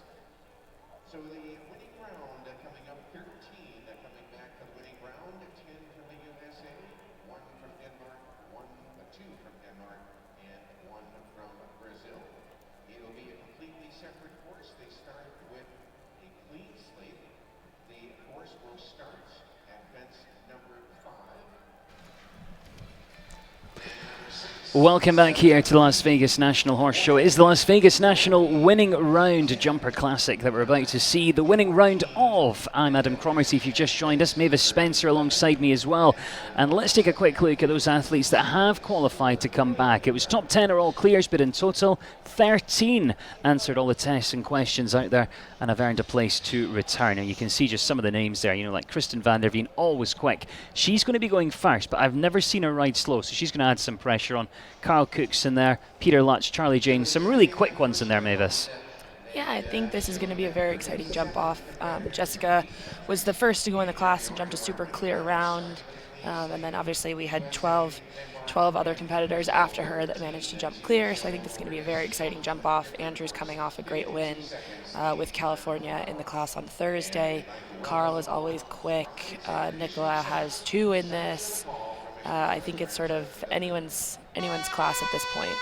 So the winning round coming up, 13 coming back to the winning round, 10 from the USA, 1 from Denmark, 2 from Denmark, and 1 from Brazil. It'll be a completely separate course. They start with a clean slate. The course will start at fence number 5. Welcome back here to the Las Vegas National Horse Show. It is the Las Vegas National Winning Round Jumper Classic that we're about to see. The winning round of. I'm Adam Cromarty. If you've just joined us, Mavis Spencer alongside me as well. And let's take a quick look at those athletes that have qualified to come back. It was top 10 are all clears, but in total, 13 answered all the tests and questions out there and have earned a place to return. Now you can see just some of the names there, like Kristen van der Veen, always quick. She's going to be going first, but I've never seen her ride slow, so she's going to add some pressure on. Carl Cook's in there, Peter Lutz, Charlie James, some really quick ones in there, Mavis. Yeah, I think this is going to be a very exciting jump off. Jessica was the first to go in the class and jumped a super clear round. And then obviously we had 12 other competitors after her that managed to jump clear. So I think this is going to be a very exciting jump off. Andrew's coming off a great win with California in the class on Thursday. Carl is always quick. Nicola has 2 in this. I think it's sort of anyone's class at this point.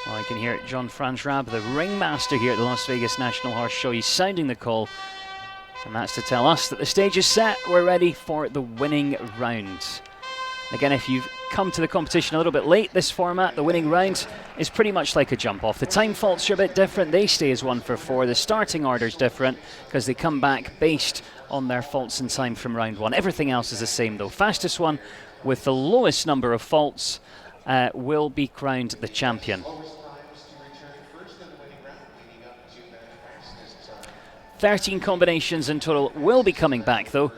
Well, you can hear it, John Franz Raab, the ringmaster here at the Las Vegas National Horse Show. He's sounding the call, and that's to tell us that the stage is set. We're ready for the winning round. Again, if you've come to the competition a little bit late, this format, the winning round, is pretty much like a jump off. The time faults are a bit different. They stay as 1 for 4. The starting order is different because they come back based on their faults in time from round 1. Everything else is the same though. Fastest one with the lowest number of faults will be crowned the champion. 13 combinations in total will be coming back though,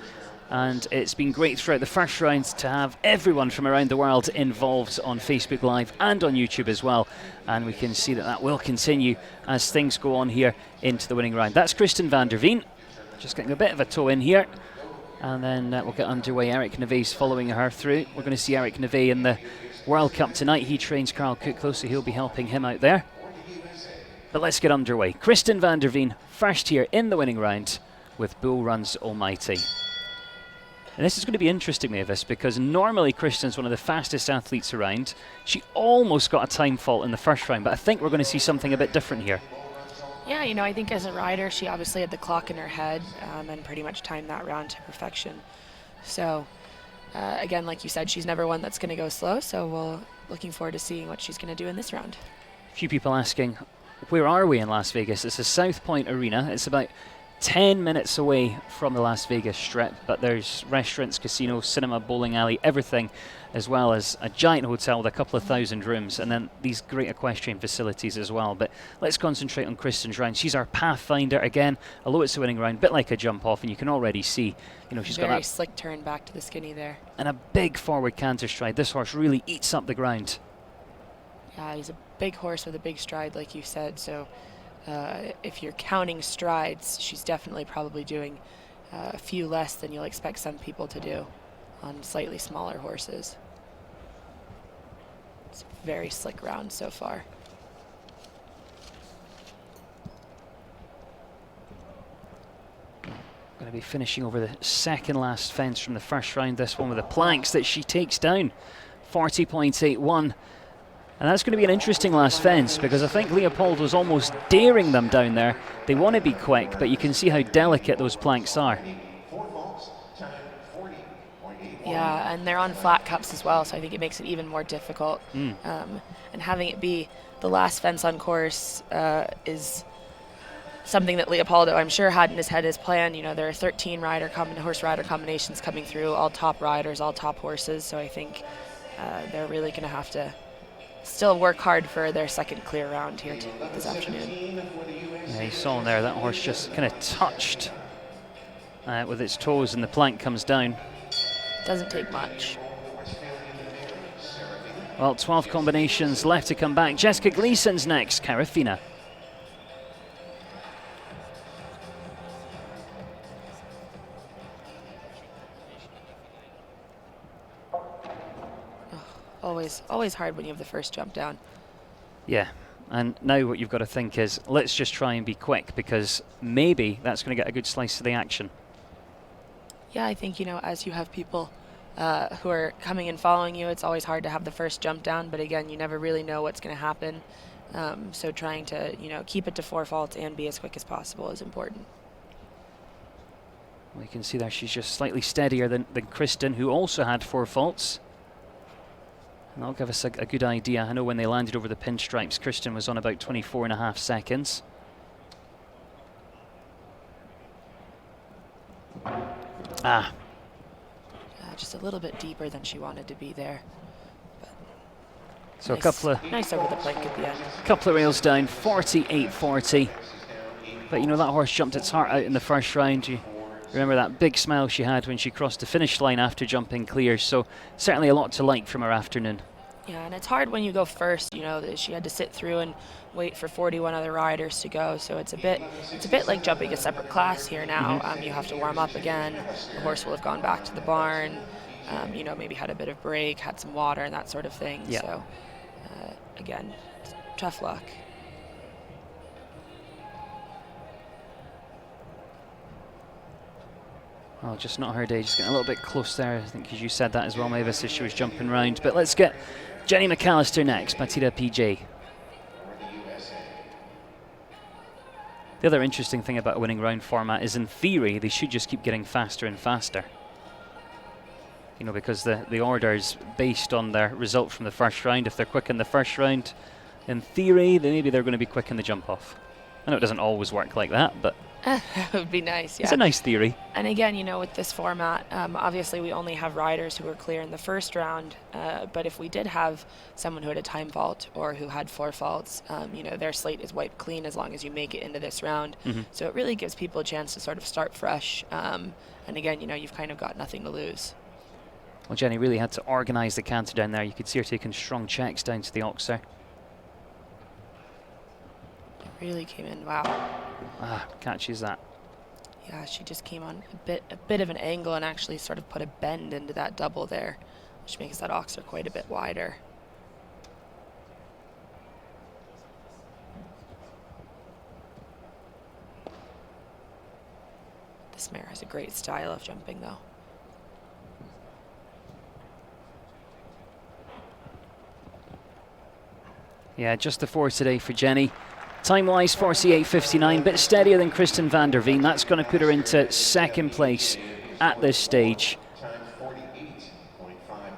and it's been great throughout the first round to have everyone from around the world involved on Facebook Live and on YouTube as well, and we can see that that will continue as things go on here into the winning round. That's Kristen van der Veen, just getting a bit of a toe in here, and then we'll get underway. Eric Neve's following her through. We're going to see Eric Neve in the World Cup tonight. He trains Carl Cook though, so he'll be helping him out there. But let's get underway. Kristen van der Veen first here in the winning round with Bull Runs Almighty. And this is going to be interesting, Mavis, because normally Kristen's one of the fastest athletes around. She almost got a time fault in the first round, but I think we're going to see something a bit different here. Yeah, I think as a rider, she obviously had the clock in her head and pretty much timed that round to perfection. So, again, like you said, she's never one that's going to go slow, so we're looking forward to seeing what she's going to do in this round. A few people asking, where are we in Las Vegas? It's a South Point Arena. It's about 10 minutes away from the Las Vegas Strip, but there's restaurants, casinos, cinema, bowling alley, everything, as well as a giant hotel with a couple of thousand rooms, and then these great equestrian facilities as well. But let's concentrate on Kristen's round. She's our pathfinder again, although it's a winning round, a bit like a jump off, and you can already see, she's got that very slick turn back to the skinny there. And a big forward canter stride. This horse really eats up the ground. Yeah, he's a big horse with a big stride, like you said, so if you're counting strides, she's definitely probably doing a few less than you'll expect some people to do on slightly smaller horses. It's a very slick round so far. Going to be finishing over the second last fence from the first round, this one with the planks that she takes down, 40.81. And that's going to be an interesting last fence because I think Leopoldo's almost daring them down there. They want to be quick, but you can see how delicate those planks are. Yeah, and they're on flat cups as well, so I think it makes it even more difficult. And having it be the last fence on course is something that Leopoldo, I'm sure, had in his head as planned. There are 13 horse-rider combinations coming through, all top riders, all top horses, so I think they're really going to have to still work hard for their second clear round here this afternoon. Yeah, you saw there, that horse just kind of touched with its toes and the plank comes down. Doesn't take much. Well, 12 combinations left to come back. Jessica Gleason's next, Carafina. Always hard when you have the first jump down. Yeah, and now what you've got to think is, let's just try and be quick, because maybe that's going to get a good slice of the action. Yeah, I think, as you have people who are coming and following you, it's always hard to have the first jump down, but again, you never really know what's going to happen. So trying to, keep it to 4 faults and be as quick as possible is important. Well, you can see there she's just slightly steadier than Kristen, who also had 4 faults. And that'll give us a good idea. I know when they landed over the pinstripes, Kristen was on about 24.5 seconds. Just a little bit deeper than she wanted to be there. But so nice, nice over the plank at the end. Couple of rails down, 48.40. But that horse jumped its heart out in the first round. You remember that big smile she had when she crossed the finish line after jumping clear. So certainly a lot to like from her afternoon. Yeah, and it's hard when you go first. She had to sit through and wait for 41 other riders to go. So it's a bit like jumping a separate class here now. You have to warm up again. The horse will have gone back to the barn. Maybe had a bit of break, had some water and that sort of thing. Yeah. So again, tough luck. Well, just not her day, just getting a little bit close there. I think because you said that as well, Mavis, as she was jumping round. But let's get Jenny McAllister next, Batida PJ. The other interesting thing about a winning round format is, in theory, they should just keep getting faster and faster. Because the order is based on their result from the first round. If they're quick in the first round, in theory, then maybe they're going to be quick in the jump off. I know it doesn't always work like that, but that would be nice, yeah. It's a nice theory. And again, with this format, obviously we only have riders who were clear in the first round, but if we did have someone who had a time fault or who had 4 faults, their slate is wiped clean as long as you make it into this round. So it really gives people a chance to sort of start fresh. And again, you've kind of got nothing to lose. Well, Jenny really had to organise the canter down there. You could see her taking strong checks down to the Oxer. Really came in, wow. Catches that. Yeah, she just came on a bit of an angle and actually sort of put a bend into that double there, which makes that Oxer quite a bit wider. This mare has a great style of jumping, though. Yeah, just the 4 today for Jenny. Time-wise, 48.59, bit steadier than Kristen van der Veen. That's going to put her into second place at this stage.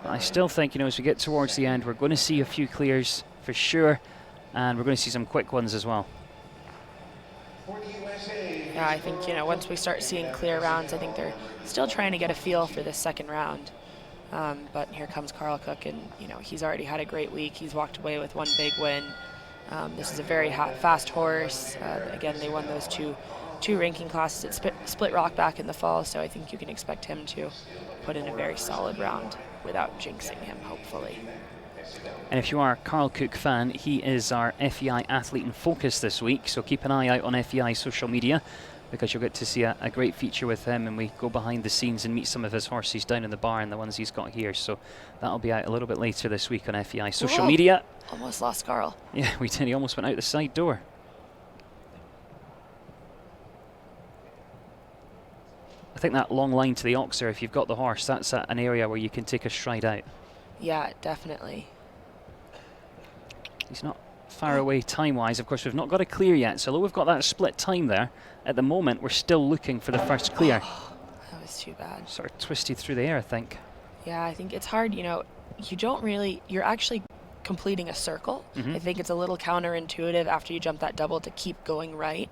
But I still think, as we get towards the end, we're going to see a few clears for sure, and we're going to see some quick ones as well. Yeah, I think, once we start seeing clear rounds, I think they're still trying to get a feel for this second round. But here comes Carl Cook, and he's already had a great week. He's walked away with 1 big win. This is a very fast horse. Again, they won those two ranking classes at Split Rock back in the fall, so I think you can expect him to put in a very solid round without jinxing him, hopefully. And if you are a Carl Cook fan, he is our FEI athlete in focus this week, so keep an eye out on FEI social media, because you'll get to see a great feature with him, and we go behind the scenes and meet some of his horses down in the barn, the ones he's got here. So that'll be out a little bit later this week on FEI social media. Almost lost Carl. Yeah, we did. He almost went out the side door. I think that long line to the Oxer, if you've got the horse, that's an area where you can take a stride out. Yeah, definitely. He's not far away time-wise. Of course, we've not got a clear yet, so although we've got that split time there, at the moment we're still looking for the first clear. That was too bad. Sort of twisted through the air, I think. Yeah, I think it's hard, you're actually completing a circle. I think it's a little counterintuitive after you jump that double to keep going right.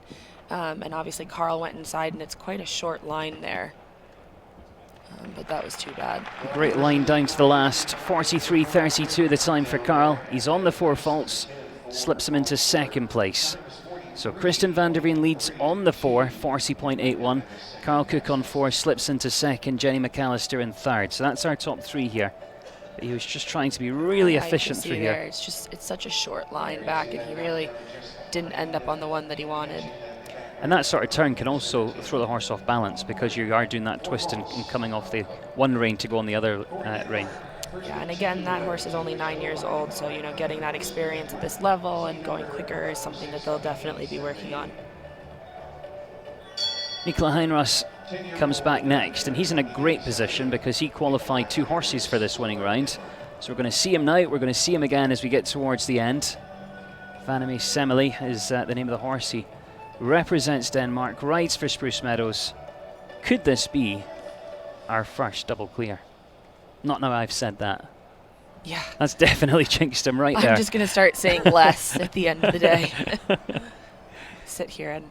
And obviously Carl went inside, and it's quite a short line there. But that was too bad. A great line down to the last. 43.32 the time for Carl. He's on the 4 faults. Slips him into second place. So Kristen van der Veen leads on the 4, 40.81. Carl Cook on 4, slips into second. Jenny McAllister in third. So that's our top 3 here. But he was just trying to be really efficient through here. It's such a short line back, and he really didn't end up on the one that he wanted. And that sort of turn can also throw the horse off balance, because you are doing that twist and coming off the one rein to go on the other rein. Yeah, and again, that horse is only 9 years old, so getting that experience at this level and going quicker is something that they'll definitely be working on. Nicola Heinross comes back next, and he's in a great position because he qualified 2 horses for this winning round. So we're going to see him now, we're going to see him again as we get towards the end. Vaname Semele is the name of the horse. He represents Denmark, rides for Spruce Meadows. Could this be our first double clear? Not now I've said that. Yeah. That's definitely jinxed him right there. I'm just going to start saying less at the end of the day. Sit here and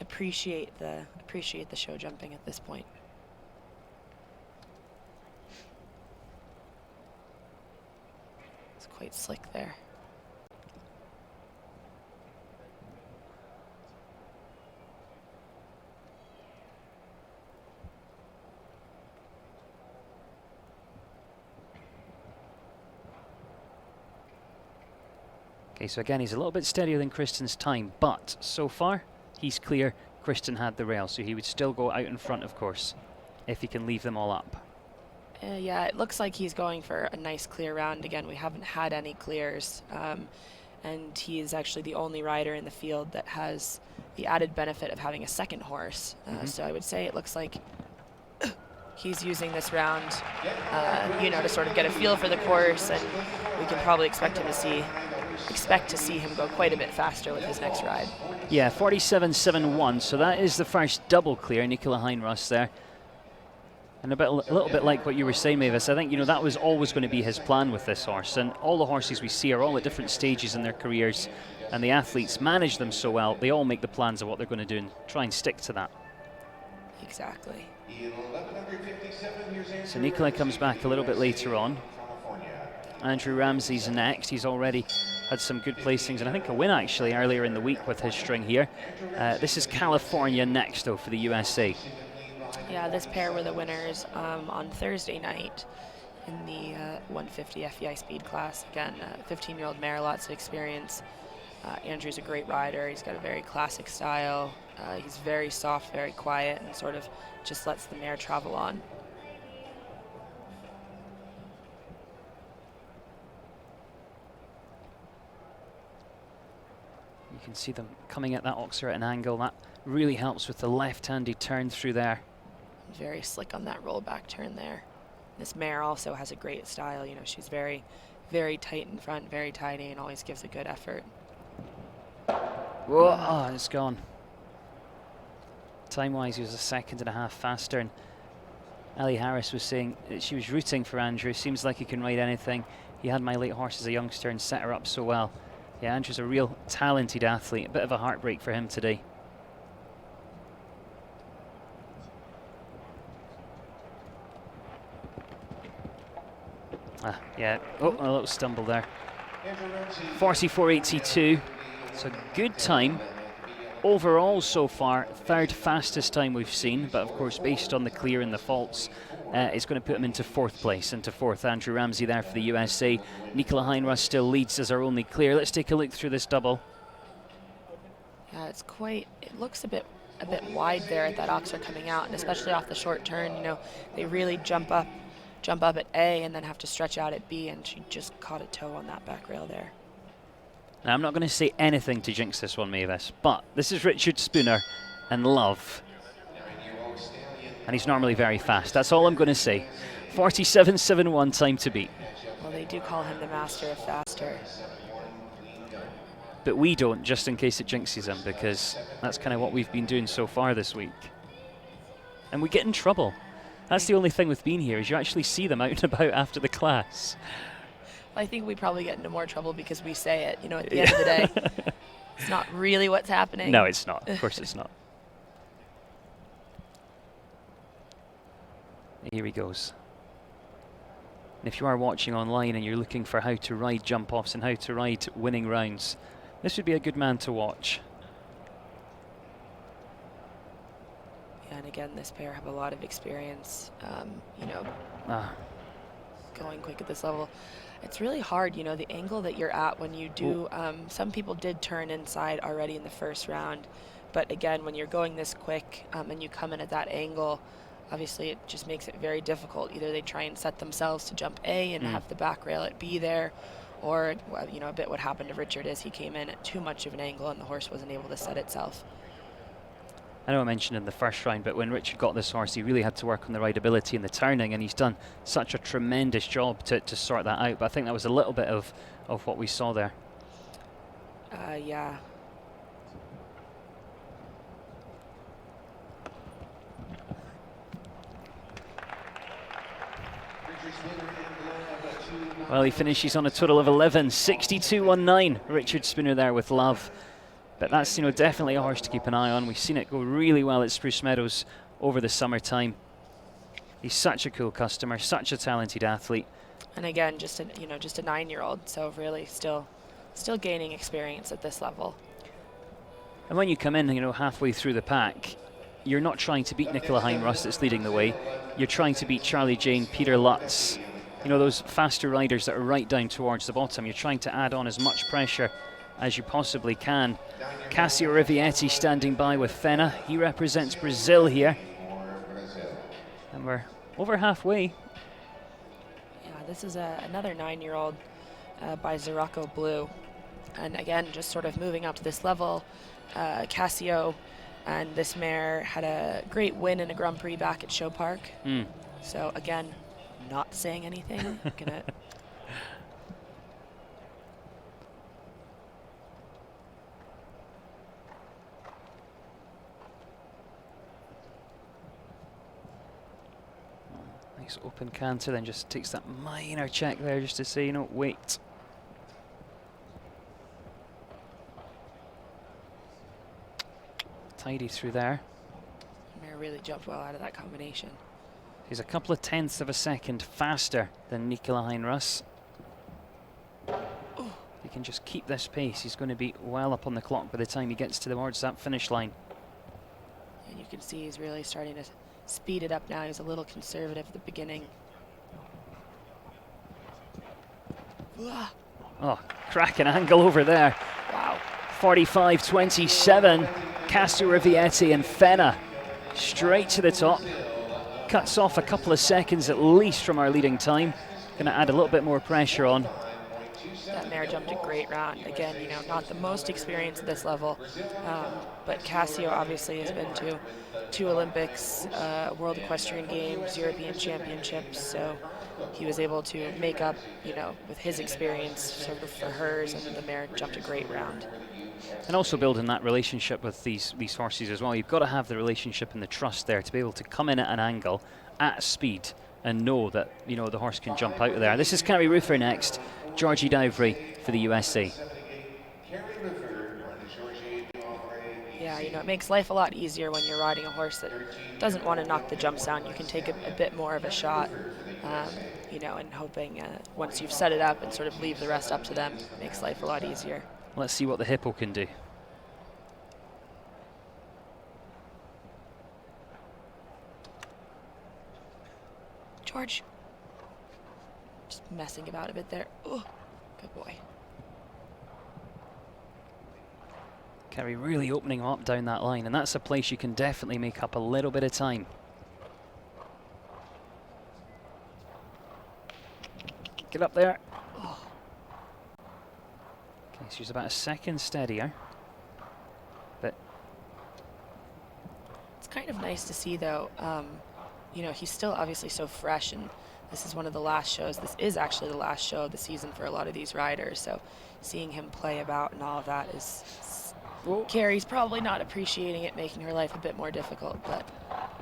appreciate the show jumping at this point. It's quite slick there. Okay, so again, he's a little bit steadier than Kristen's time, but so far, he's clear. Kristen had the rail, so he would still go out in front, of course, if he can leave them all up. Yeah, it looks like he's going for a nice clear round. Again, we haven't had any clears, and he is actually the only rider in the field that has the added benefit of having a second horse. So I would say it looks like he's using this round, to sort of get a feel for the course, and we can probably expect to see him go quite a bit faster with his next ride. Yeah, 47.71, so that is the first double clear, Nicola Heinross there. And a little bit like what you were saying, Mavis, I think, that was always going to be his plan with this horse. And all the horses we see are all at different stages in their careers, and the athletes manage them so well, they all make the plans of what they're going to do and try and stick to that. Exactly. So Nicola comes back a little bit later on. Andrew Ramsey's next. He's already had some good placings, and I think a win actually earlier in the week with his string here. This is California next, though, for the USA. Yeah, this pair were the winners on Thursday night in the 150 FEI speed class. Again, 15-year-old mare, lots of experience. Andrew's a great rider. He's got a very classic style. He's very soft, very quiet, and sort of just lets the mare travel on. You can see them coming at that Oxer at an angle. That really helps with the left-handed turn through there. Very slick on that rollback turn there. This mare also has a great style. She's very, very tight in front, very tidy, and always gives a good effort. Whoa, oh, it's gone. Time-wise, he was a second and a half faster, and Ellie Harris was saying that she was rooting for Andrew. Seems like he can ride anything. He had My Late Horse as a youngster and set her up so well. Yeah, Andrew's a real talented athlete. A bit of a heartbreak for him today. Yeah, a little stumble there. 44.82. It's a good time. Overall so far, third fastest time we've seen, but of course based on the clear and the faults, it's going to put him into fourth place, into fourth. Andrew Ramsey there for the USA. Nicola Heinross still leads as our only clear. Let's take a look through this double. Yeah, it looks a bit wide there at that Oxer coming out, and especially off the short turn, they really jump up at A and then have to stretch out at B, and she just caught a toe on that back rail there. Now, I'm not going to say anything to jinx this one, Mavis, but this is Richard Spooner and Love. And he's normally very fast. That's all I'm going to say. 47.71 time to beat. Well, they do call him the master of faster. But we don't, just in case it jinxes him, because that's kind of what we've been doing so far this week. And we get in trouble. That's the only thing with being here, is you actually see them out and about after the class. I think we probably get into more trouble because we say it, at the end of the day. It's not really what's happening. No, it's not. Of course it's not. Here he goes. And if you are watching online and you're looking for how to ride jump-offs and how to ride winning rounds, this would be a good man to watch. And again, this pair have a lot of experience, you know, going quick at this level. It's really hard, you know, the angle that you're at when you do, some people did turn inside already in the first round, but again, when you're going this quick and you come in at that angle, obviously it just makes it very difficult. Either they try and set themselves to jump A and have the back rail at B there, or, you know, a bit what happened to Richard is he came in at too much of an angle and the horse wasn't able to set itself. I know I mentioned in the first round, but when Richard got this horse, he really had to work on the rideability and the turning, and he's done such a tremendous job to sort that out. But I think that was a little bit of what we saw there. Yeah. Well, he finishes on a total of 11, 62.19. Richard Spooner there with Love. But that's, you know, definitely a horse to keep an eye on. We've seen it go really well at Spruce Meadows over the summertime. He's such a cool customer, such a talented athlete. And again, just a 9-year-old, so really still gaining experience at this level. And when you come in, you know, halfway through the pack, you're not trying to beat Nicola Heinrus that's leading the way. You're trying to beat Charlie Jane, Peter Lutz, you know, those faster riders that are right down towards the bottom. You're trying to add on as much pressure as you possibly can. Cassio Rivietti standing by with Fenna. He represents Brazil here. And we're over halfway. Yeah, this is another 9-year-old by Zirocco Blue. And again, just sort of moving up to this level, Cassio and this mare had a great win in a Grand Prix back at Show Park. So again, not saying anything. Gonna nice open canter, then just takes that minor check there just to say, you know, wait. Tidy through there. mare really jumped well out of that combination. He's a couple of tenths of a second faster than Nicola Heinrus. He can just keep this pace. He's going to be well up on the clock by the time he gets towards that finish line. And you can see he's really starting to speed it up now. He's a little conservative at the beginning. Oh, cracking angle over there. Wow. 45.27. Cassio Rivietti and Fenna straight to the top. Cuts off a couple of seconds at least from our leading time. Going to add a little bit more pressure on. That mare jumped a great round. Again, you know, not the most experienced at this level, but Cassio obviously has been to 2 Olympics, World Equestrian Games, European Championships, so he was able to make up, you know, with his experience sort of for hers, and the mare jumped a great round. And also building that relationship with these horses as well. You've got to have the relationship and the trust there to be able to come in at an angle at speed and know that, you know, the horse can jump out of there. This is Carrie Ruffer next. Georgie Dowry for the USA. Yeah, you know, it makes life a lot easier when you're riding a horse that doesn't want to knock the jumps down. You can take a bit more of a shot, you know, and hoping once you've set it up and sort of leave the rest up to them, it makes life a lot easier. Let's see what the hippo can do. George. Just messing about a bit there. Oh, good boy. Kerry really opening him up down that line, and that's a place you can definitely make up a little bit of time. Get up there. Oh. Okay, she's about a second steadier. But it's kind of nice to see, though. You know, he's still obviously so fresh, and this is one of the last shows. This is actually the last show of the season for a lot of these riders, so seeing him play about and all of that is... Carrie's probably not appreciating it, making her life a bit more difficult, but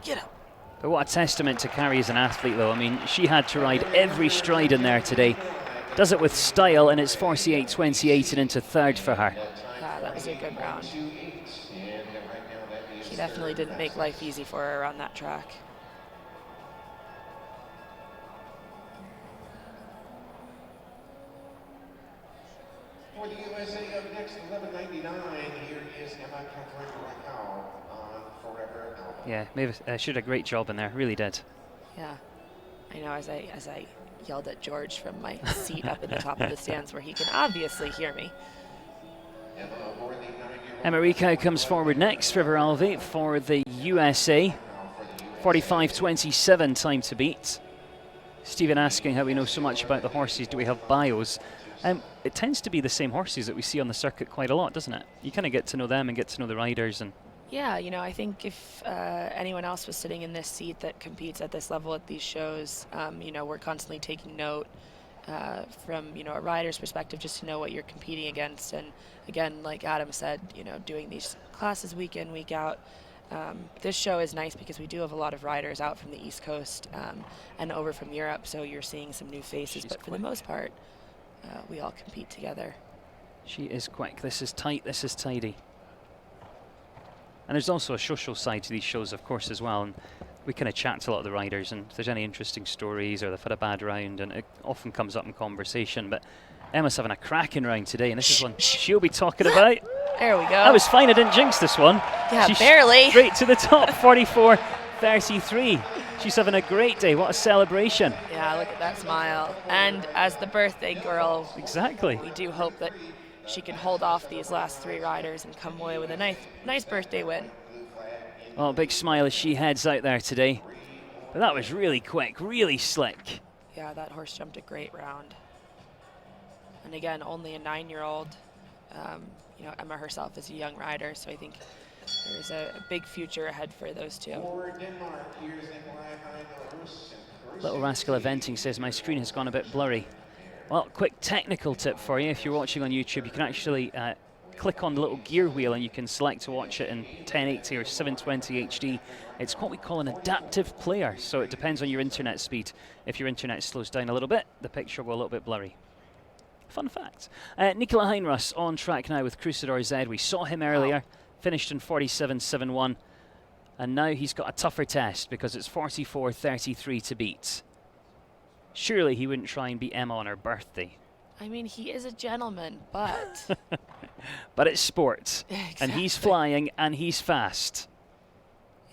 get up. But what a testament to Carrie as an athlete, though. I mean, she had to ride every stride in there today. Does it with style, and it's 48.28 and into third for her. That was a good round. She definitely didn't make life easy for her on that track. For the USA up next, 11.99, here is Emma Catherine Raquel on Yeah, Mavis she did a great job in there, really did. Yeah, I know. As I yelled at George from my seat up at the top of the stands, where he can obviously hear me. Emma Rico comes forward next for Relive for the USA. 45.27 time to beat. Stephen asking how we know so much about the horses. Do we have bios? It tends to be the same horses that we see on the circuit quite a lot, doesn't it? You kind of get to know them and get to know the riders. And yeah, you know, I think if anyone else was sitting in this seat that competes at this level at these shows, you know, we're constantly taking note from, you know, a rider's perspective, just to know what you're competing against. And again, like Adam said, you know, doing these classes week in, week out. This show is nice because we do have a lot of riders out from the East Coast and over from Europe, so you're seeing some new faces. But for the most part, we all compete together. She is quick. This is tight. This is tidy. And there's also a social side to these shows, of course, as well. And we kind of chat to a lot of the riders, and if there's any interesting stories or they've had a bad round, and it often comes up in conversation. But Emma's having a cracking round today, and this is one she'll be talking about. There we go. That was fine. I didn't jinx this one. Yeah, She's barely. Straight to the top, 44.33. She's having a great day. What a celebration. Yeah, look at that smile. And as the birthday girl, exactly, we do hope that she can hold off these last three riders and come away with a nice birthday win. Oh, big smile as she heads out there today. But that was really quick, really slick. Yeah, that horse jumped a great round. And again, only a 9-year-old. You know, Emma herself is a young rider, so I think there's a big future ahead for those two. Little Rascal Eventing says my screen has gone a bit blurry. Well, quick technical tip for you. If you're watching on YouTube, you can actually click on the little gear wheel and you can select to watch it in 1080 or 720 HD. It's what we call an adaptive player, so it depends on your internet speed. If your internet slows down a little bit, the picture will go a little bit blurry. Fun fact. Nicola Heinrus on track now with Crusader Z. We saw him earlier, finished in 47.71, and now he's got a tougher test because it's 44.33 to beat. Surely he wouldn't try and beat Emma on her birthday. I mean, he is a gentleman, but... but it's sport, exactly. And he's flying and he's fast.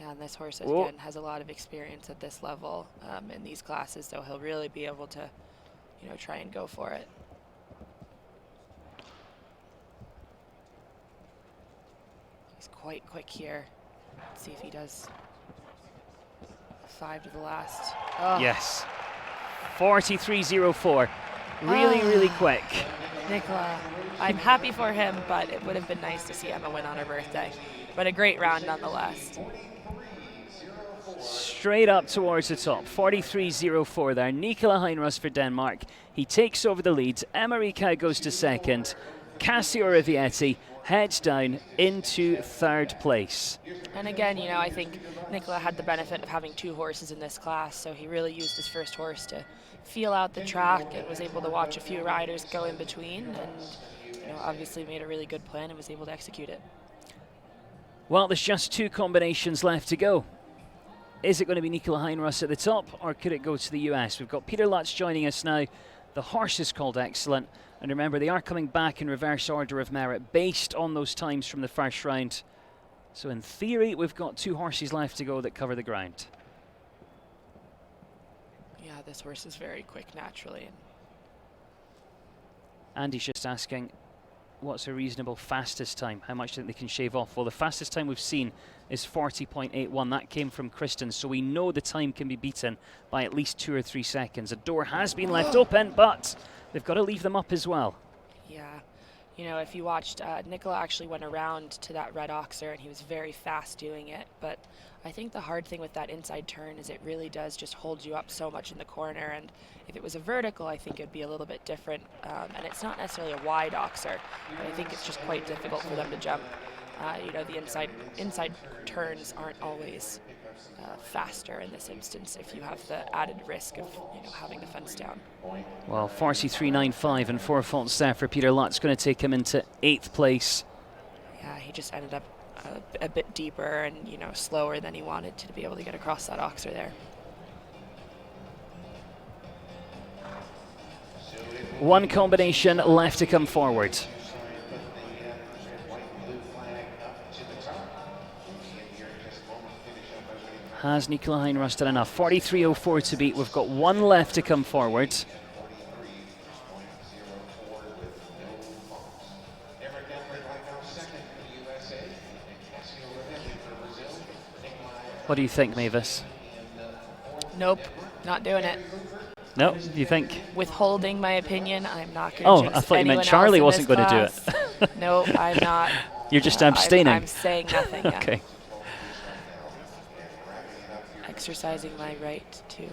Yeah, and this horse, again, has a lot of experience at this level in these classes, so he'll really be able to, you know, try and go for it. He's quite quick here. Let's see if he does 5 to the last. Oh. Yes. 43.04. Really quick. Nicola, I'm happy for him, but it would have been nice to see Emma win on her birthday. But a great round nonetheless. Straight up towards the top. 43.04 there. Nicola Heinrus for Denmark. He takes over the lead. Emma Rico goes to second. Cassio Rivietti heads down into third place. And again, you know, I think Nicola had the benefit of having 2 horses in this class, so he really used his first horse to feel out the track and was able to watch a few riders go in between, and, you know, obviously made a really good plan and was able to execute it. Well, there's just 2 combinations left to go. Is it going to be Nicola Heinrus at the top, or could it go to the US? We've got Peter Lutz joining us now. The horse is called Excellent. And remember, they are coming back in reverse order of merit based on those times from the first round. So in theory, we've got 2 horses left to go that cover the ground. Yeah, this horse is very quick naturally. Andy's just asking, what's a reasonable fastest time? How much do you think they can shave off? Well, the fastest time we've seen is 40.81. That came from Kristen, so we know the time can be beaten by at least 2 or 3 seconds. A door has been left open, but they've got to leave them up as well. Yeah. You know, if you watched, Nicola actually went around to that red oxer, and he was very fast doing it. But I think the hard thing with that inside turn is it really does just hold you up so much in the corner. And if it was a vertical, I think it'd be a little bit different. And it's not necessarily a wide oxer, but I think it's just quite difficult for them to jump. You know, the inside turns aren't always faster in this instance if you have the added risk of, you know, having the fence down. Well, 43.95 and 4 faults there for Peter Lutz, going to take him into 8th place. Yeah, he just ended up a bit deeper and, you know, slower than he wanted to be able to get across that oxer there. One combination left to come forward. Has Nicola Heinrich done enough? 43.04 to beat. We've got one left to come forward. What do you think, Mavis? Nope, not doing it. No, you think? Withholding my opinion. I'm not going to jinx I thought you meant anyone Charlie else in wasn't going to do this it. class. No, I'm not. You're just abstaining. I'm saying nothing. Yeah. Okay. Exercising my right to.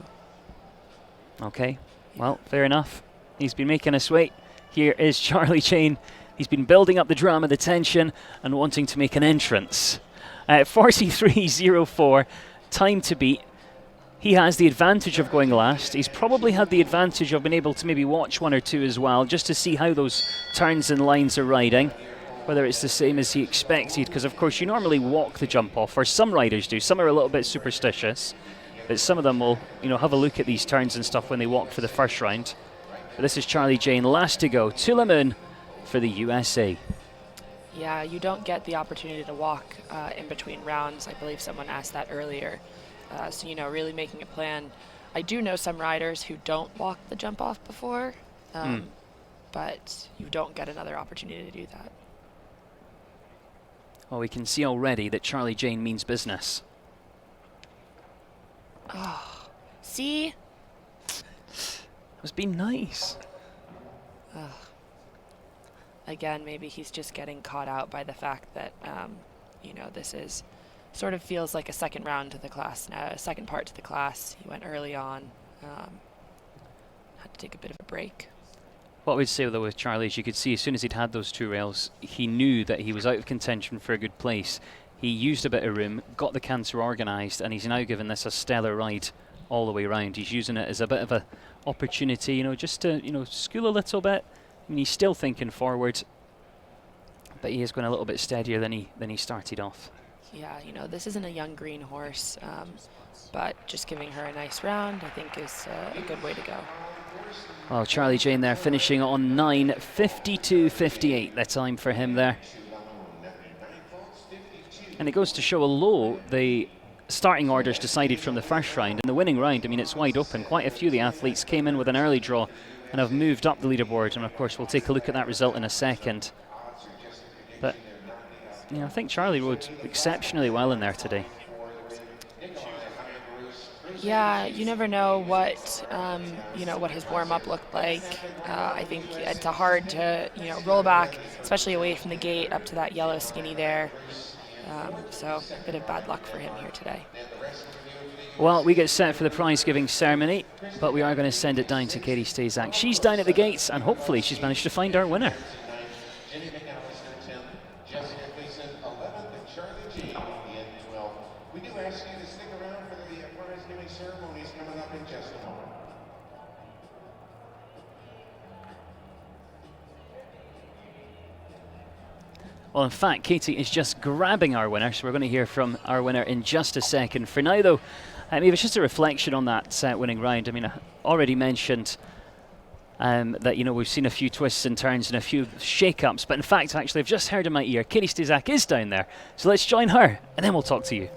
Okay, well, fair enough. He's been making us wait. Here is Charlie Jane. He's been building up the drama, the tension, and wanting to make an entrance. 43.04, time to beat. He has the advantage of going last. He's probably had the advantage of being able to maybe watch one or two as well, just to see how those turns and lines are riding, whether it's the same as he expected, because of course you normally walk the jump off, or some riders do. Some are a little bit superstitious, but some of them will, have a look at these turns and stuff when they walk for the first round. But this is Charlie Jane, last to go, to Le Moon for the USA. Yeah, you don't get the opportunity to walk in between rounds. I believe someone asked that earlier. So, really making a plan. I do know some riders who don't walk the jump off before, but you don't get another opportunity to do that. Well, we can see already that Charlie Jane means business. Oh, see? It's been nice. Again, maybe he's just getting caught out by the fact that, this is sort of feels like a second round to the class now, a second part to the class. He went early on, had to take a bit of a break. What we'd say though with Charlie is you could see as soon as he'd had those two rails, he knew that he was out of contention for a good place. He used a bit of room, got the canter organised, and he's now given this a stellar ride all the way around. He's using it as a bit of an opportunity, just to, school a little bit. I mean, he's still thinking forward, but he is going a little bit steadier than he started off. Yeah, this isn't a young green horse, but just giving her a nice round, I think, is a good way to go. Well, Charlie Jane there finishing on 9:52.58, the time for him there. And it goes to show, although the starting orders decided from the first round, in the winning round, I mean, it's wide open. Quite a few of the athletes came in with an early draw and have moved up the leaderboard, and of course we'll take a look at that result in a second. But I think Charlie rode exceptionally well in there today. Yeah, you never know what what his warm-up looked like. I think it's hard to roll back, especially away from the gate up to that yellow skinny there. So a bit of bad luck for him here today. Well, we get set for the prize-giving ceremony, but we are going to send it down to Katie Stazak. She's down at the gates, and hopefully she's managed to find our winner. We do ask you to stick around for the prize-giving ceremonies coming up in just a moment. Well, in fact, Katie is just grabbing our winner, so we're going to hear from our winner in just a second. For now, though, it's just a reflection on that winning round. I mean, I already mentioned that, we've seen a few twists and turns and a few shake-ups, but in fact, actually, I've just heard in my ear, Katie Stazak is down there. So let's join her, and then we'll talk to you.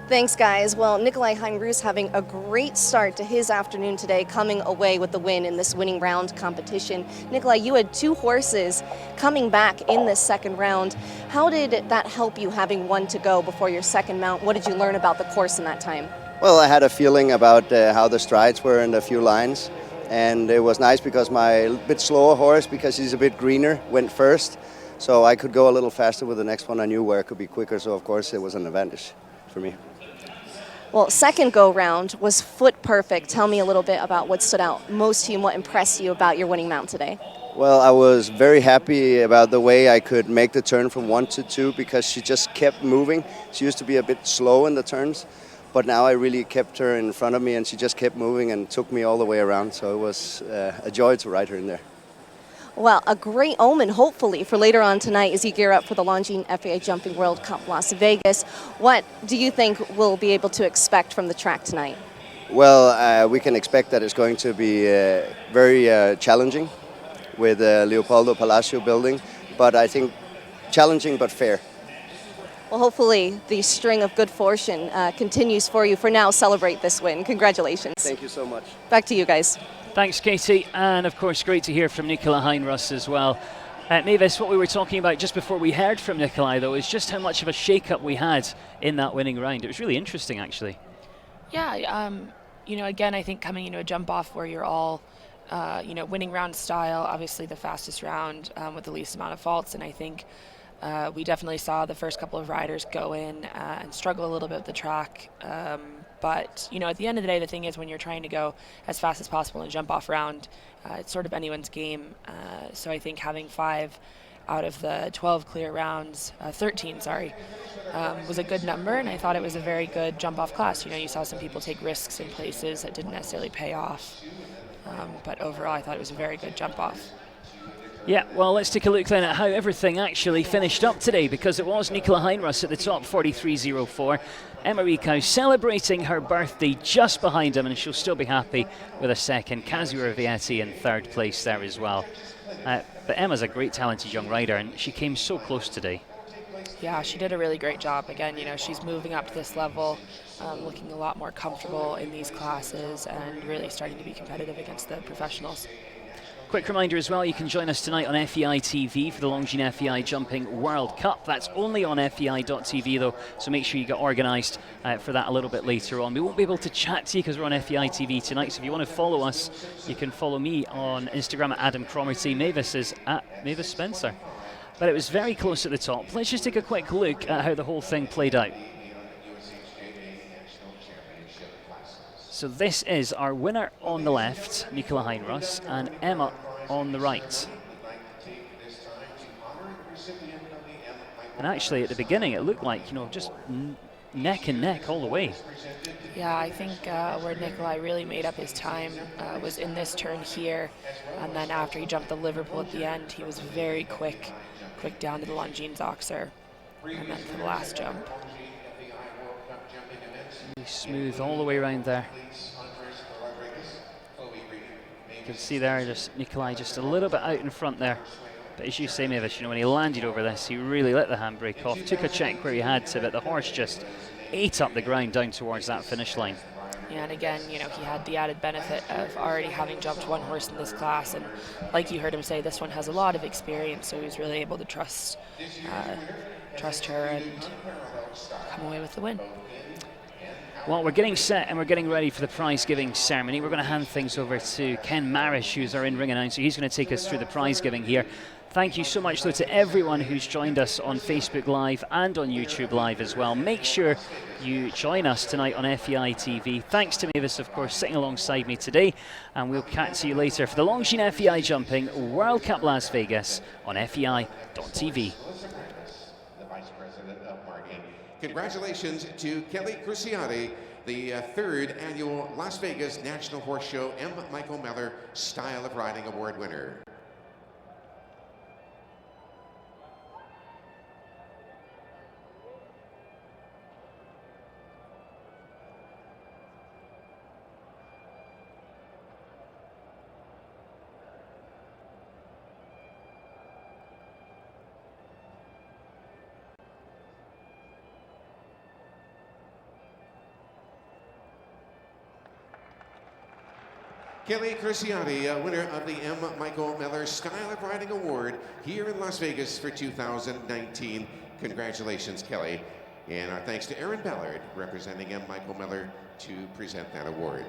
Thanks, guys. Well, Nikolai Heinrich having a great start to his afternoon today, coming away with the win in this winning round competition. Nikolai, you had two horses coming back in this second round. How did that help you having one to go before your second mount? What did you learn about the course in that time? Well, I had a feeling about how the strides were in a few lines, and it was nice because my bit slower horse, because he's a bit greener, went first, so I could go a little faster with the next one. I knew where it could be quicker, so of course it was an advantage for me. Well, second go round was foot perfect. Tell me a little bit about what stood out most to you and what impressed you about your winning mount today. Well, I was very happy about the way I could make the turn from 1 to 2 because she just kept moving. She used to be a bit slow in the turns, but now I really kept her in front of me and she just kept moving and took me all the way around. So it was a joy to ride her in there. Well, a great omen, hopefully, for later on tonight as you gear up for the Longines FEI Jumping World Cup Las Vegas. What do you think we'll be able to expect from the track tonight? Well, we can expect that it's going to be very challenging with Leopoldo Palacio building, but I think challenging but fair. Well, hopefully the string of good fortune continues for you. For now, celebrate this win. Congratulations. Thank you so much. Back to you guys. Thanks, Katie. And of course, great to hear from Nicola Heinrus as well. Mavis, what we were talking about just before we heard from Nikolai, though, is just how much of a shake-up we had in that winning round. It was really interesting, actually. Yeah, again, I think coming into a jump-off where you're all, winning round style, obviously the fastest round with the least amount of faults, and I think we definitely saw the first couple of riders go in and struggle a little bit with the track. But, at the end of the day, the thing is when you're trying to go as fast as possible in a jump-off round, it's sort of anyone's game. So I think having 5 out of the 12 clear rounds, 13, was a good number, and I thought it was a very good jump-off class. You saw some people take risks in places that didn't necessarily pay off. But overall, I thought it was a very good jump-off. Yeah, well, let's take a look then at how everything actually finished up today, because it was Nicola Heinrus at the top, 43.04. Emma Rikau celebrating her birthday just behind him, and she'll still be happy with a second. Kazuo Vietti in third place there as well. But Emma's a great talented young rider, and she came so close today. Yeah, she did a really great job. Again, she's moving up to this level, looking a lot more comfortable in these classes, and really starting to be competitive against the professionals. Quick reminder as well, you can join us tonight on FEI TV for the Longines FEI Jumping World Cup. That's only on FEI.tv though, so make sure you get organised for that a little bit later on. We won't be able to chat to you because we're on FEI TV tonight, so if you want to follow us, you can follow me on Instagram at Adam Cromarty. Mavis is at Mavis Spencer. But it was very close at the top. Let's just take a quick look at how the whole thing played out. So this is our winner on the left, Nicola Heinrus, and Emma on the right. And actually at the beginning it looked like, just neck and neck all the way. Yeah, I think where Nikolai really made up his time was in this turn here, and then after he jumped the Liverpool at the end, he was very quick down to the Longines Oxer, and then for the last jump. Really smooth all the way around there. You can see there just Nikolai just a little bit out in front there. But as you say, Mavis, when he landed over this, he really let the handbrake off, took a check where he had to, but the horse just ate up the ground down towards that finish line. Yeah, and again, he had the added benefit of already having jumped one horse in this class, and like you heard him say, this one has a lot of experience, so he was really able to trust her and come away with the win. Well, we're getting set and we're getting ready for the prize-giving ceremony. We're going to hand things over to Ken Marish, who's our in-ring announcer. He's going to take us through the prize-giving here. Thank you so much, though, to everyone who's joined us on Facebook Live and on YouTube Live as well. Make sure you join us tonight on FEI TV. Thanks to Mavis, of course, sitting alongside me today. And we'll catch you later for the Longines FEI Jumping World Cup Las Vegas on FEI.tv. Congratulations to Kelly Cruciati, the third annual Las Vegas National Horse Show M. Michael Meller Style of Riding Award winner. Kelly Cruciati, winner of the M. Michael Meller Style of Riding Award here in Las Vegas for 2019. Congratulations, Kelly. And our thanks to Aaron Ballard, representing M. Michael Meller, to present that award.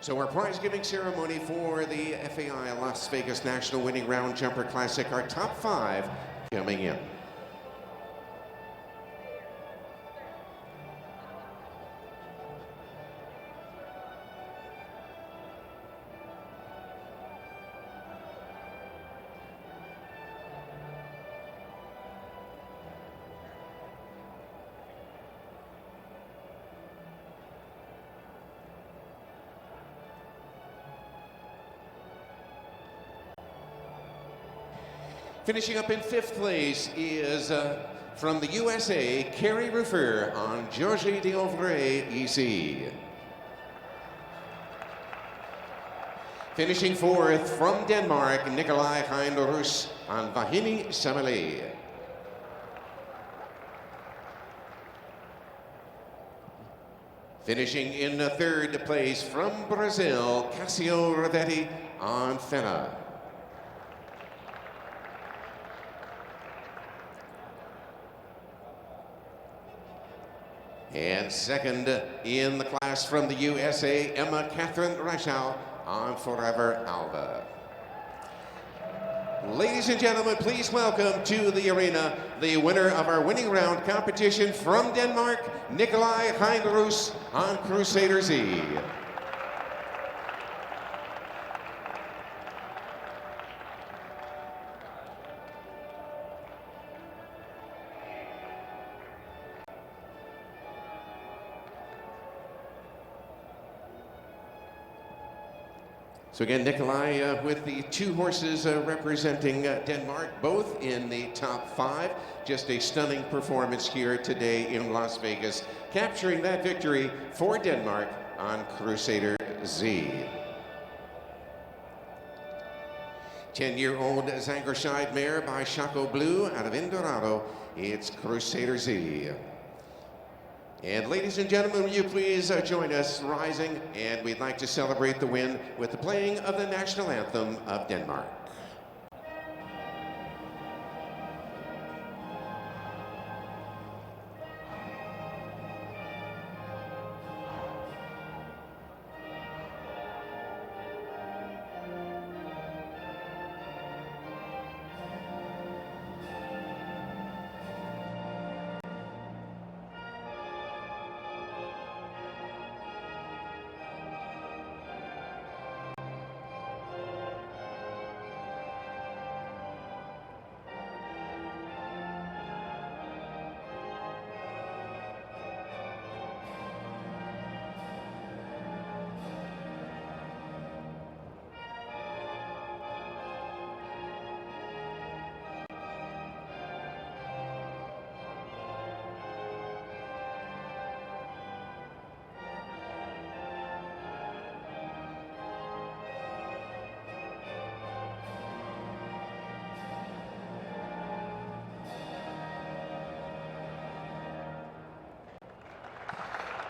So our prize-giving ceremony for the FEI Las Vegas National Winning Round Jumper Classic, our top 5 coming in. Finishing up in 5th place is from the USA, Carrie Ruffer on Georgie d'Auvray, EC. Finishing 4th from Denmark, Nikolai Hein-Rus on Vahini Samale. Finishing in 3rd place from Brazil, Cassio Ravetti on Fena. And 2nd in the class from the USA, Emma Catherine Reichau on Forever Alva. Ladies and gentlemen, please welcome to the arena the winner of our winning round competition from Denmark, Nikolai Hein-Rus on Crusader Z. So again, Nikolai with the 2 horses representing Denmark, both in the top 5. Just a stunning performance here today in Las Vegas, capturing that victory for Denmark on Crusader Z. 10-year-old Zangerscheid mare by Chaco Blue out of Indorado. It's Crusader Z. And ladies and gentlemen, will you please join us rising, and we'd like to celebrate the win with the playing of the national anthem of Denmark.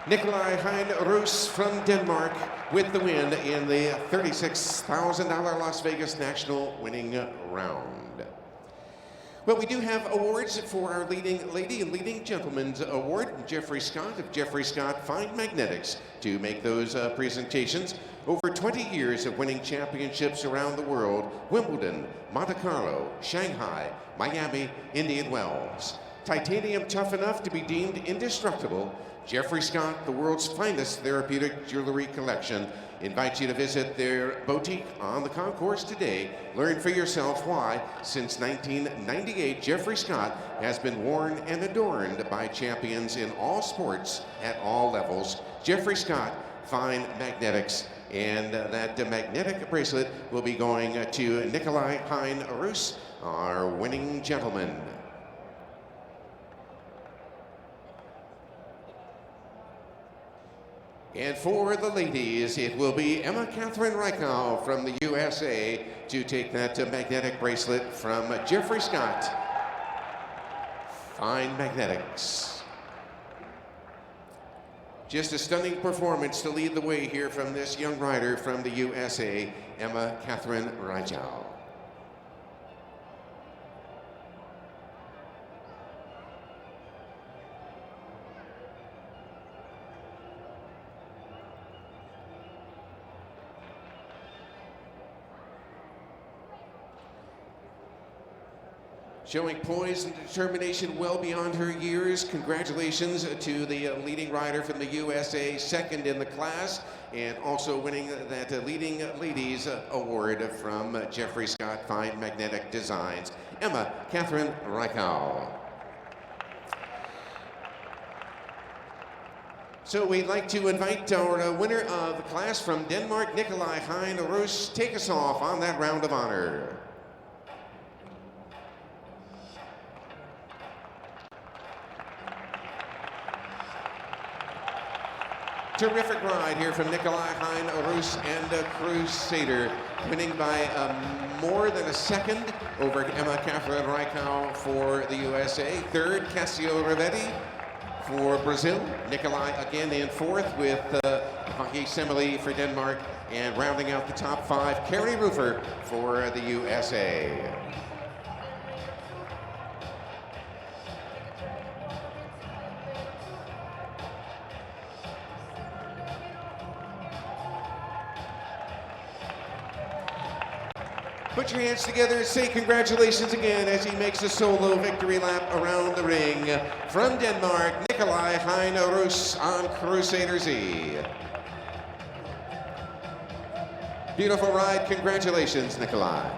Nikolai Hein-Rus from Denmark with the win in the $36,000 Las Vegas National winning round. Well, we do have awards for our leading lady and leading gentleman's award. Jeffrey Scott of Jeffrey Scott Fine Magnetics to make those presentations. Over 20 years of winning championships around the world: Wimbledon, Monte Carlo, Shanghai, Miami, Indian Wells. Titanium tough enough to be deemed indestructible. Jeffrey Scott, the world's finest therapeutic jewelry collection, invites you to visit their boutique on the concourse today. Learn for yourself why, since 1998, Jeffrey Scott has been worn and adorned by champions in all sports at all levels. Jeffrey Scott Fine Magnetics, and that magnetic bracelet will be going to Nikolai Hein-Rus, our winning gentleman. And for the ladies, it will be Emma Catherine Reichau from the USA to take that magnetic bracelet from Jeffrey Scott Fine Magnetics. Just a stunning performance to lead the way here from this young rider from the USA, Emma Catherine Reichau. Showing poise and determination well beyond her years. Congratulations to the leading rider from the USA, second in the class, and also winning that leading ladies award from Jeffrey Scott Fine Magnetic Designs, Emma Catherine Reichau. So we'd like to invite our winner of the class from Denmark, Nikolai Hein-Rus, take us off on that round of honor. Terrific ride here from Nikolai Hein, Rus, and Crusader, winning by more than a second over Emma Catherine Raikau for the USA. Third, Cassio Rivetti for Brazil. Nikolai again in fourth with Hockey Semele for Denmark. And rounding out the top five, Carrie Rufer for the USA. Put your hands together and say congratulations again as he makes a solo victory lap around the ring. From Denmark, Nikolai Hein Rus on Crusader Z. Beautiful ride. Congratulations, Nikolai.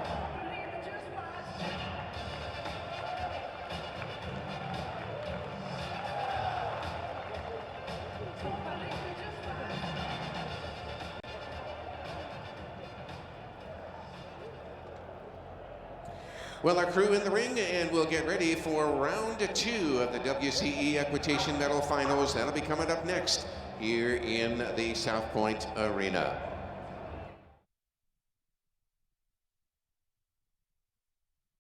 Well, our crew in the ring, and we'll get ready for round 2 of the WCE Equitation Medal Finals. That'll be coming up next here in the South Point Arena.